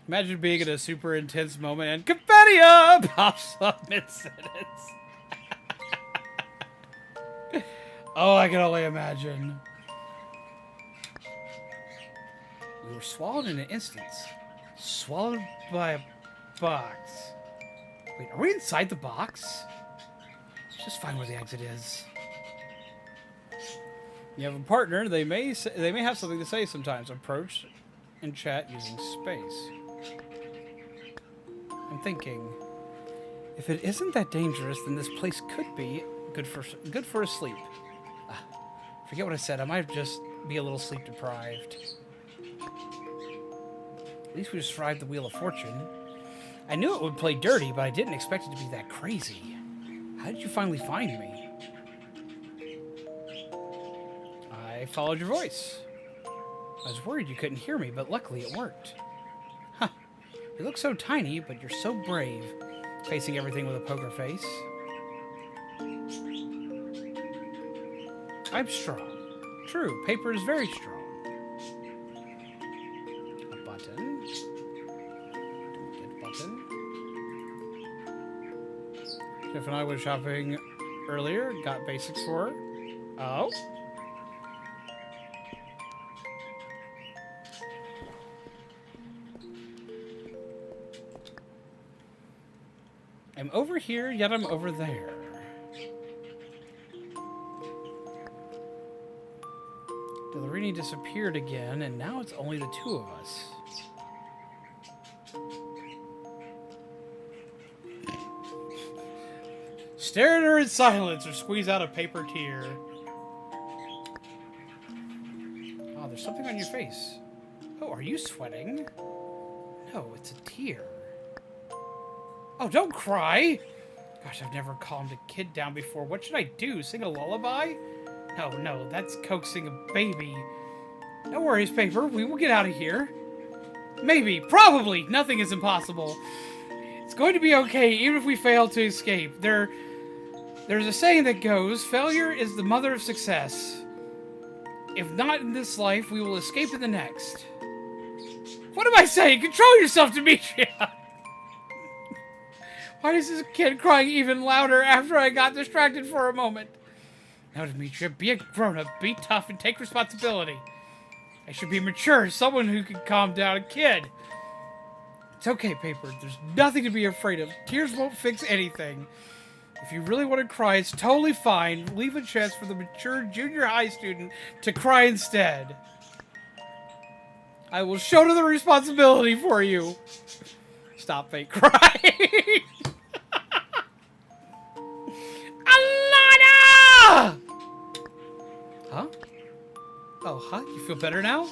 Imagine being in a super intense moment and Confedia pops up mid-sentence. Oh, I can only imagine. We were swallowed in an instant. Swallowed by a box. Wait, are we inside the box? Let's just find where the exit is. You have a partner. They may have something to say sometimes. Approach and chat using space. I'm thinking, if it isn't that dangerous, then this place could be good for a sleep. Forget what I said. I might just be a little sleep deprived. At least we just survived the Wheel of Fortune. I knew it would play dirty, but I didn't expect it to be that crazy. How did you finally find me? I followed your voice. I was worried you couldn't hear me, but luckily it worked. Huh. You look so tiny, but you're so brave. Facing everything with a poker face. I'm strong. True, paper is very strong. A button. Don't get button. Jeff and I went shopping earlier, got basics for her. Oh. I'm over here, yet I'm over there. Delarini disappeared again, and now it's only the two of us. Stare at her in silence or squeeze out a paper tear. Oh, there's something on your face. Oh, are you sweating? No, it's a tear. Oh, don't cry! Gosh, I've never calmed a kid down before. What should I do? Sing a lullaby? No, that's coaxing a baby. No worries, Paper. We will get out of here. Maybe. Probably. Nothing is impossible. It's going to be okay, even if we fail to escape. There's a saying that goes, failure is the mother of success. If not in this life, we will escape in the next. What am I saying? Control yourself, Demetria! Why is this kid crying even louder after I got distracted for a moment? Now, Demetria, be a grown-up, be tough, and take responsibility. I should be mature, someone who can calm down a kid. It's okay, Paper. There's nothing to be afraid of. Tears won't fix anything. If you really want to cry, it's totally fine. Leave a chance for the mature junior high student to cry instead. I will shoulder the responsibility for you. Stop fake crying. I Oh, huh? You feel better now?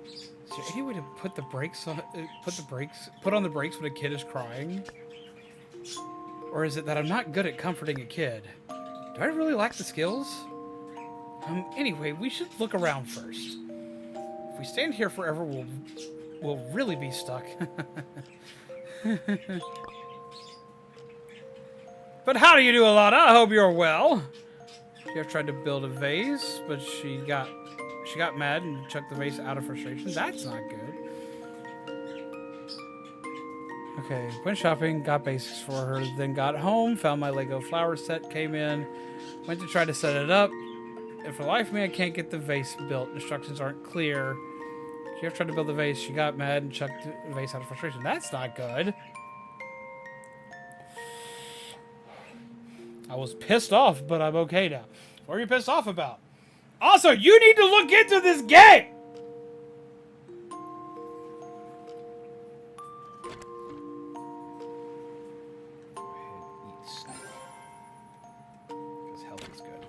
Is there any way to put the brakes on? Put on the brakes when a kid is crying? Or is it that I'm not good at comforting a kid? Do I really lack the skills? Anyway, we should look around first. If we stand here forever, we'll really be stuck. But how do you do, Alanna? I hope you're well. She tried to build a vase, but she got mad and chucked the vase out of frustration. That's not good. Okay, went shopping, got basics for her, then got home, found my Lego flower set, came in, went to try to set it up, and for the life of me, I can't get the vase built. Instructions aren't clear. She tried to build the vase, she got mad and chucked the vase out of frustration. That's not good. I was pissed off, but I'm okay now. What are you pissed off about? Also, you need to look into this game! Go ahead and eat snack. Because health is good.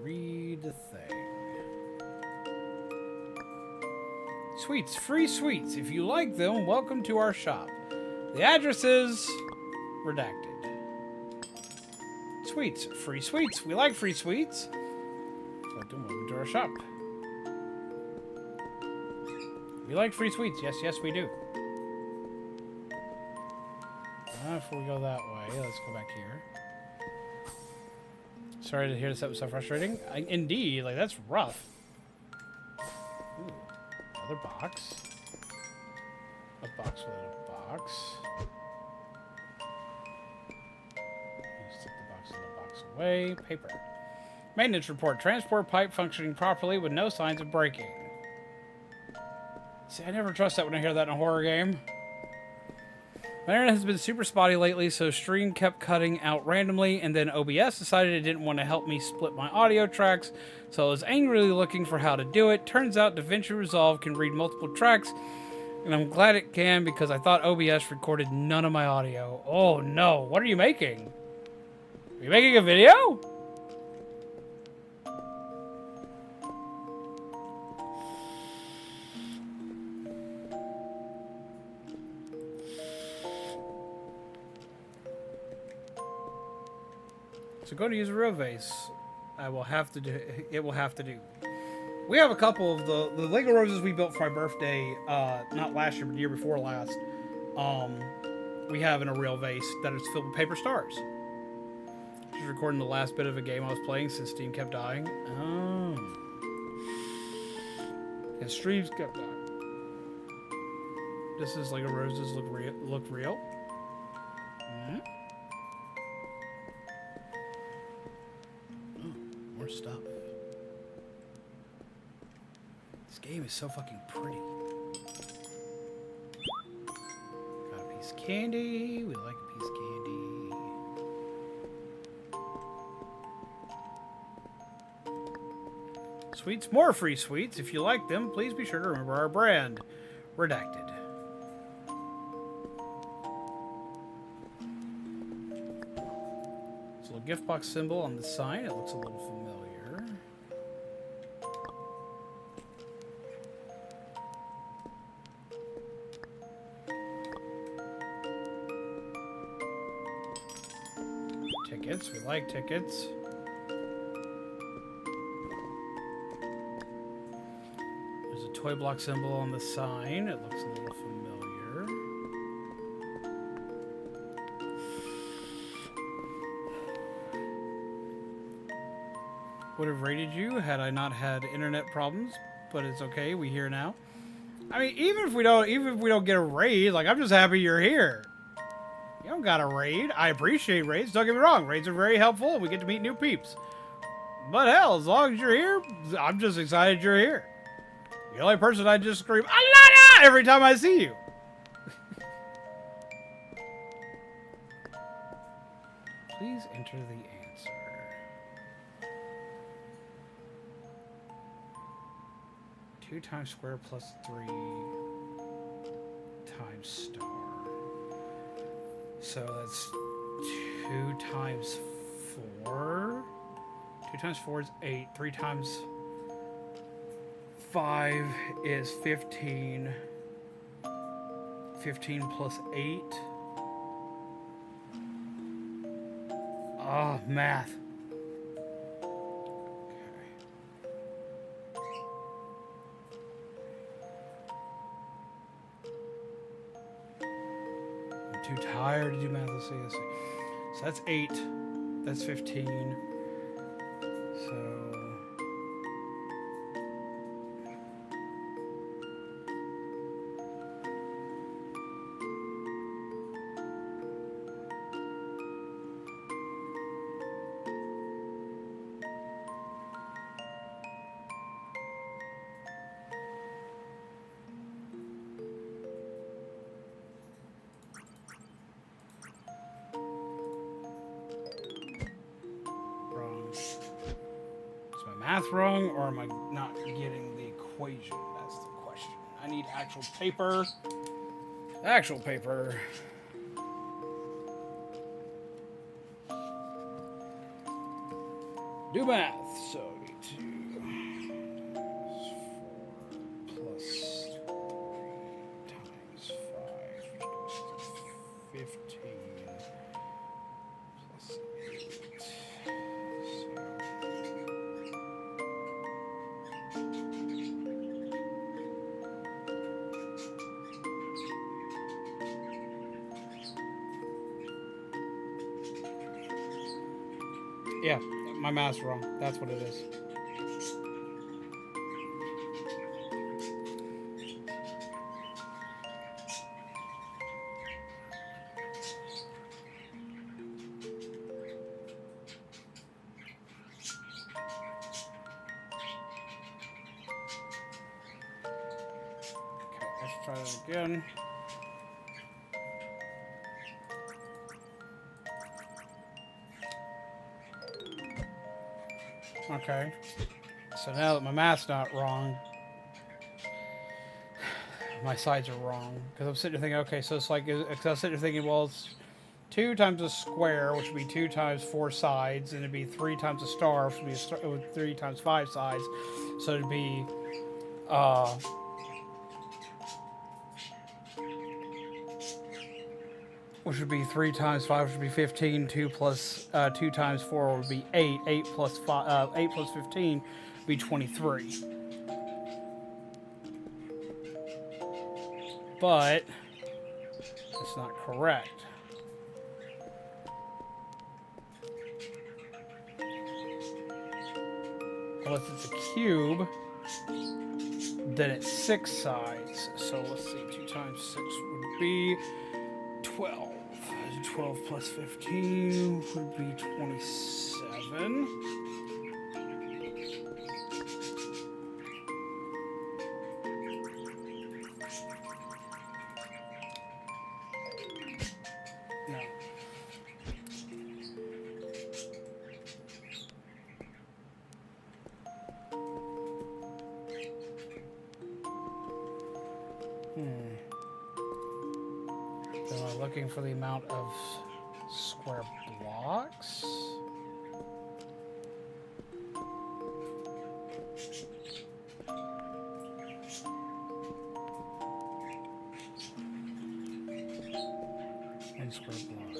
Read the thing. Sweets, free sweets. If you like them, welcome to our shop. The address is redacted. Sweets, free sweets. We like free sweets. Select them, welcome to our shop. We like free sweets. Yes, yes, we do. Before we go that way, let's go back here. Sorry to hear this episode so frustrating. Indeed, like that's rough. Ooh, another box. A box within a box. Let's take the box in the box away. Paper. Maintenance report. Transport pipe functioning properly with no signs of breaking. See, I never trust that when I hear that in a horror game. My internet has been super spotty lately, so stream kept cutting out randomly, and then OBS decided it didn't want to help me split my audio tracks, so I was angrily looking for how to do it. Turns out DaVinci Resolve can read multiple tracks, and I'm glad it can because I thought OBS recorded none of my audio. Oh no, what are you making? Are you making a video? So go to use a real vase. I will have to do. It will have to do. We have a couple of the Lego roses we built for my birthday. Not last year, but the year before last. We have in a real vase that is filled with paper stars. Just recording the last bit of a game I was playing since Steam kept dying. Oh. And streams kept dying. This is Lego roses look real. Mm-hmm. More stuff. This game is so fucking pretty. Got a piece of candy. We like a piece of candy. Sweets, more free sweets. If you like them, please be sure to remember our brand. Redacted. This little gift box symbol on the sign. It looks a little familiar. Tickets. We like tickets. There's a toy block symbol on the sign. It looks a little familiar. Would have rated you had I not had internet problems, but it's okay. We here now. I mean, even if we don't get a raid, like I'm just happy you're here. You don't got a raid. I appreciate raids. Don't get me wrong. Raids are very helpful. We get to meet new peeps. But hell, as long as you're here, I'm just excited you're here. The only person I just scream, Alanna! Every time I see you. Please enter the answer. 2 times square plus 3 times star. So that's 2 times 4. 2 times 4 is 8. 3 times 5 is 15. 15 plus 8. Ah, math. Too tired to do math. Let's see. So that's 8. That's 15. So math wrong, or am I not getting the equation? That's the question. I need actual paper. Actual paper. Do math. So 2 4 plus 3 times 5 15 plus 8. Yeah, my math's wrong. That's what it is. Okay, let's try that again. Okay, so now that my math's not wrong, my sides are wrong. Because I'm sitting there thinking, okay, so it's like, because I was sitting there thinking, well, it's 2 times a square, which would be 2 times 4 sides, and it'd be 3 times a star, which would be a star, 3 times 5 sides. So it'd be, which would be 3 times 5, which would be 15. 2 plus 2 times 4 would be 8. 8 plus 8 plus 15 would be 23. But it's not correct. Unless it's a cube, then it's 6 sides. So let's see, 2 times 6 would be 12. 12 plus 15 would be 27. No. Am I looking for the amount of square blocks? One square block.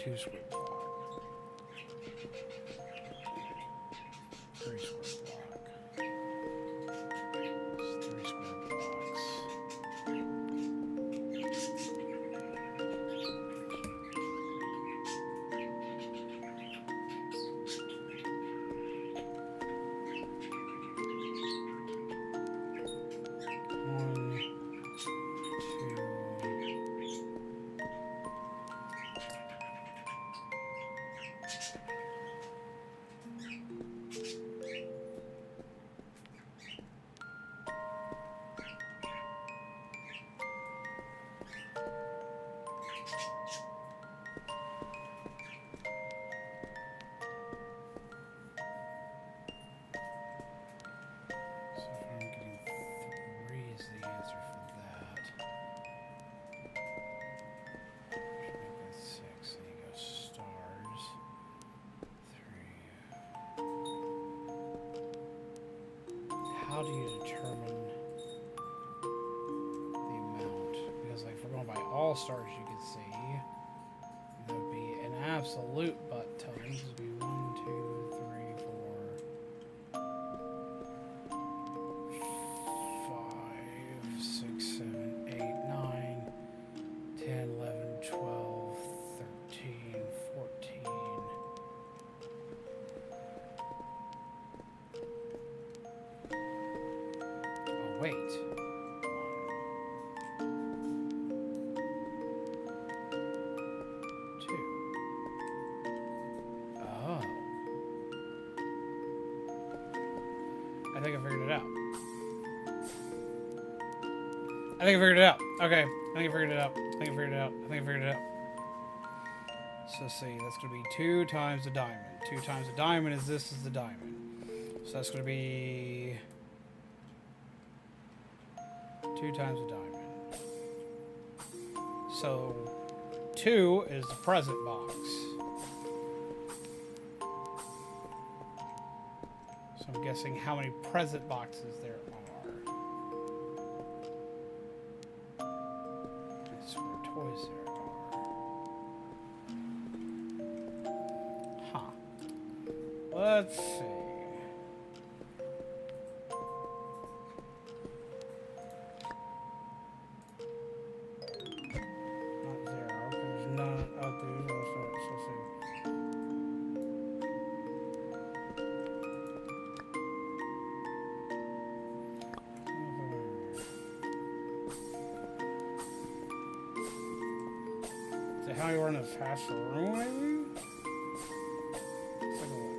2 square block. 3 square block. 3 square blocks. all stars you can see. That would be an absolute butt ton. This would be 1, 2, 3, 4, 5, 6, 7, 8, 9, 10, 11, 12, 13, 14. Oh, wait. I think I figured it out. I think I figured it out. Okay. I think I figured it out. I think I figured it out. I think I figured it out. So let's see. That's going to be 2 times the diamond. 2 times the diamond is this is the diamond. So that's going to be 2 times the diamond. So 2 is the present box. So I'm guessing how many present boxes there are. That's where toys there are. Huh. Let's see. Not 0, because there's none out there. So see. How you run a faster room, maybe? Let's take a look.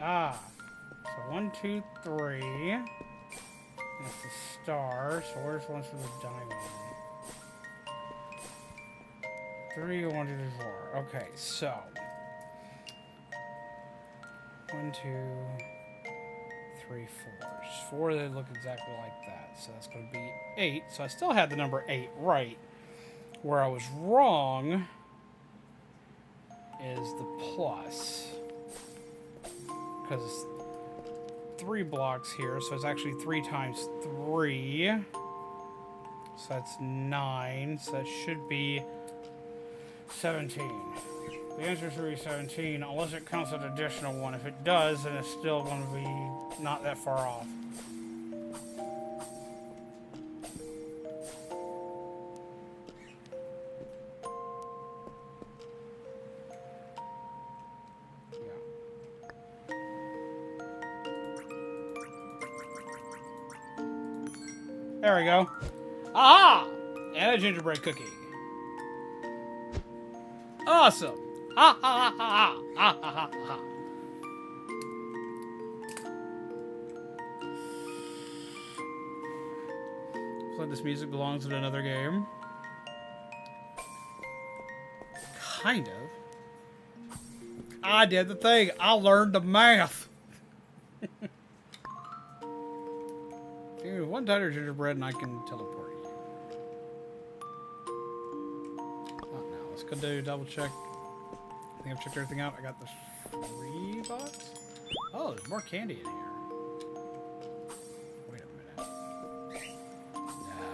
Ah, so 1, 2, 3. That's the star. So where's one for the diamond? 3, 1, 2, 4. Okay, so 1, 2, 3, 4. 4 that look exactly like that. So that's going to be 8. So I still had the number 8 right. Where I was wrong is the plus. Because it's 3 blocks here. So it's actually 3 times 3. So that's 9. So that should be 17. The answer should be 17, unless it counts an additional one. If it does, then it's still going to be not that far off. Yeah. There we go. Aha! And a gingerbread cookie. Awesome! Ha ha ha ha ha ha ha ha. Looks like this music belongs in another game. Kind of. I did the thing. I learned the math. Give me 1 tighter gingerbread and I can teleport you. Not now. Let's go do double check. I think I've checked everything out. I got the free box. Oh, there's more candy in here. Wait a minute. No.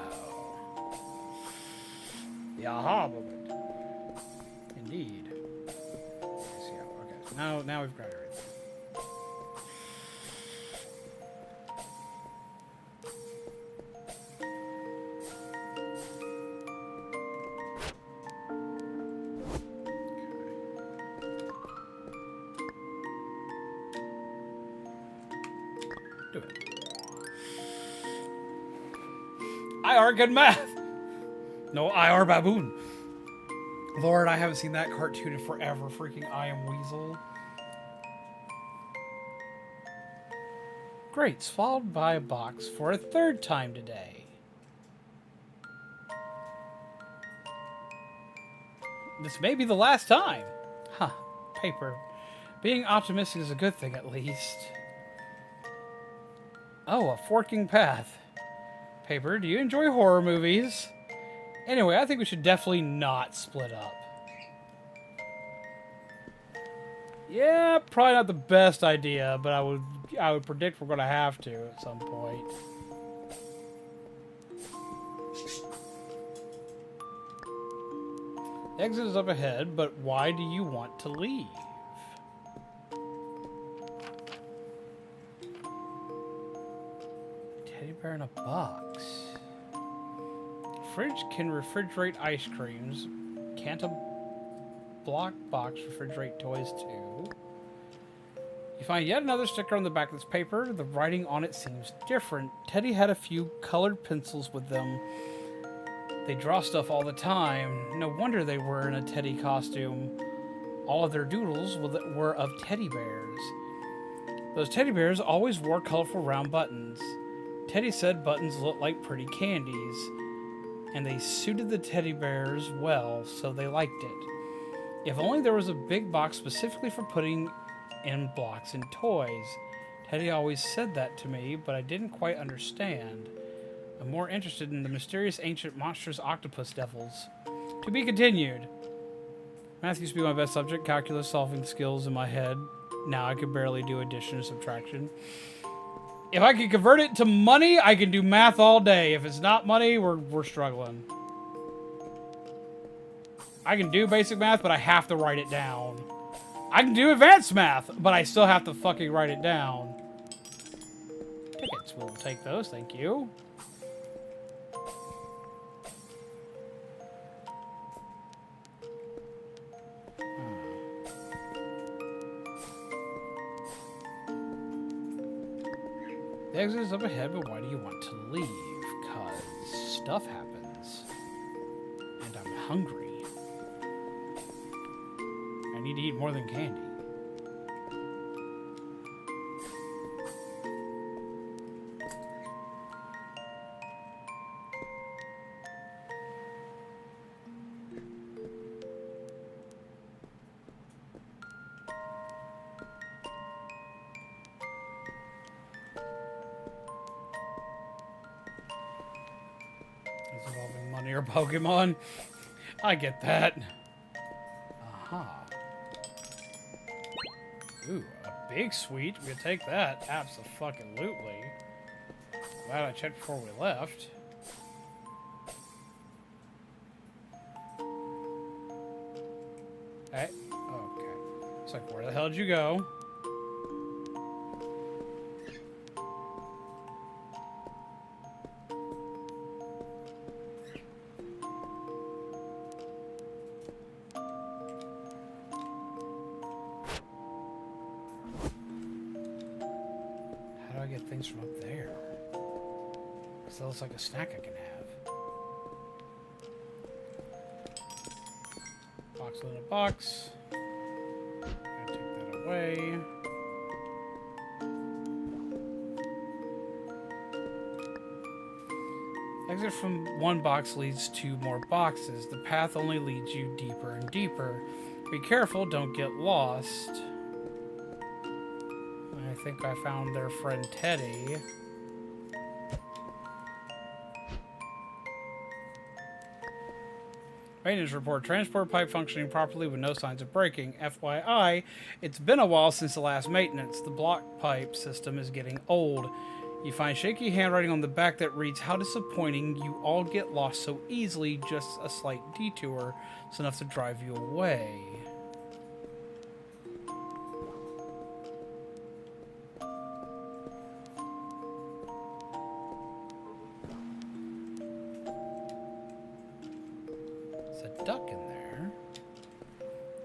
The aha moment. Indeed. Let's see how, okay, so now we've got everything. Do it. IR good math. No IR baboon. Lord, I haven't seen that cartoon in forever. Freaking I Am Weasel. Great, swallowed by a box for a 3rd time today. This may be the last time. Huh, paper. Being optimistic is a good thing, at least. Oh, a forking path. Paper, do you enjoy horror movies? Anyway, I think we should definitely not split up. Yeah, probably not the best idea, but I would predict we're gonna have to at some point. The exit is up ahead, but why do you want to leave? Teddy bear in a box. Fridge can refrigerate ice creams. Can't a block box refrigerate toys too? You find yet another sticker on the back of this paper. The writing on it seems different. Teddy had a few colored pencils with them. They draw stuff all the time. No wonder they were in a Teddy costume. All of their doodles were of teddy bears. Those teddy bears always wore colorful round buttons. Teddy said buttons looked like pretty candies, and they suited the teddy bears well, so they liked it. If only there was a big box specifically for putting in blocks and toys. Teddy always said that to me, but I didn't quite understand. I'm more interested in the mysterious ancient monstrous octopus devils. To be continued. Math used to be my best subject. Calculus solving skills in my head. Now I can barely do addition and subtraction. If I can convert it to money, I can do math all day. If it's not money, we're struggling. I can do basic math, but I have to write it down. I can do advanced math, but I still have to fucking write it down. Tickets. We'll take those, thank you. The exit is up ahead, but why do you want to leave? 'Cause stuff happens. And I'm hungry. I need to eat more than candy. Is involving money or Pokemon? I get that. Aha. Ooh, a big sweet. We could take that. Abso-fucking-lutely. Glad I checked before we left. Hey. Okay. It's like, where the hell did you go? Things from up there. This looks like a snack I can have. Box in a box. Gotta take that away. Exit from one box leads to more boxes. The path only leads you deeper and deeper. Be careful, don't get lost. I think I found their friend Teddy. Maintenance report. Transport pipe functioning properly with no signs of breaking. FYI, it's been a while since the last maintenance. The block pipe system is getting old. You find shaky handwriting on the back that reads, "How disappointing you all get lost so easily. Just a slight detour. It's enough to drive you away." Duck in there.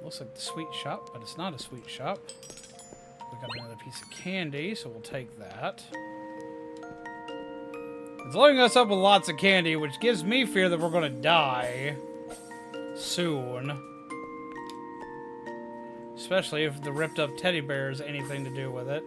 Looks like the sweet shop, but it's not a sweet shop. We got another piece of candy, so we'll take that. It's loading us up with lots of candy, which gives me fear that we're gonna die soon. Especially if the ripped up teddy bear has anything to do with it.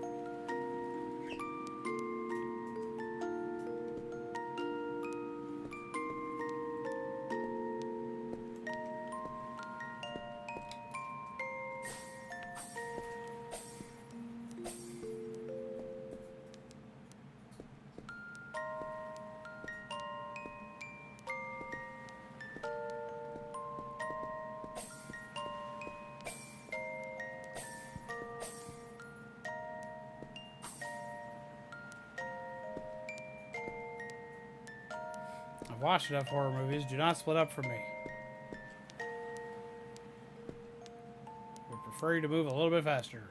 watched enough horror movies. Do not split up from me. Would prefer you to move a little bit faster.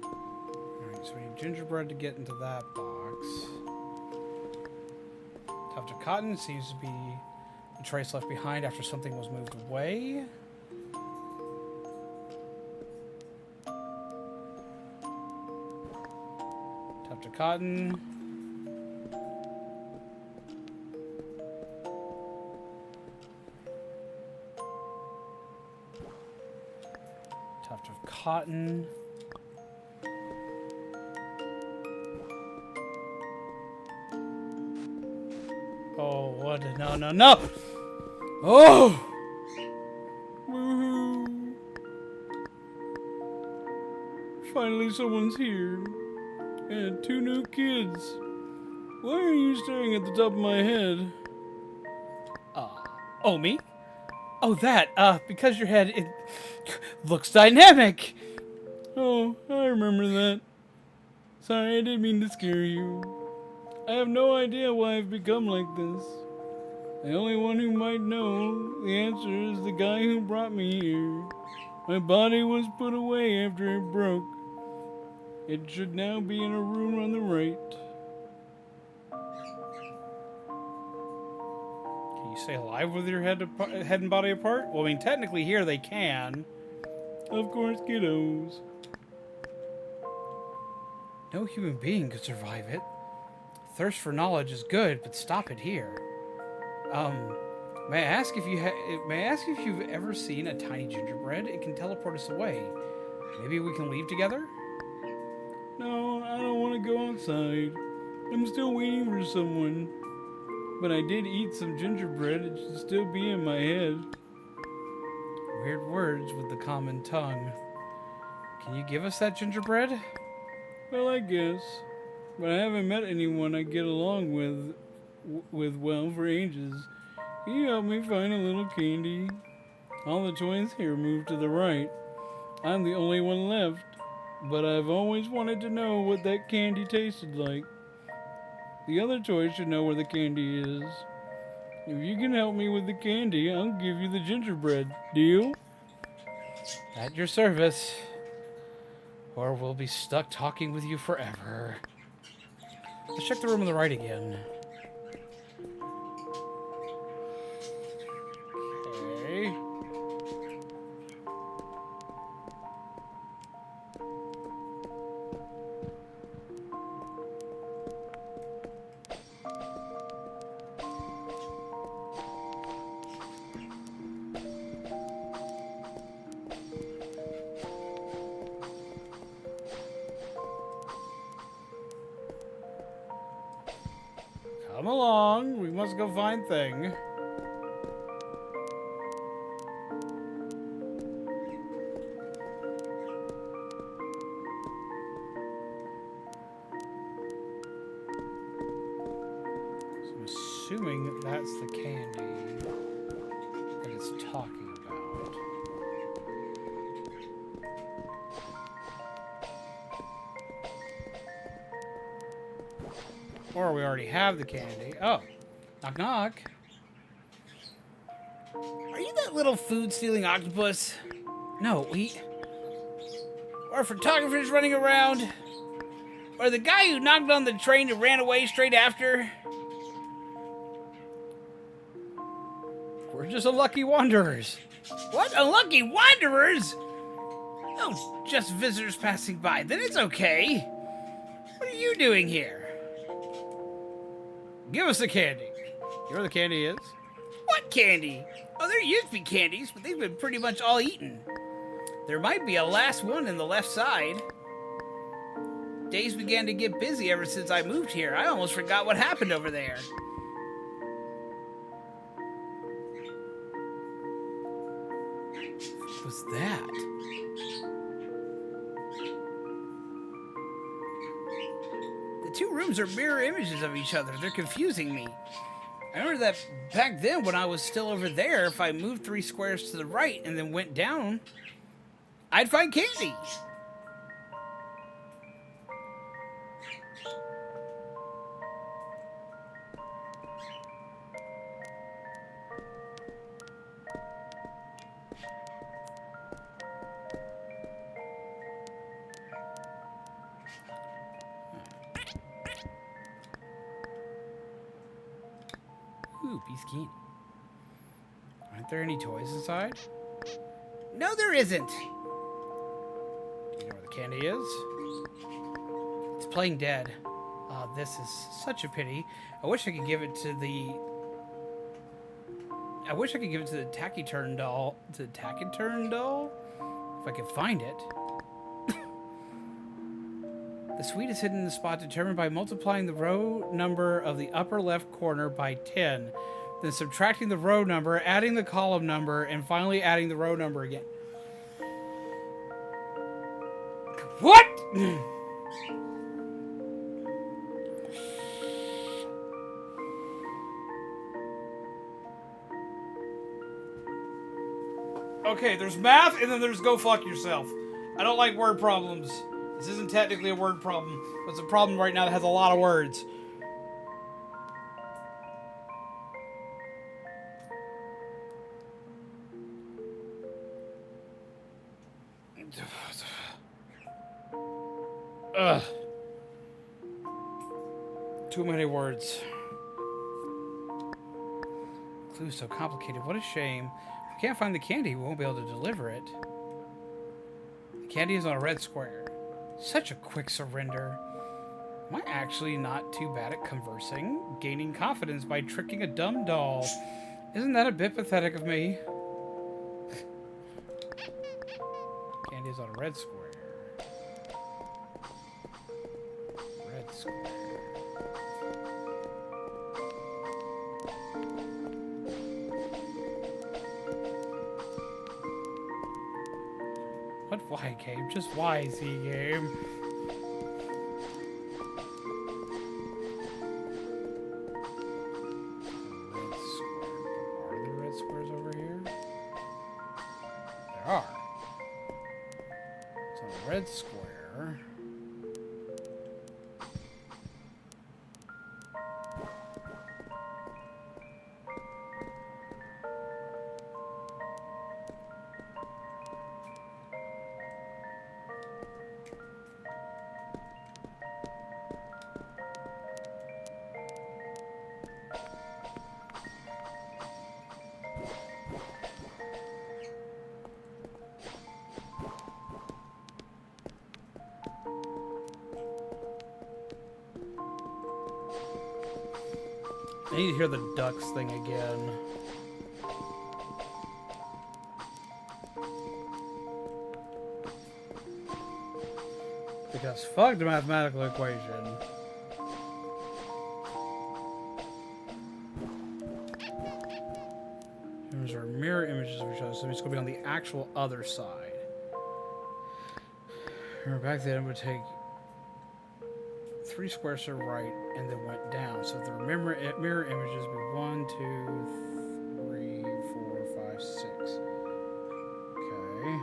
Alright, so we need gingerbread to get into that box. Tuft of cotton seems to be a trace left behind after something was moved away. Tuft of cotton. Tuft of cotton. Oh, what? No, no, no! Oh! Woohoo! Finally, someone's here. And 2 new kids. Why are you staring at the top of my head? Oh, me? Oh, that. Because your head, it looks dynamic. Oh, I remember that. Sorry, I didn't mean to scare you. I have no idea why I've become like this. The only one who might know the answer is the guy who brought me here. My body was put away after it broke. It should now be in a room on the right. Can you stay alive with your head and body apart? Well, I mean, technically here they can. Of course, kiddos. No human being could survive it. Thirst for knowledge is good, but stop it here. May I ask if you've ever seen a tiny gingerbread? It can teleport us away. Maybe we can leave together? No, I don't want to go outside. I'm still waiting for someone. But I did eat some gingerbread. It should still be in my head. Weird words with the common tongue. Can you give us that gingerbread? Well, I guess. But I haven't met anyone I get along with well for ages. Can you help me find a little candy? All the toys here moved to the right. I'm the only one left. But I've always wanted to know what that candy tasted like. The other toys should know where the candy is. If you can help me with the candy, I'll give you the gingerbread. Deal? At your service. Or we'll be stuck talking with you forever. Let's check the room on the right again. Okay. Come along, we must go find thing. So I'm assuming that's the candy that it's talking about. Or we already have the candy. Oh, knock knock. Are you that little food-stealing octopus? No, or photographers running around? Or the guy who knocked on the train and ran away straight after? We're just unlucky wanderers. What? Unlucky wanderers? Oh, just visitors passing by. Then it's okay. What are you doing here? Give us the candy. You know where the candy is? What candy? Oh, there used to be candies, but they've been pretty much all eaten. There might be a last one in the left side. Days began to get busy ever since I moved here. I almost forgot what happened over there. What was that? The two rooms are mirror images of each other. They're confusing me. I remember that back then when I was still over there, if I moved 3 squares to the right and then went down, I'd find candy. Ooh, piece of candy. Aren't there any toys inside? No, there isn't! Do you know where the candy is? It's playing dead. Ah, this is such a pity. I wish I could give it to the taciturn doll. To the taciturn doll? If I could find it. The sweet is hidden in the spot determined by multiplying the row number of the upper left corner by 10, then subtracting the row number, adding the column number, and finally adding the row number again. What? Okay, there's math, and then there's go fuck yourself. I don't like word problems. This isn't technically a word problem, but it's a problem right now that has a lot of words. Ugh. Too many words. Clue's so complicated. What a shame. If we can't find the candy, we won't be able to deliver it. The candy is on a red square. Such a quick surrender. Am I actually not too bad at conversing? Gaining confidence by tricking a dumb doll. Isn't that a bit pathetic of me? Candy is on a red square. Red square. What Y game? Just Y Z game. Red square. Are there red squares over here? There are. It's on a red square. I need to hear the ducks thing again. Because fuck the mathematical equation. There's our mirror images of each other, so it's going to be on the actual other side. Remember back then it would take 3 squares to the right and then went down. So the mirror images would be 1, 2, 3, 4, 5, 6. Okay.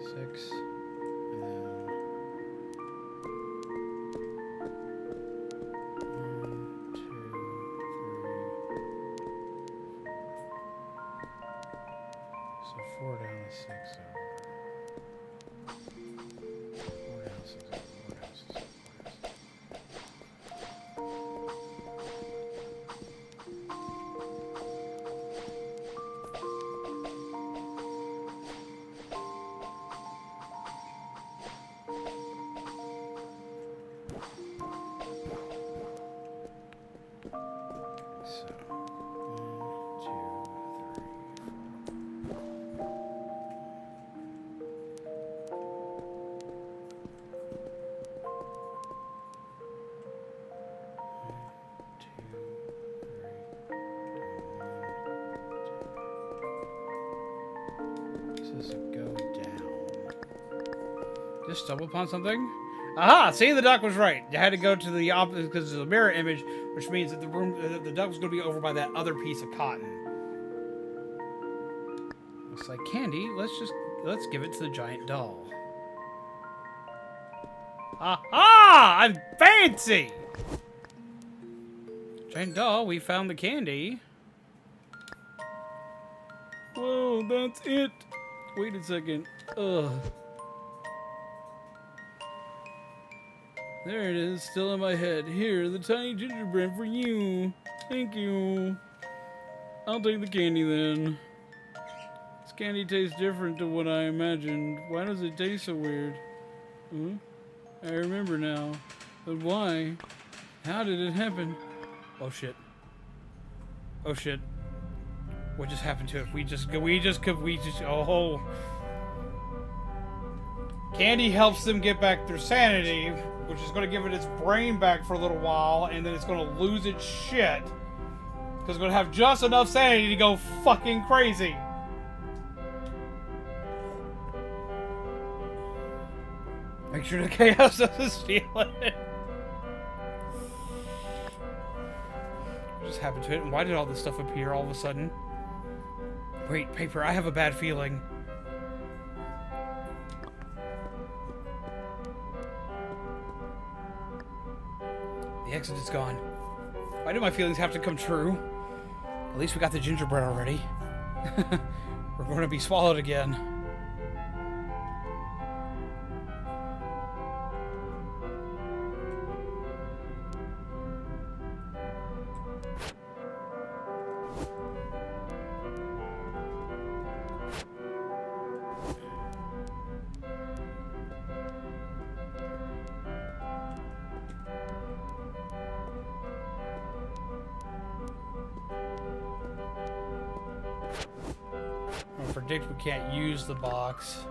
6. And then 1, 2, 3. So 4 down to 6 over. Just stumble upon something? Aha! See, the duck was right. You had to go to the opposite because it's a mirror image, which means that the duck was going to be over by that other piece of cotton. Looks like candy. Let's give it to the giant doll. Aha! I'm fancy! Giant doll, we found the candy. Whoa, that's it. Wait a second. Ugh. There it is, still in my head. Here, the tiny gingerbread for you. Thank you. I'll take the candy then. This candy tastes different to what I imagined. Why does it taste so weird? Hmm? I remember now. But why? How did it happen? Oh shit. Oh shit. What just happened to it? We just, oh. Candy helps them get back their sanity, which is going to give it its brain back for a little while, and then it's going to lose its shit. Because it's going to have just enough sanity to go fucking crazy. Make sure the chaos doesn't steal it. What just happened to it? And why did all this stuff appear all of a sudden? Wait, paper, I have a bad feeling. The exit is gone. Why do my feelings have to come true? At least we got the gingerbread already. We're going to be swallowed again. Predict we can't use the box.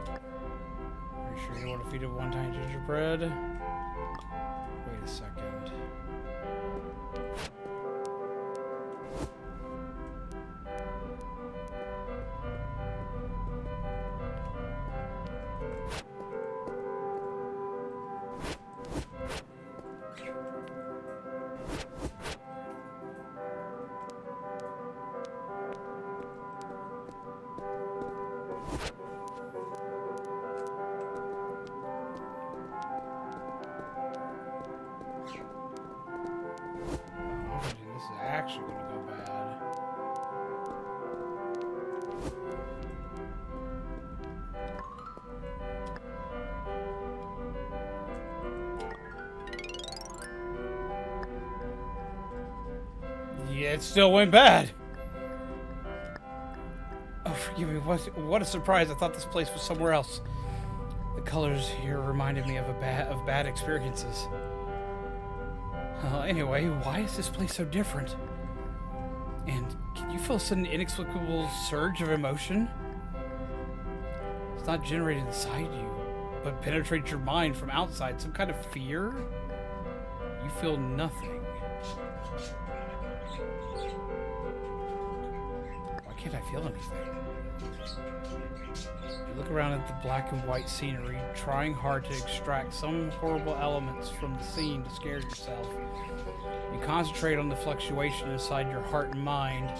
Are you sure you want to feed it one tiny gingerbread? Wait a second. Actually gonna go bad. Yeah, it still went bad. Oh, forgive me. What a surprise! I thought this place was somewhere else. The colors here reminded me of bad experiences. Anyway, why is this place so different? And can you feel a sudden inexplicable surge of emotion? It's not generated inside you, but penetrates your mind from outside. Some kind of fear? You feel nothing. Why can't I feel anything? You look around at the black and white scenery, trying hard to extract some horrible elements from the scene to scare yourself. You concentrate on the fluctuation inside your heart and mind.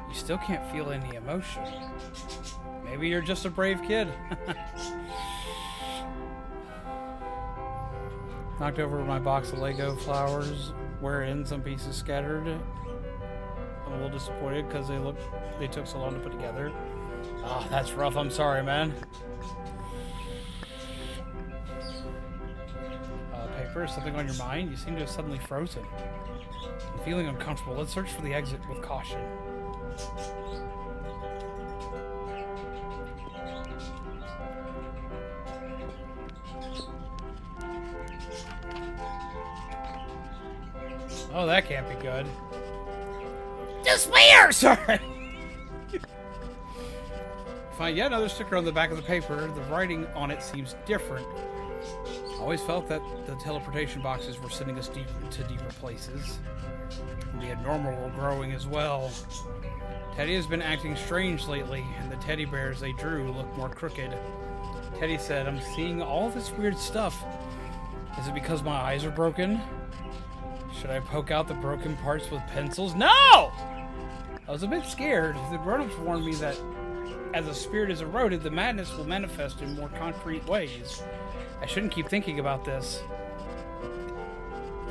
You still can't feel any emotion. Maybe you're just a brave kid. Knocked over my box of Lego flowers, wherein some pieces scattered. I'm a little disappointed because they took so long to put together. Ah, oh, that's rough. I'm sorry, man. Paper, something on your mind? You seem to have suddenly frozen. I'm feeling uncomfortable. Let's search for the exit with caution. Oh, that can't be good. Despair! Sorry. Find yet another sticker on the back of the paper. The writing on it seems different. I always felt that the teleportation boxes were sending us to deeper places. And the abnormal were growing as well. Teddy has been acting strange lately, and the teddy bears they drew look more crooked. Teddy said, I'm seeing all this weird stuff. Is it because my eyes are broken? Should I poke out the broken parts with pencils? No! I was a bit scared. The grown-ups warned me that as a spirit is eroded, the madness will manifest in more concrete ways. I shouldn't keep thinking about this.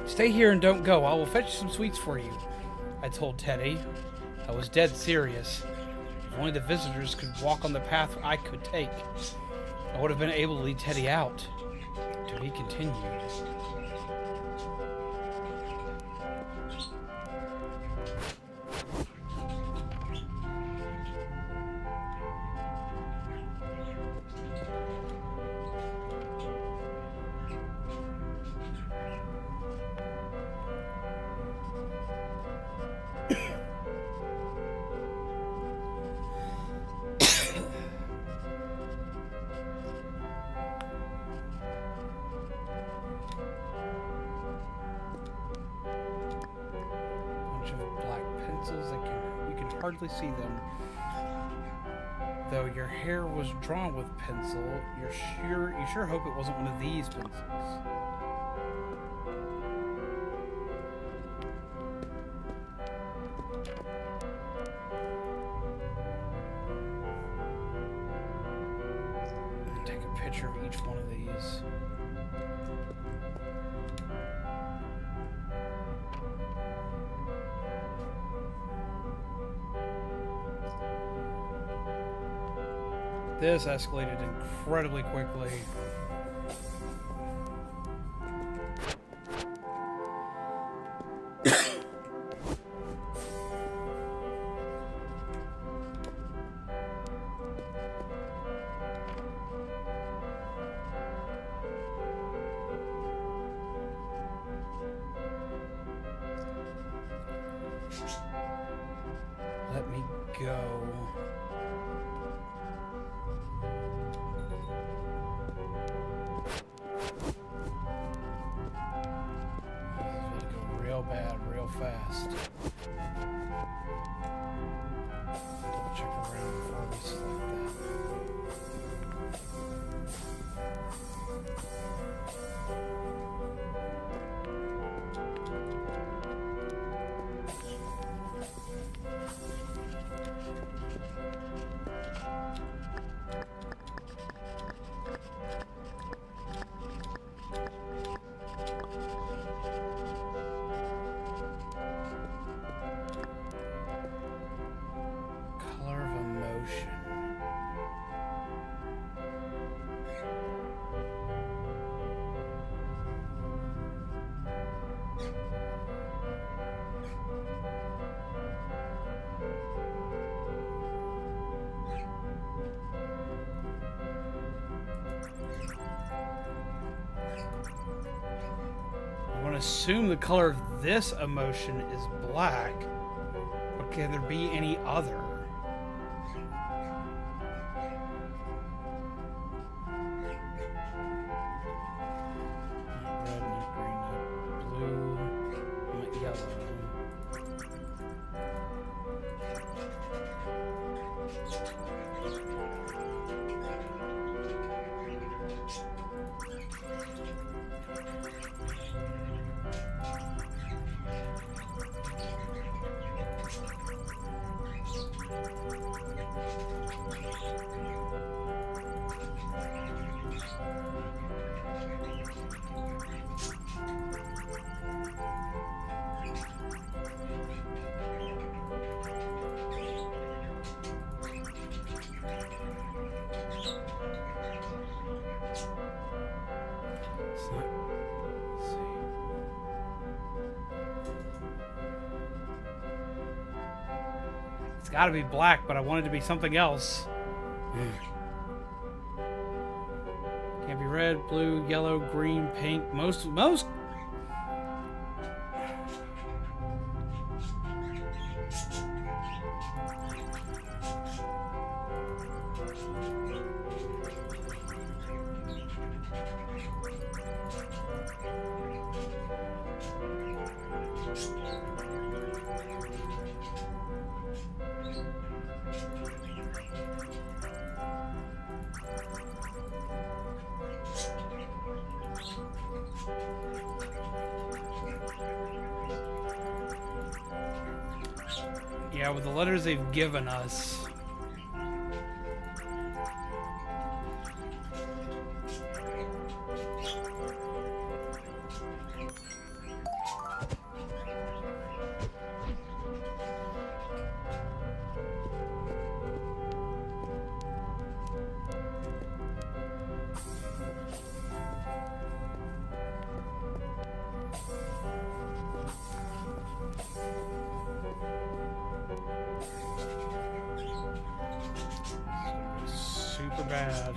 Stay here and don't go. I will fetch some sweets for you, I told Teddy. I was dead serious. If only the visitors could walk on the path I could take, I would have been able to lead Teddy out. To be continued. Hardly see them. Though your hair was drawn with pencil, you sure hope it wasn't one of these pencils. Take a picture of each one of these. This escalated incredibly quickly. Let me go. Bad real fast. Double check around before we select that. I want to assume the color of this emotion is black, but can there be any other? Not red, not green, not blue, not yellow. It's got to be black, but I want it to be something else. Can't be red, blue, yellow, green, pink. Most. Yeah, with the letters they've given us. bad.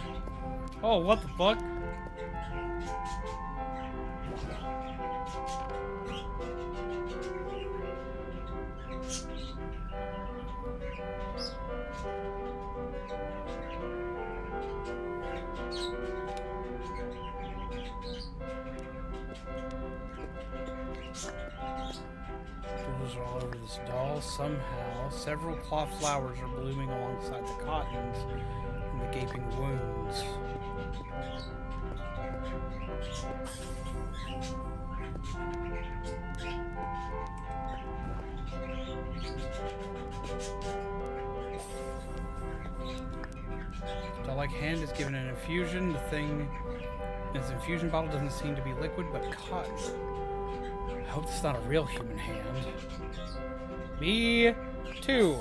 Oh, what the fuck? Doodles are all over this doll. Somehow, several cloth flowers are blooming alongside the cottons and the gaping wounds. Doll-like hand is given an infusion. The thing in its infusion bottle doesn't seem to be liquid, but cotton. I hope it's not a real human hand. Me too.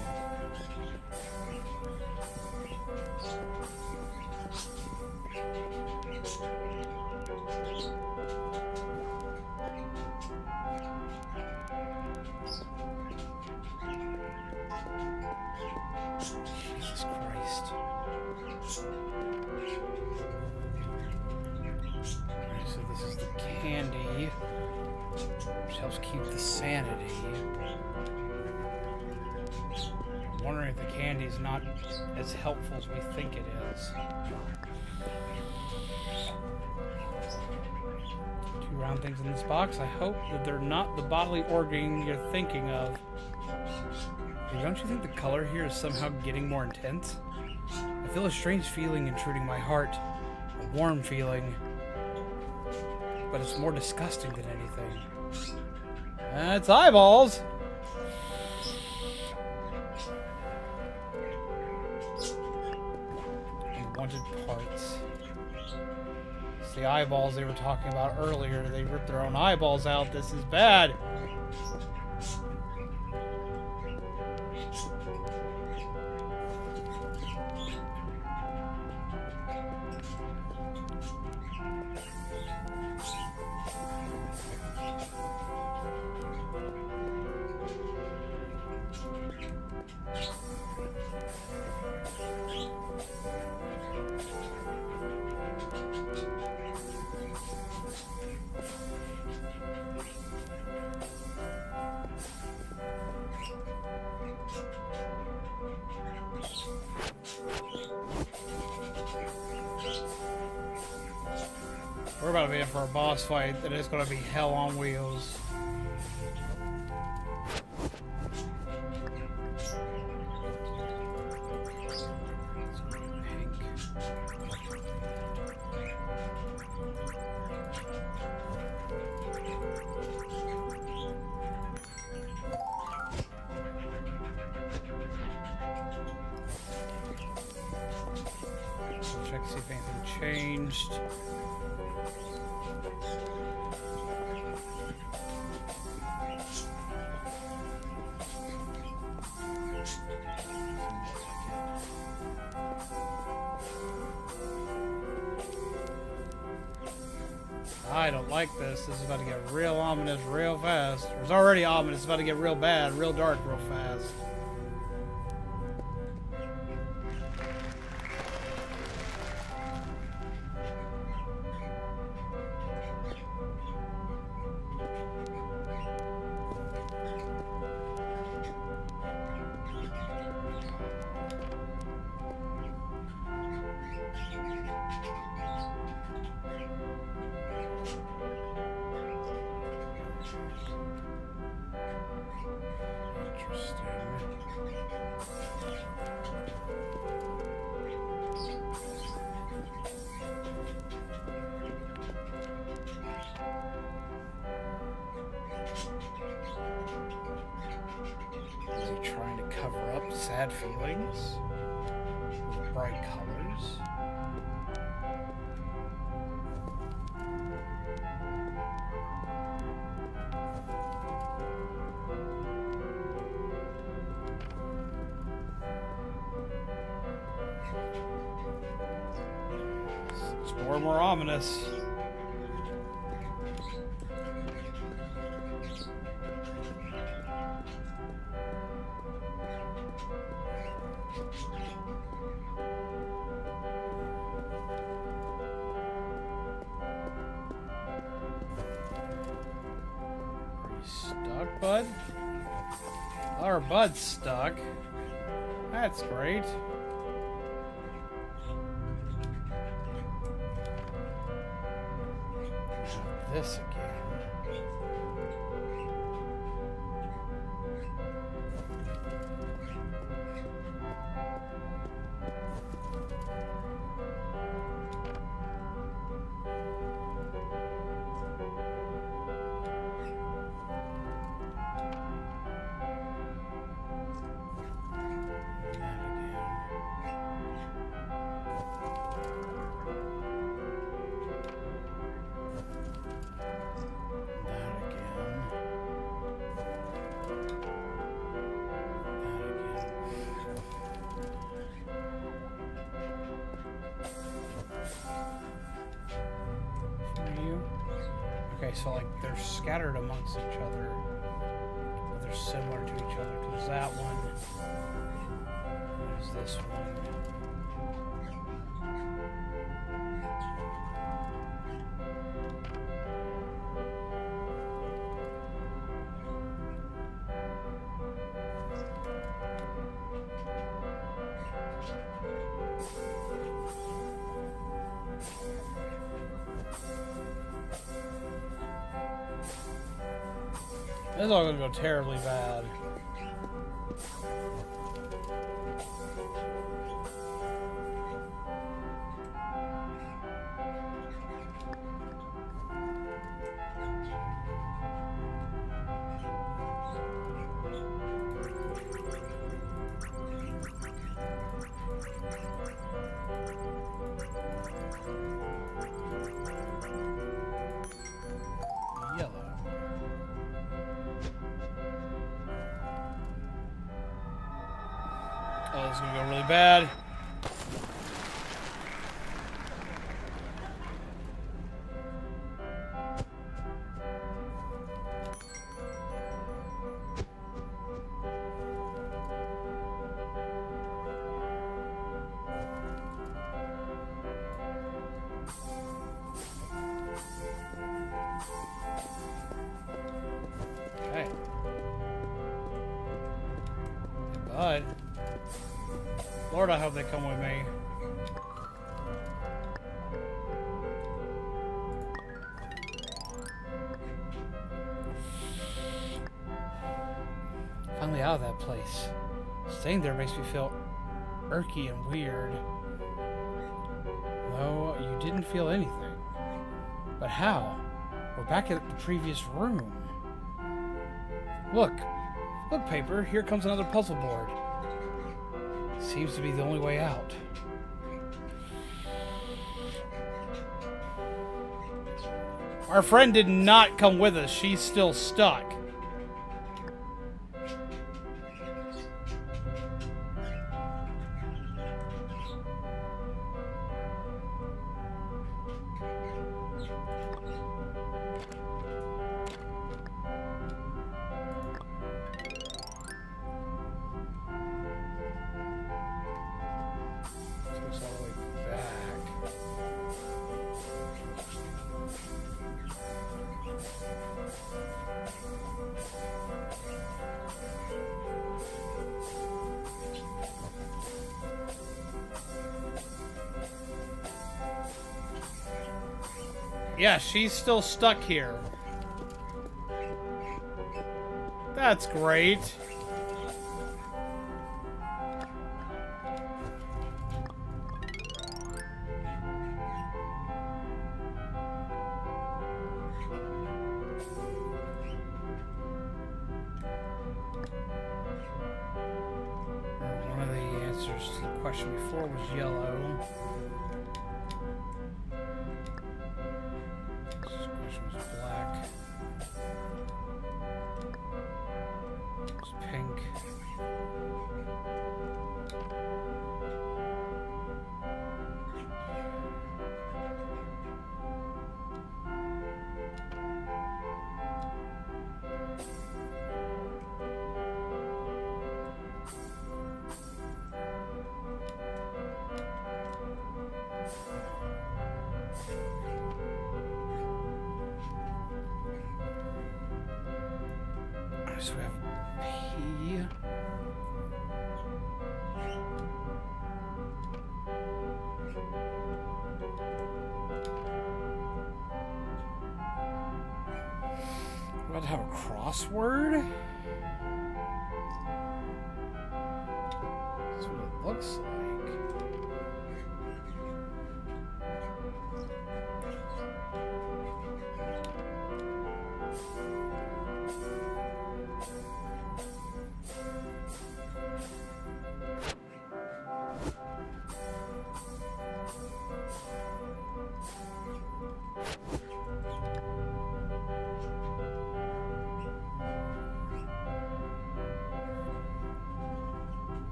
Jesus Christ. Okay, so this is the candy, which helps keep the sanity. I'm wondering if the candy is not as helpful as we think it is. Two round things in this box. I hope that they're not the bodily organ you're thinking of. Don't you think the color here is somehow getting more intense? I feel a strange feeling intruding my heart. A warm feeling. But it's more disgusting than anything. It's eyeballs. Unwanted parts. It's the eyeballs they were talking about earlier. They ripped their own eyeballs out. This is bad. We're about to be in for a boss fight that is going to be hell on wheels. Check to see if anything changed. I don't like this. This is about to get real ominous real fast. It's already ominous. It's about to get real bad, real dark real fast. Is he trying to cover up sad feelings with bright colors? It's more and more ominous. bud? Our bud's stuck. That's great. This again. Okay, so like they're scattered amongst each other, but they're similar to each other. There's that one. There's this one. This is all gonna go terribly bad. Oh, this is gonna go really bad. Okay. But Lord, I hope they come with me. Finally out of that place. Staying there makes me feel irky and weird. No, you didn't feel anything. But how? We're back at the previous room. Look, paper, here comes another puzzle board. Seems to be the only way out. Our friend did not come with us. She's still stuck. Yeah, she's still stuck here. That's great. One of the answers to the question before was yellow. So we have P. We about to have a crossword? That's what it looks like.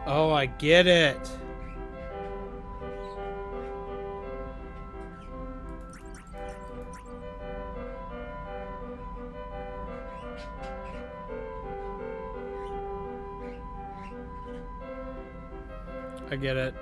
Oh, I get it. I get it.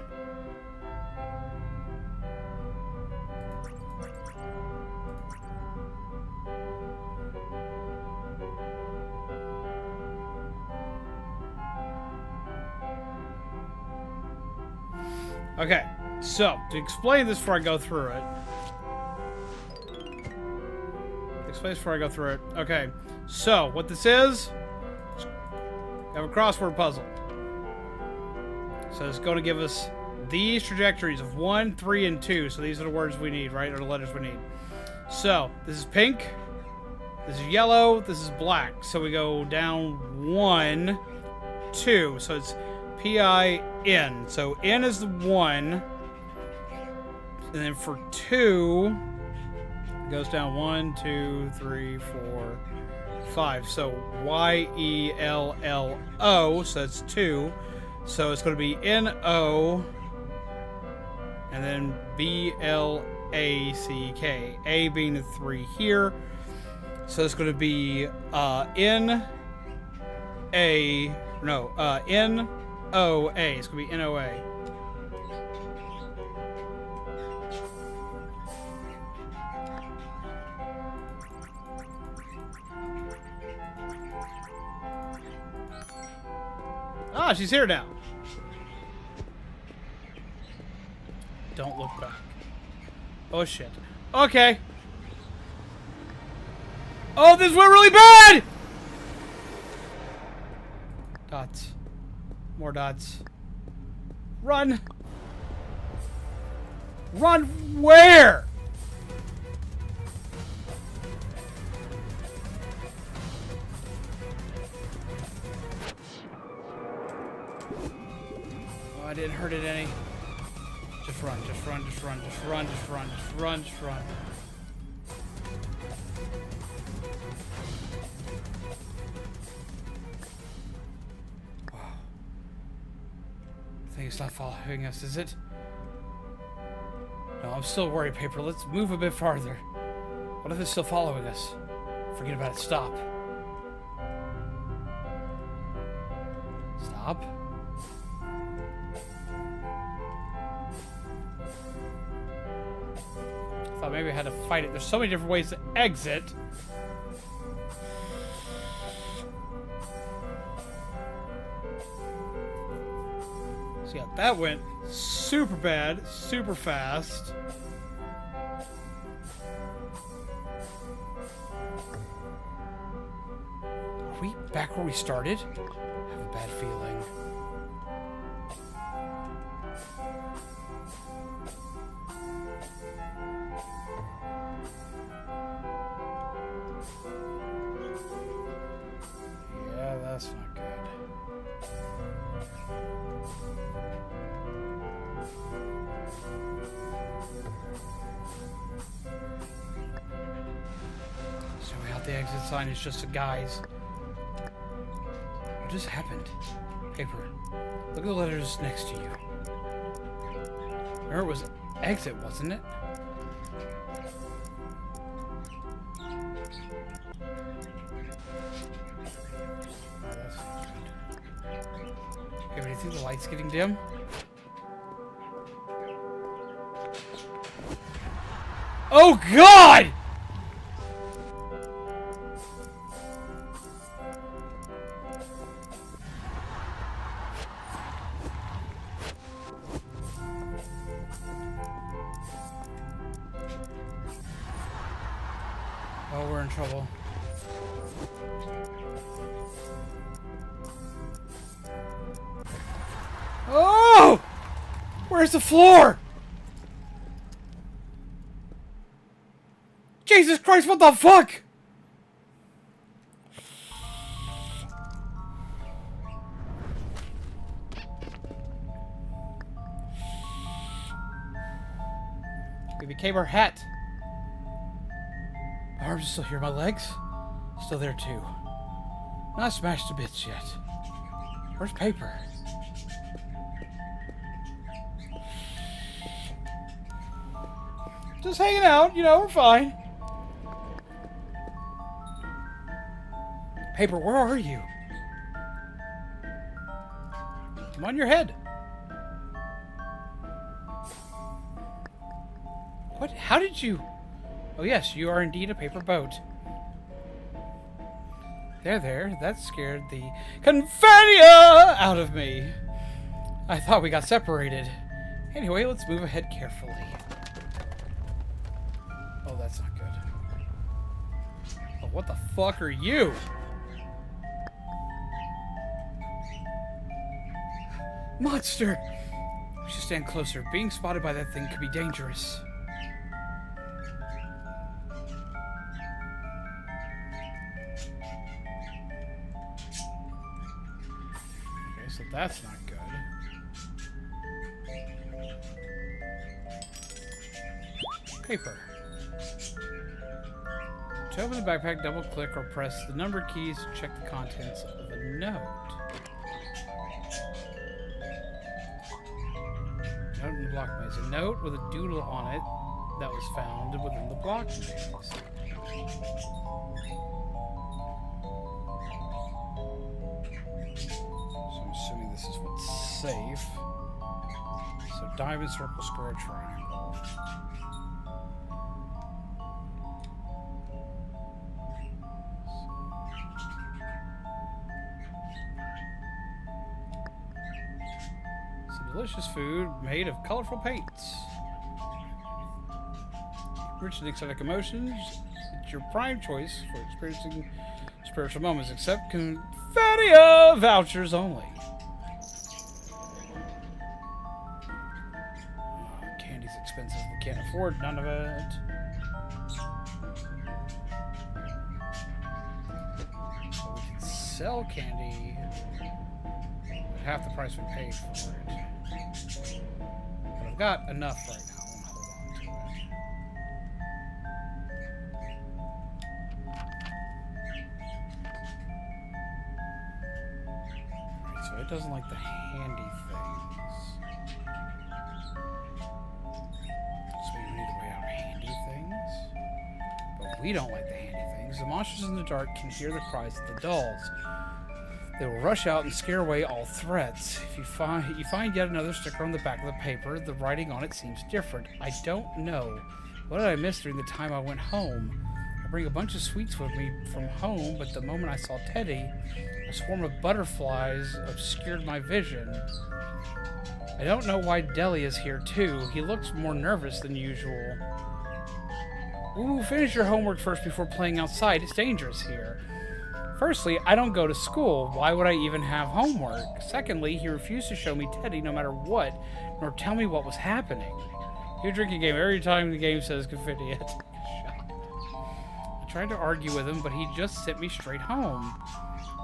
Okay, so to explain this before I go through it. Okay, so what this is, I have a crossword puzzle. So it's going to give us these trajectories of 1, 3, and 2. So these are the words we need, right? Or the letters we need. So this is pink. This is yellow. This is black. So we go down 1, 2. So it's P-I-N. So N is the 1. And then for 2, it goes down 1, 2, 3, 4, 5. So Y-E-L-L-O. So that's 2. So it's going to be N-O and then B-L-A-C-K. A being the 3 here. So it's going to be N-O-A. It's going to be N-O-A. Ah, she's here now. Don't look back. Oh, shit. Okay. Oh, this went really bad! Dots. More dots. Run! Run where? Oh, I didn't hurt it any. Just run, just run, just run, just run, just run, just run, just run. Wow. I think it's not following us, is it? No, I'm still worried, Paper. Let's move a bit farther. What if it's still following us? Forget about it. Stop. Stop. Thought maybe I had to fight it. There's so many different ways to exit. So yeah, that went super bad, super fast. Are we back where we started? I have a bad feeling. Yeah, that's not good. So out the exit sign is just a guy's. What just happened? Paper. Look at the letters next to you. Remember, it was exit, wasn't it? Oh, that's not good. Hey, do you think the light's getting dim? Oh God! Oh, we're in trouble. Oh! Where's the floor? Jesus Christ, what the fuck? We became our hat. My arms are still here. My legs? Still there too. Not smashed to bits yet. Where's paper? Just hanging out, you know, we're fine. Paper, where are you? I'm on your head. What? How did you... Oh yes, you are indeed a paper boat. There. That scared the confetti out of me. I thought we got separated. Anyway, let's move ahead carefully. Oh, that's not good. Oh, what the fuck are you? Monster! We should stand closer. Being spotted by that thing could be dangerous. Okay, so that's not good. Paper. To open the backpack, double click or press the number keys to check the contents of a note. Note in the block maze. A note with a doodle on it that was found within the block maze. So I'm assuming this is what's safe. So diamond, circle, square, triangle. Delicious food made of colorful paints. Rich and exotic emotions. It's your prime choice for experiencing spiritual moments, except confetti vouchers only. Oh, candy's expensive. We can't afford none of it. So we can sell candy at half the price we paid for it. But I've got enough right now. I'm gonna hold on to it. Alright, so it doesn't like the handy things. So we don't need to weigh out handy things. But we don't like the handy things. The monsters in the dark can hear the cries of the dolls. They will rush out and scare away all threats. If you find yet another sticker on the back of the paper, the writing on it seems different. I don't know. What did I miss during the time I went home? I bring a bunch of sweets with me from home, but the moment I saw Teddy, a swarm of butterflies obscured my vision. I don't know why Deli is here too. He looks more nervous than usual. Ooh, finish your homework first before playing outside. It's dangerous here. Firstly, I don't go to school. Why would I even have homework? Secondly, he refused to show me Teddy no matter what, nor tell me what was happening. You drink a game every time the game says confetti. I tried to argue with him, but he just sent me straight home.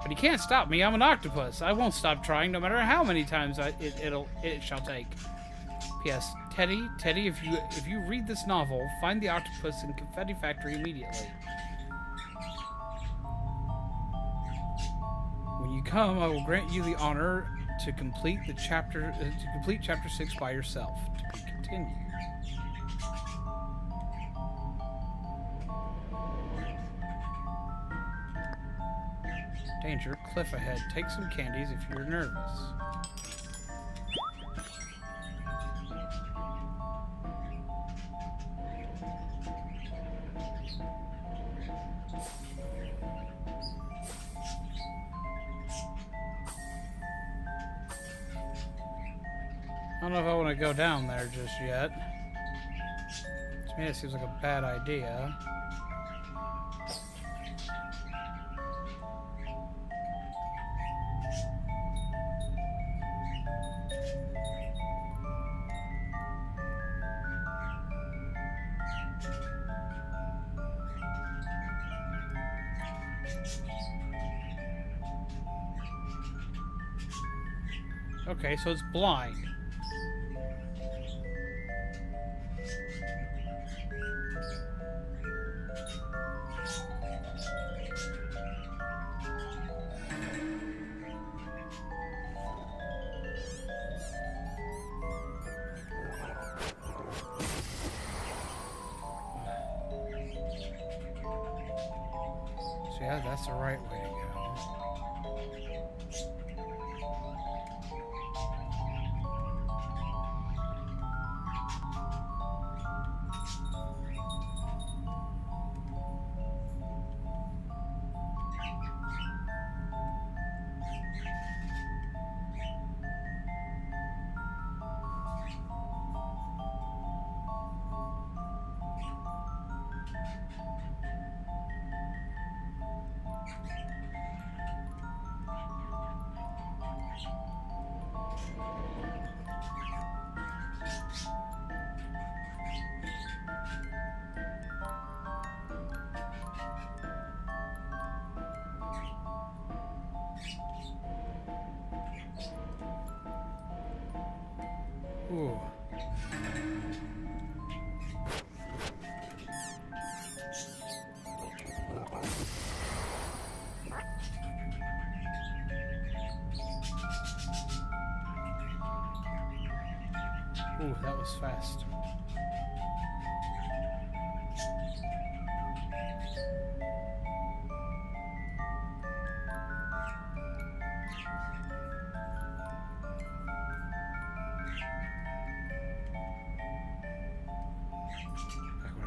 But he can't stop me. I'm an octopus. I won't stop trying, no matter how many times it shall take. P.S. Teddy, if you read this novel, find the octopus in Confetti Factory immediately. When you come, I will grant you the honor to complete the chapter chapter 6 by yourself. To be continued. Danger, cliff ahead. Take some candies if you're nervous. I don't know if I want to go down there just yet. To me, it seems like a bad idea. Okay, so it's blind. So yeah, that's the right way to go. Ooh. Ooh, that was fast.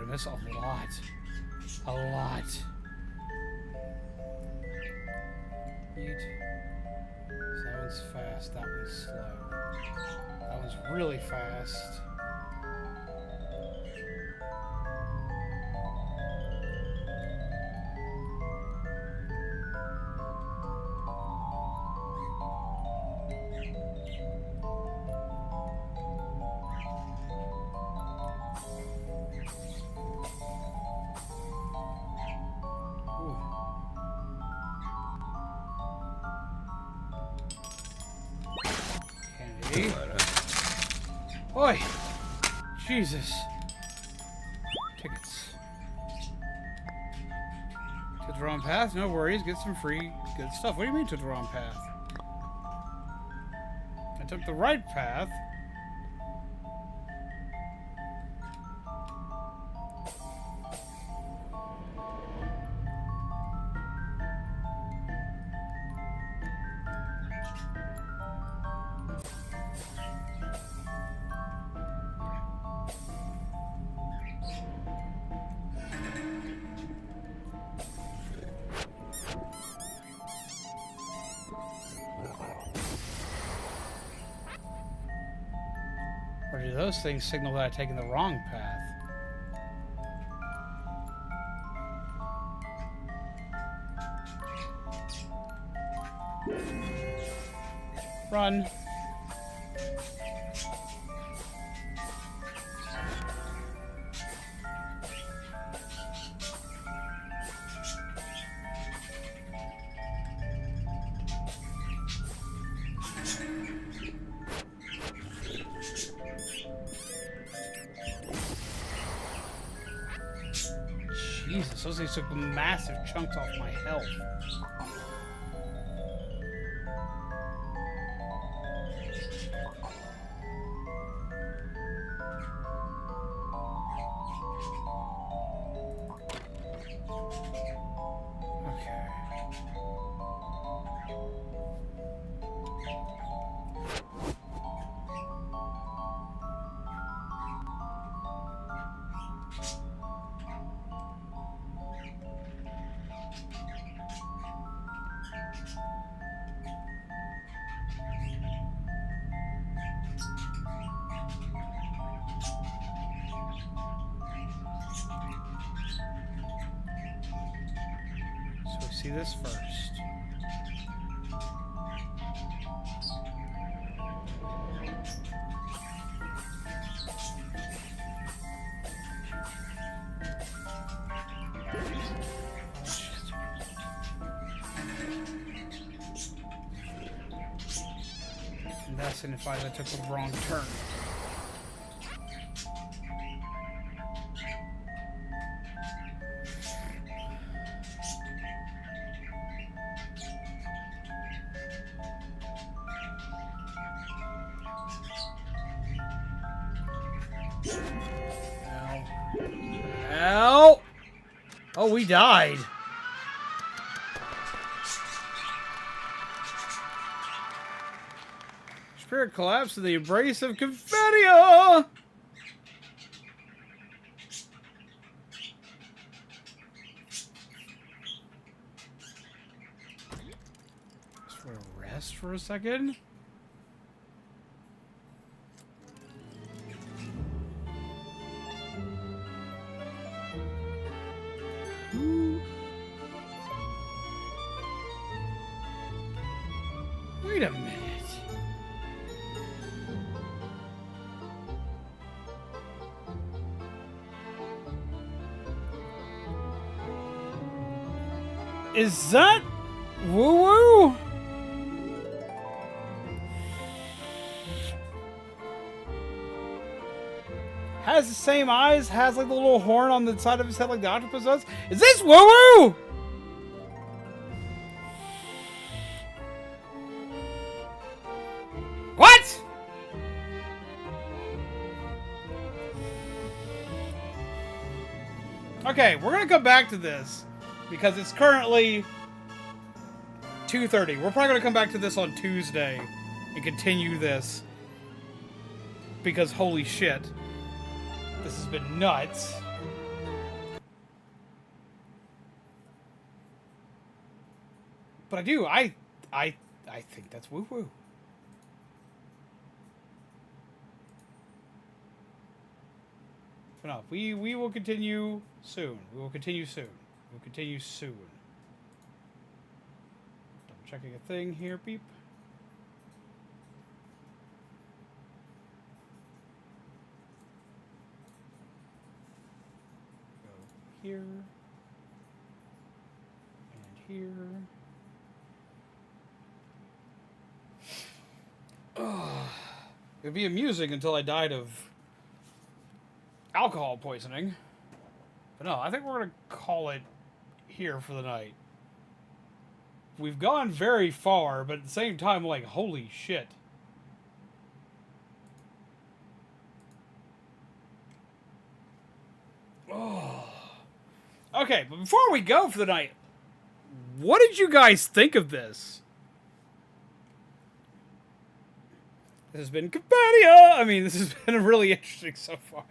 That's a lot. A lot. Eat. So that one's fast, that one's slow. That one's really fast. Oi! Jesus. Tickets. Took the wrong path? No worries. Get some free good stuff. What do you mean took the wrong path? I took the right path. Or do those things signal that I've taken the wrong path? Run. Jesus, those things took massive chunks off my health. So we see this first. And that signifies I took the wrong turn. Ow! Oh, we died. Spirit collapsed in the embrace of Confetia! Just for a rest for a second. Wait a minute. Is that woo-woo? Has the same eyes, has like the little horn on the side of his head like the octopus does? Is this woo-woo? What? Okay, we're gonna come back to this because it's currently 2:30. We're probably gonna come back to this on Tuesday and continue this because holy shit, this has been nuts. But I think that's woo-woo. But no, we will continue soon. We will continue soon. We'll continue soon. I'm checking a thing here, beep. Go here. And here. Oh, it'd be amusing until I died of alcohol poisoning. But no, I think we're going to call it here for the night. We've gone very far, but at the same time, like, holy shit. Oh. Okay, but before we go for the night, what did you guys think of this? This has been Compendia! I mean, this has been really interesting so far.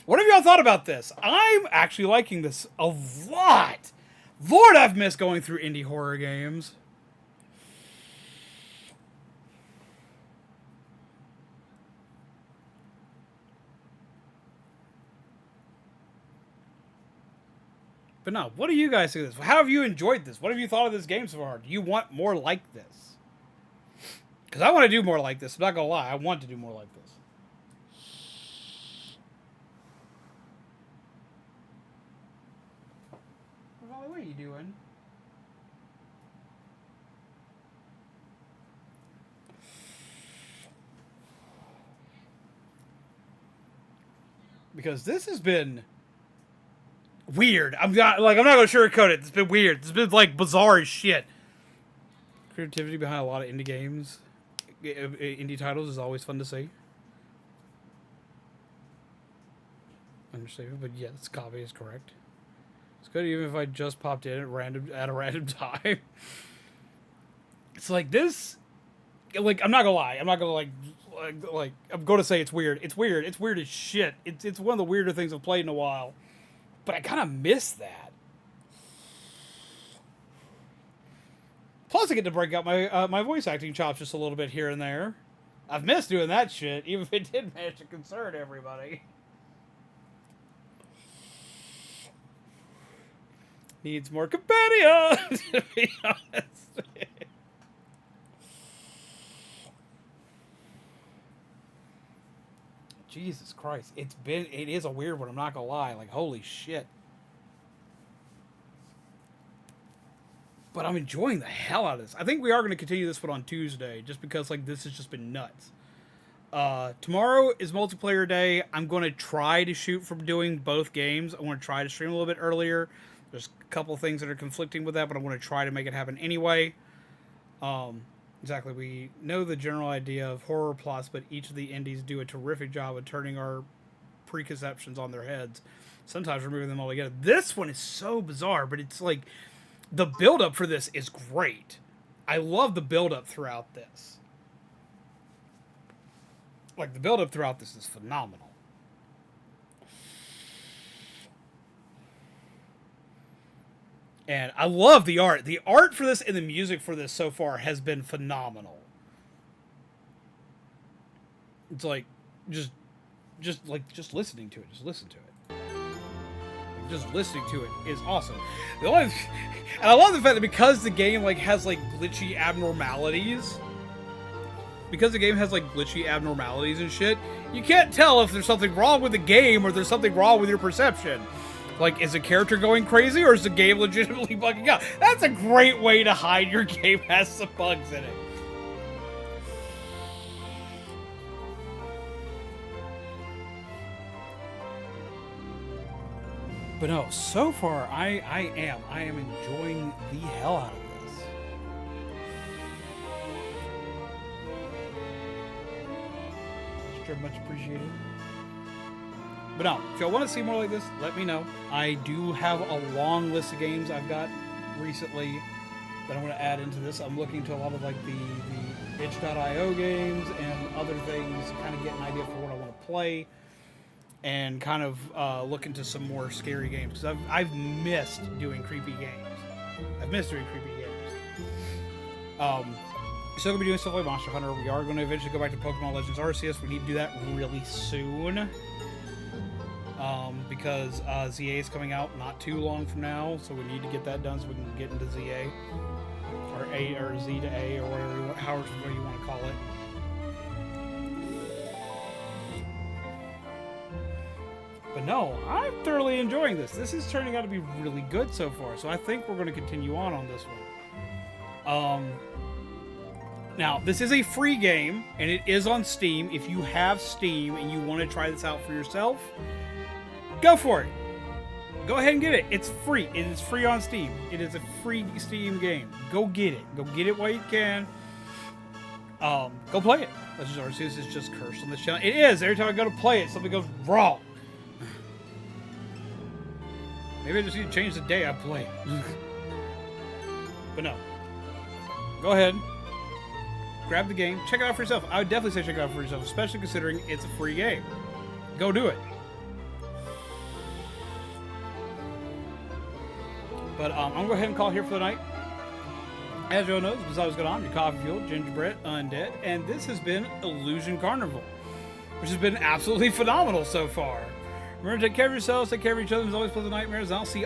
What have y'all thought about this? I'm actually liking this a lot. Lord, I've missed going through indie horror games. But no, what do you guys think of this? How have you enjoyed this? What have you thought of this game so far? Do you want more like this? Because I want to do more like this. I'm not going to lie. I want to do more like this. What are you doing? Because this has been weird. I'm not going to sugarcoat it. It's been weird. It's been like bizarre as shit. Creativity behind a lot of indie games, indie titles is always fun to see. Understatement, but yes, copy is correct. It's good even if I just popped in at a random time. It's like this. Like, I'm not gonna lie. I'm not gonna like. I'm gonna say it's weird. It's weird. It's weird as shit. It's one of the weirder things I've played in a while. But I kind of miss that. Plus, I get to break out my my voice acting chops just a little bit here and there. I've missed doing that shit, even if it did manage to concern everybody. Needs more compendia, to be honest. Jesus Christ. It is a weird one, I'm not gonna lie. Like, holy shit. But I'm enjoying the hell out of this. I think we are going to continue this one on Tuesday, just because, like, this has just been nuts. Tomorrow is multiplayer day. I'm going to try to shoot from doing both games. I want to try to stream a little bit earlier. There's a couple things that are conflicting with that, but I want to try to make it happen anyway. Exactly. We know the general idea of horror plots, but each of the indies do a terrific job of turning our preconceptions on their heads, sometimes removing them altogether. This one is so bizarre, but it's like the build-up for this is great. I love the build-up throughout this. Like, the build-up throughout this is phenomenal. And I love the art. The art for this and the music for this so far has been phenomenal. It's like, just listening to it. Just listen to it. Just listening to it is awesome. And I love the fact that because the game like has like glitchy abnormalities, and shit, you can't tell if there's something wrong with the game or there's something wrong with your perception. Like, is a character going crazy or is the game legitimately bugging out? That's a great way to hide your game has some bugs in it. But no, so far, I am enjoying the hell out of this. Sure, much appreciated. But no, if y'all want to see more like this, let me know. I do have a long list of games I've got recently that I'm going to add into this. I'm looking to a lot of like the itch.io games and other things, kind of get an idea for what I want to play. And kind of look into some more scary games. Because I've missed doing creepy games. Still going to be doing stuff like Monster Hunter. We are going to eventually go back to Pokemon Legends Arceus. We need to do that really soon. Because ZA is coming out not too long from now. So we need to get that done so we can get into ZA. Or A or Z to A or whatever, however you want to call it. But no, I'm thoroughly enjoying this. This is turning out to be really good so far. So I think we're going to continue on this one. Now, this is a free game, and it is on Steam. If you have Steam and you want to try this out for yourself, go for it. Go ahead and get it. It's free. It is free on Steam. It is a free Steam game. Go get it. Go get it while you can. Go play it. Legends Arceus is just cursed on this channel. It is. Every time I go to play it, something goes wrong. Maybe I just need to change the day I play. But no. Go ahead. Grab the game. Check it out for yourself. I would definitely say check it out for yourself, especially considering it's a free game. Go do it. But I'm going to go ahead and call it here for the night. As you all know, this is always going on. Your coffee fuel, gingerbread, undead. And this has been Illusion Carnival, which has been absolutely phenomenal so far. Remember to take care of yourselves, take care of each other. There's always pleasant nightmares, and I'll see